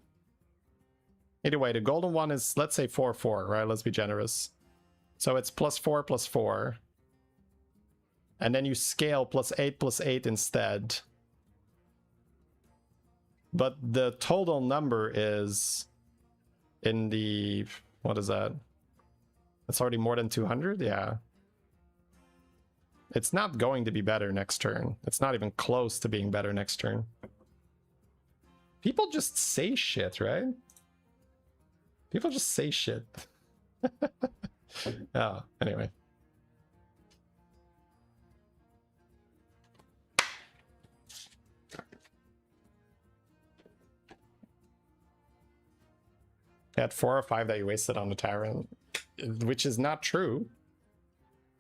Either way, the golden one is, let's say 4-4, right? Let's be generous. So it's +4 +4. And then you scale +8 +8 instead. But the total number is in the, what is that? It's already more than 200? Yeah. It's not going to be better next turn. It's not even close to being better next turn. People just say shit, right? People just say shit. Oh, anyway. You had 4 or 5 that you wasted on the Tyrant, which is not true.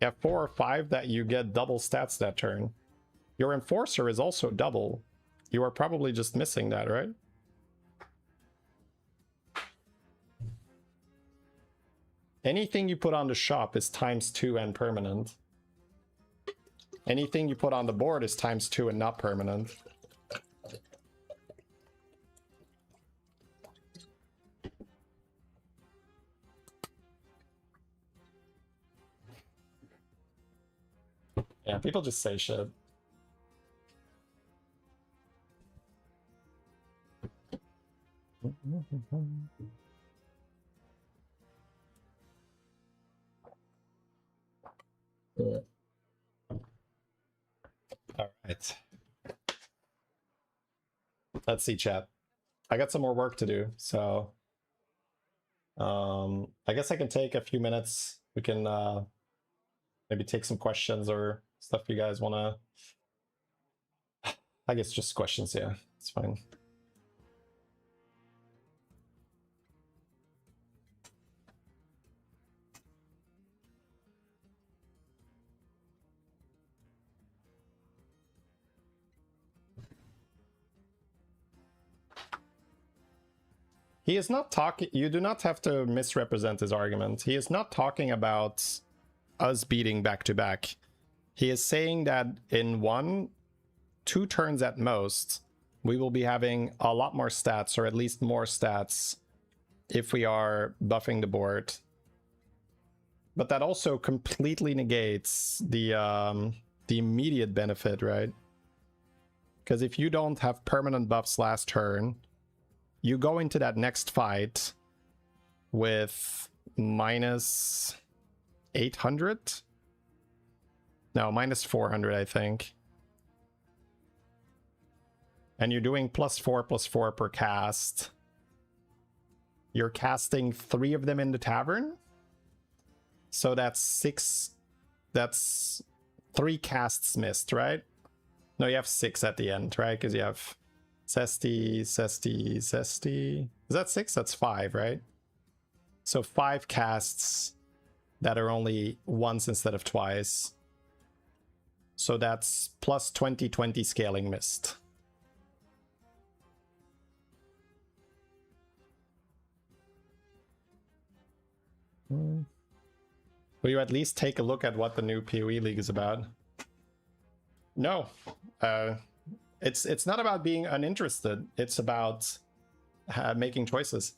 You have 4 or 5 that you get double stats that turn. Your Enforcer is also double. You are probably just missing that, right? Anything you put on the shop is ×2 and permanent. Anything you put on the board is ×2 and not permanent. Yeah, people just say shit. Yeah. All right. Let's see, chat. I got some more work to do, so I guess I can take a few minutes. We can maybe take some questions or stuff you guys want to. I guess just questions, yeah, it's fine. He is not talking, you do not have to misrepresent his argument. He is not talking about us beating back to back. He is saying that in 1-2 turns at most, we will be having a lot more stats, or at least more stats, if we are buffing the board. But that also completely negates the immediate benefit, right? Because if you don't have permanent buffs last turn, you go into that next fight with -800? No, -400, I think. And you're doing +4/+4 per cast. You're casting 3 of them in the tavern. So that's 6. That's 3 casts missed, right? No, you have 6 at the end, right? Because you have Zesty. Is that 6? That's 5, right? So 5 casts that are only once instead of twice. So that's +20/20 scaling missed. Will you at least take a look at what the new PoE League is about? No. It's not about being uninterested. It's about making choices.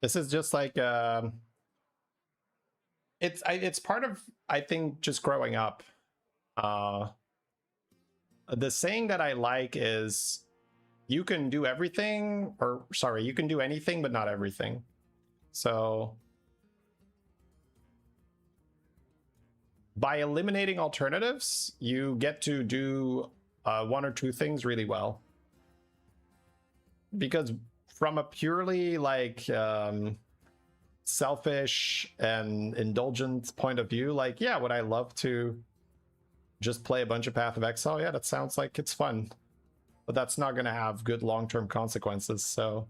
This is just like it's part of, I think, just growing up. The saying that I like is, you can do everything, or sorry, you can do anything but not everything. So by eliminating alternatives, you get to do 1 or 2 things really well. Because from a purely like selfish and indulgent point of view, like, yeah, would I love to just play a bunch of Path of Exile? Yeah, that sounds like it's fun, but that's not going to have good long-term consequences. So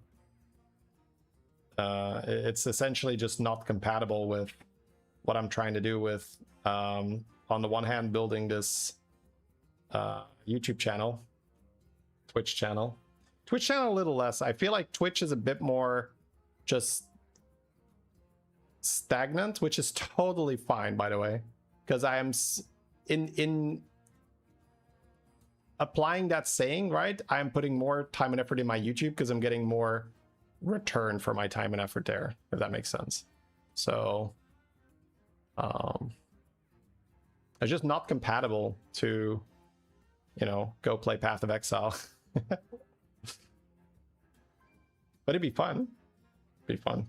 it's essentially just not compatible with what I'm trying to do with, on the one hand, building this YouTube channel, Twitch channel a little less. I feel like Twitch is a bit more just stagnant, which is totally fine, by the way, because I am in applying that saying, right? I am putting more time and effort in my YouTube because I'm getting more return for my time and effort there, if that makes sense. So it's just not compatible to, you know, go play Path of Exile. But it'd be fun. Be fun.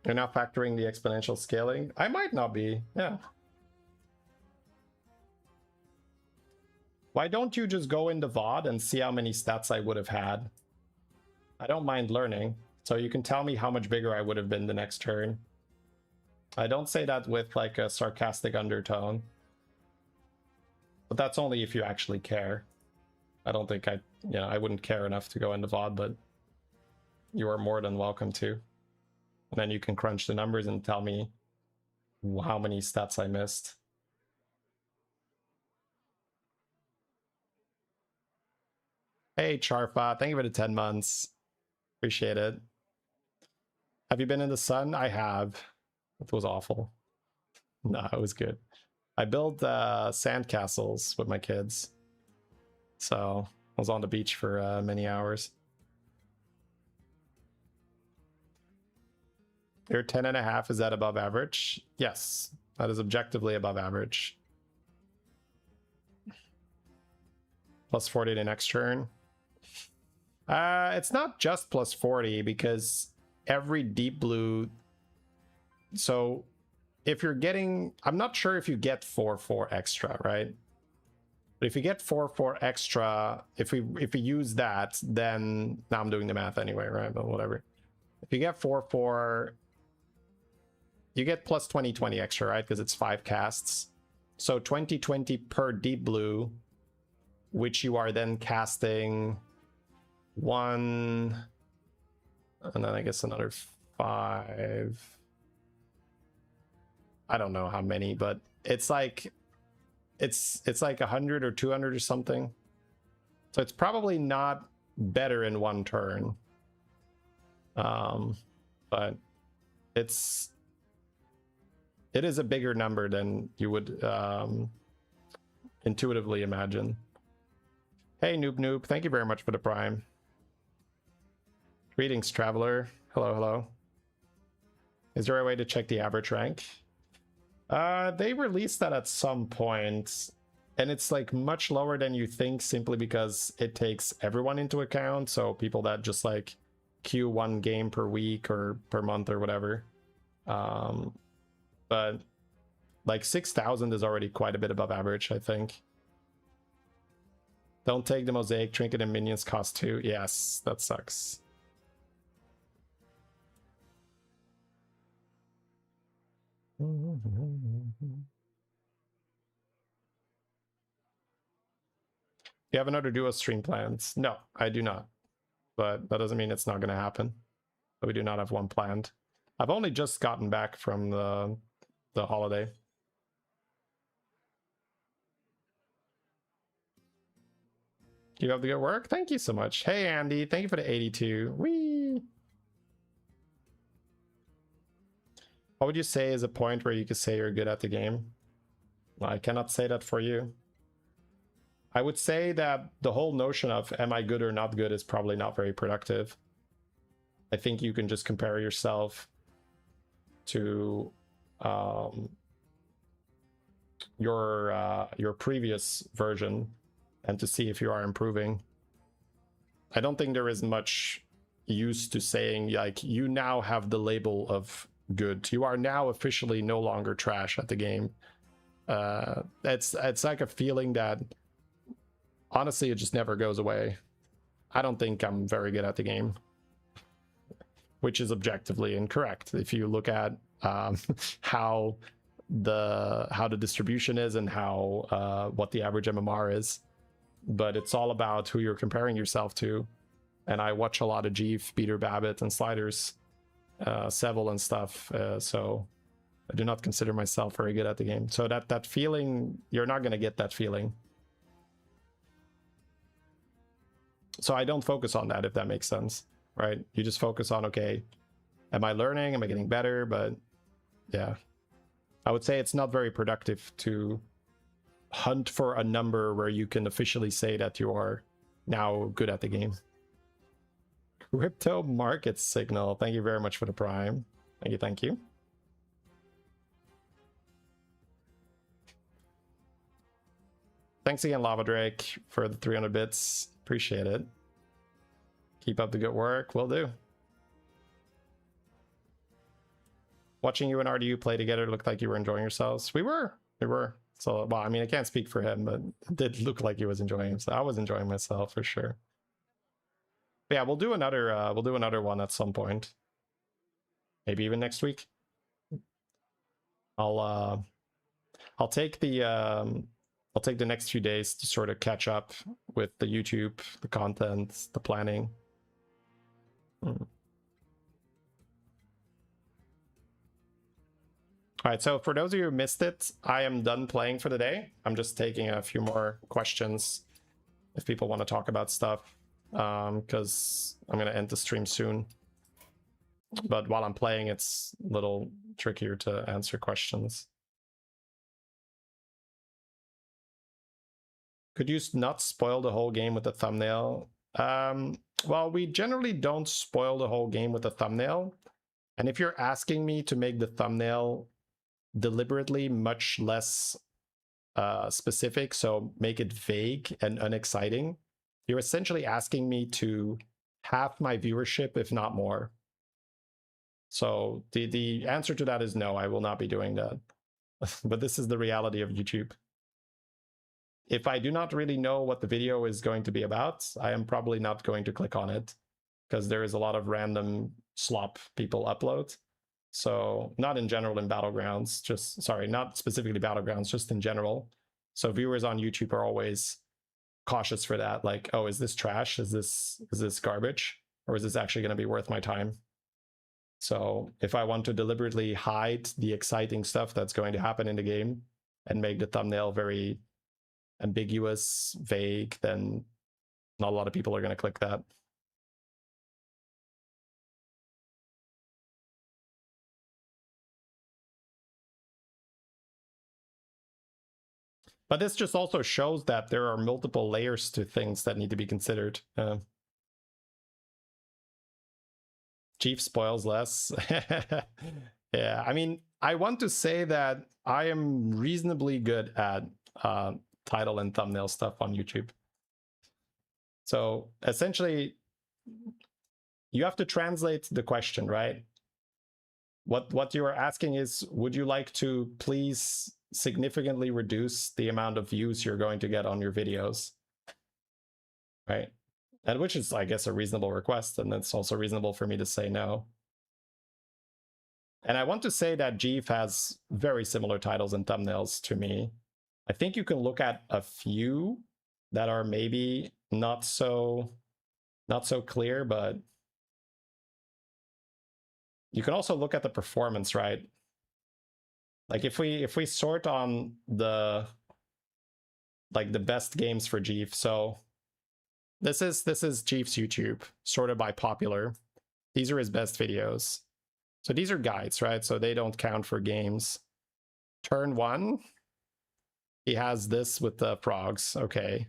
You're not factoring the exponential scaling? I might not be, yeah. Why don't you just go into VOD and see how many stats I would have had? I don't mind learning, so you can tell me how much bigger I would have been the next turn. I don't say that with like a sarcastic undertone. But that's only if you actually care. I don't think I wouldn't care enough to go into VOD, but you are more than welcome to. And then you can crunch the numbers and tell me how many stats I missed. Hey, Charfa, thank you for the 10 months. Appreciate it. Have you been in the sun? I have. It was awful. No, it was good. I built sand castles with my kids. So I was on the beach for many hours. You're 10.5, is that above average? Yes, that is objectively above average. Plus 40 to next turn. It's not just plus 40 because every deep blue. So if you're getting, I'm not sure if you get 4/4 extra, right? But if you get 4/4 extra, if we use that, then now I'm doing the math anyway, right? But whatever. If you get 4/4, you get plus 20/20 extra, right? Because it's 5 casts. So 20/20 per deep blue, which you are then casting 1, and then I guess another 5. I don't know how many, but it's like like 100 or 200 or something. So it's probably not better in one turn. But it is a bigger number than you would intuitively imagine. Hey, Noob, thank you very much for the Prime. Greetings, traveler. Hello, hello. Is there a way to check the average rank? They released that at some point, and it's like much lower than you think simply because it takes everyone into account. So people that just like queue 1 game per week or per month or whatever. But like 6,000 is already quite a bit above average, I think. Don't take the mosaic trinket and minions cost 2. Yes, that sucks. Do you have another duo stream planned? No, I do not. But that doesn't mean it's not going to happen. But we do not have one planned. I've only just gotten back from the holiday. You have the good work? Thank you so much. Hey, Andy. Thank you for the 82. Whee! What would you say is a point where you could say you're good at the game? Well, I cannot say that for you. I would say that the whole notion of am I good or not good is probably not very productive. I think you can just compare yourself to your previous version and to see if you are improving. I don't think there is much use to saying like you now have the label of good. You are now officially no longer trash at the game. It's like a feeling that honestly it just never goes away. I don't think I'm very good at the game, which is objectively incorrect if you look at how the distribution is and how what the average MMR is. But it's all about who you're comparing yourself to. And I watch a lot of Jeef, Peter Babbitt, and Sliders, Seville and stuff. So I do not consider myself very good at the game. So that feeling, you're not going to get that feeling. So I don't focus on that, if that makes sense, right? You just focus on, okay, am I learning? Am I getting better? But yeah, I would say it's not very productive to hunt for a number where you can officially say that you are now good at the game. Crypto market signal. Thank you very much for the Prime. Thank you, thank you. Thanks again, Lava Drake, for the 300 bits. Appreciate it. Keep up the good work. Will do. Watching you and RDU play together looked like you were enjoying yourselves. We were. So, well, I mean, I can't speak for him, but it did look like he was enjoying himself. I was enjoying myself for sure. But yeah, we'll do another one at some point. Maybe even next week. I'll take the next few days to sort of catch up with the YouTube, the content, the planning. All right, so for those of you who missed it, I am done playing for the day. I'm just taking a few more questions if people want to talk about stuff, because I'm going to end the stream soon. But while I'm playing, it's a little trickier to answer questions. Could you not spoil the whole game with the thumbnail? Well, we generally don't spoil the whole game with the thumbnail. And if you're asking me to make the thumbnail deliberately much less specific, so make it vague and unexciting, you're essentially asking me to half my viewership, if not more. So the answer to that is no, I will not be doing that. But this is the reality of YouTube. If I do not really know what the video is going to be about, I am probably not going to click on it, because there is a lot of random slop people upload. So not in general in Battlegrounds, just, sorry, not specifically Battlegrounds, just in general. So viewers on YouTube are always cautious for that. Like, oh, is this trash? Is this garbage? Or is this actually going to be worth my time? So if I want to deliberately hide the exciting stuff that's going to happen in the game and make the thumbnail very ambiguous, vague, then not a lot of people are going to click that. But this just also shows that there are multiple layers to things that need to be considered. Chief spoils less. Yeah, I mean, I want to say that I am reasonably good at title and thumbnail stuff on YouTube. So essentially, you have to translate the question, right? What you are asking is, would you like to please significantly reduce the amount of views you're going to get on your videos, right? And which is, I guess, a reasonable request, and it's also reasonable for me to say no. And I want to say that Jeeve has very similar titles and thumbnails to me. I think you can look at a few that are maybe not so clear, but you can also look at the performance, right? Like if we sort on the best games for Jeeve, so this is Jeeve's YouTube, sorted by popular. These are his best videos. So these are guides, right? So they don't count for games. Turn 1, he has this with the frogs, okay.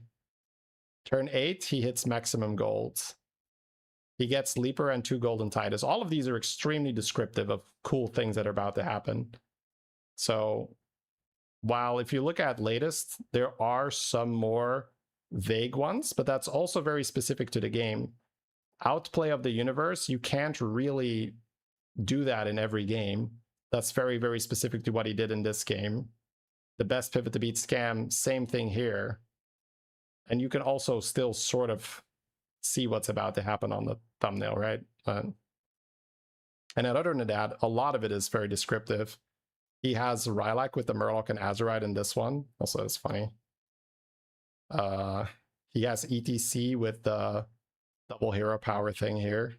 Turn 8, he hits maximum gold. He gets Leaper and 2 golden Titus. All of these are extremely descriptive of cool things that are about to happen. So while if you look at latest, there are some more vague ones, but that's also very specific to the game. Outplay of the universe, you can't really do that in every game. That's very, very specific to what he did in this game. The best pivot to beat scam, same thing here. And you can also still sort of see what's about to happen on the thumbnail, right? And other than that, a lot of it is very descriptive. He has Rylak with the Murloc and Azerite in this one. Also, it's funny. He has ETC with the double hero power thing here.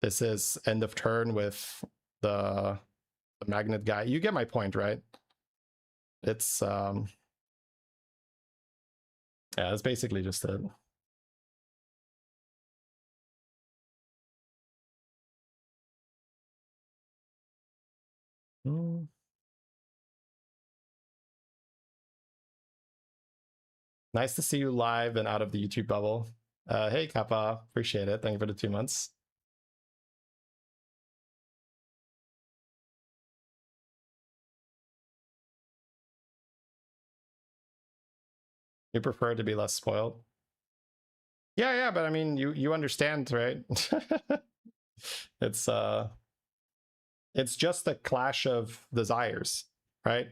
This is end of turn with the magnet guy. You get my point, right? It's yeah, it's basically just it. Nice to see you live and out of the YouTube bubble. Hey Kappa, appreciate it. Thank you for the 2 months. You prefer to be less spoiled? Yeah, but I mean, you understand, right? It's just a clash of desires, right?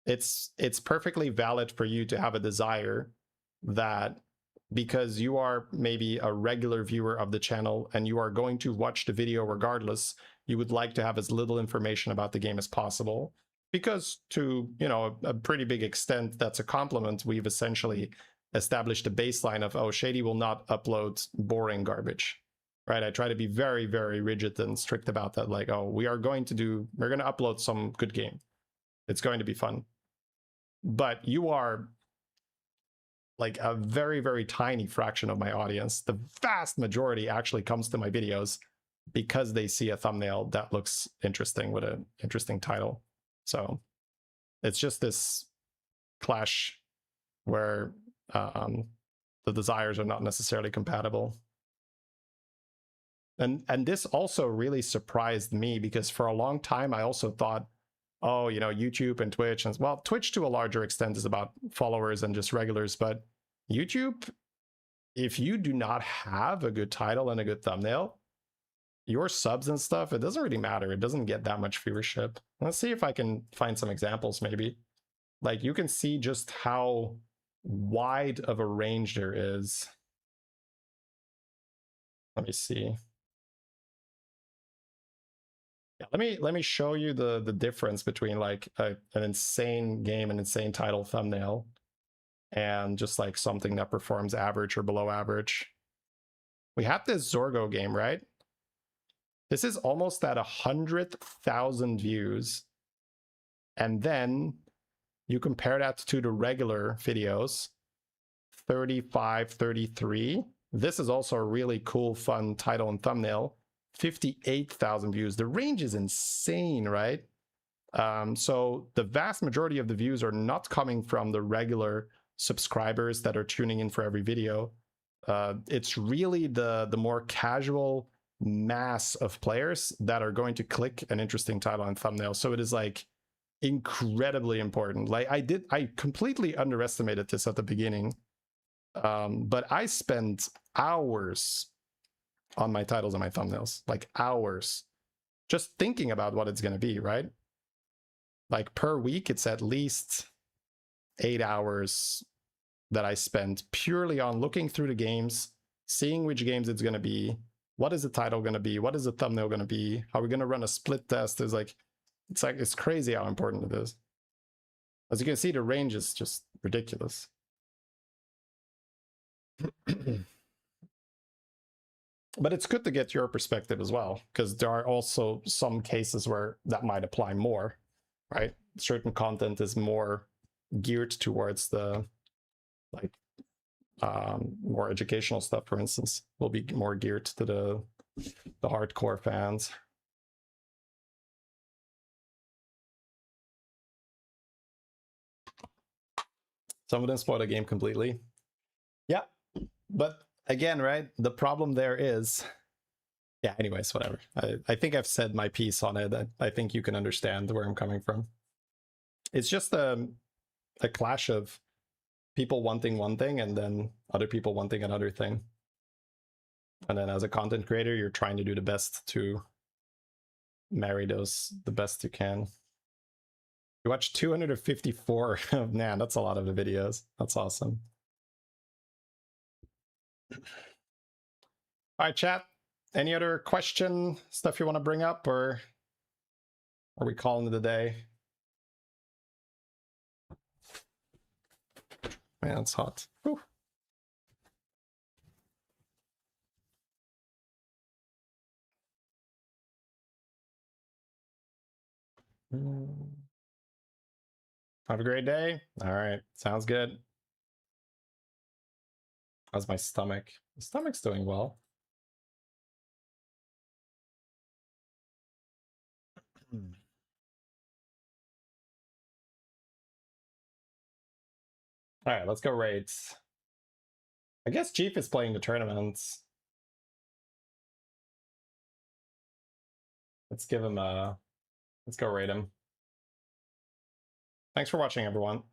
It's perfectly valid for you to have a desire that because you are maybe a regular viewer of the channel and you are going to watch the video regardless, you would like to have as little information about the game as possible. Because to, you know, a pretty big extent, that's a compliment. We've essentially established a baseline of, oh, Shady will not upload boring garbage, right? I try to be very, very rigid and strict about that. Like, oh, we're going to upload some good game. It's going to be fun. But you are like a very, very tiny fraction of my audience. The vast majority actually comes to my videos because they see a thumbnail that looks interesting with an interesting title. So it's just this clash where the desires are not necessarily compatible. And this also really surprised me because for a long time I also thought, oh, you know, YouTube and Twitch, and well, Twitch to a larger extent is about followers and just regulars, but YouTube, if you do not have a good title and a good thumbnail, your subs and stuff, it doesn't really matter. It doesn't get that much viewership. Let's see if I can find some examples maybe. Like you can see just how wide of a range there is. Let me see. Yeah, let me show you the difference between like an insane game, an insane title thumbnail, and just like something that performs average or below average. We have this Zorgo game, right? This is almost at 100,000 views. And then you compare that to the regular videos, 35, 33. This is also a really cool, fun title and thumbnail, 58,000 views. The range is insane, right? So the vast majority of the views are not coming from the regular subscribers that are tuning in for every video. It's really the more casual mass of players that are going to click an interesting title and thumbnail. So it is like incredibly important. Like I completely underestimated this at the beginning, but I spent hours on my titles and my thumbnails, like hours, just thinking about what it's going to be, right? Like per week, it's at least 8 hours that I spent purely on looking through the games, seeing which games it's going to be. What is the title going to be? What is the thumbnail going to be? How are we going to run a split test? It's crazy how important it is. As you can see, the range is just ridiculous. But it's good to get your perspective as well, because there are also some cases where that might apply more, right? Certain content is more geared towards the like more educational stuff, for instance, will be more geared to the hardcore fans. Some of them spoil the game completely. Yeah, but again, right, the problem there is, yeah, anyways, whatever. I think I've said my piece on it. I think you can understand where I'm coming from. It's just a clash of people wanting one thing and then other people wanting another thing. And then as a content creator, you're trying to do the best to marry those the best you can. You watch 254. Man, that's a lot of the videos. That's awesome. All right, chat. Any other question, stuff you want to bring up, or are we calling it a day? Man, it's hot. Whew. Have a great day. All right, sounds good. How's my stomach? The stomach's doing well. All right, let's go raids. I guess Chief is playing the tournaments. Let's give him a... Let's go raid him. Thanks for watching, everyone.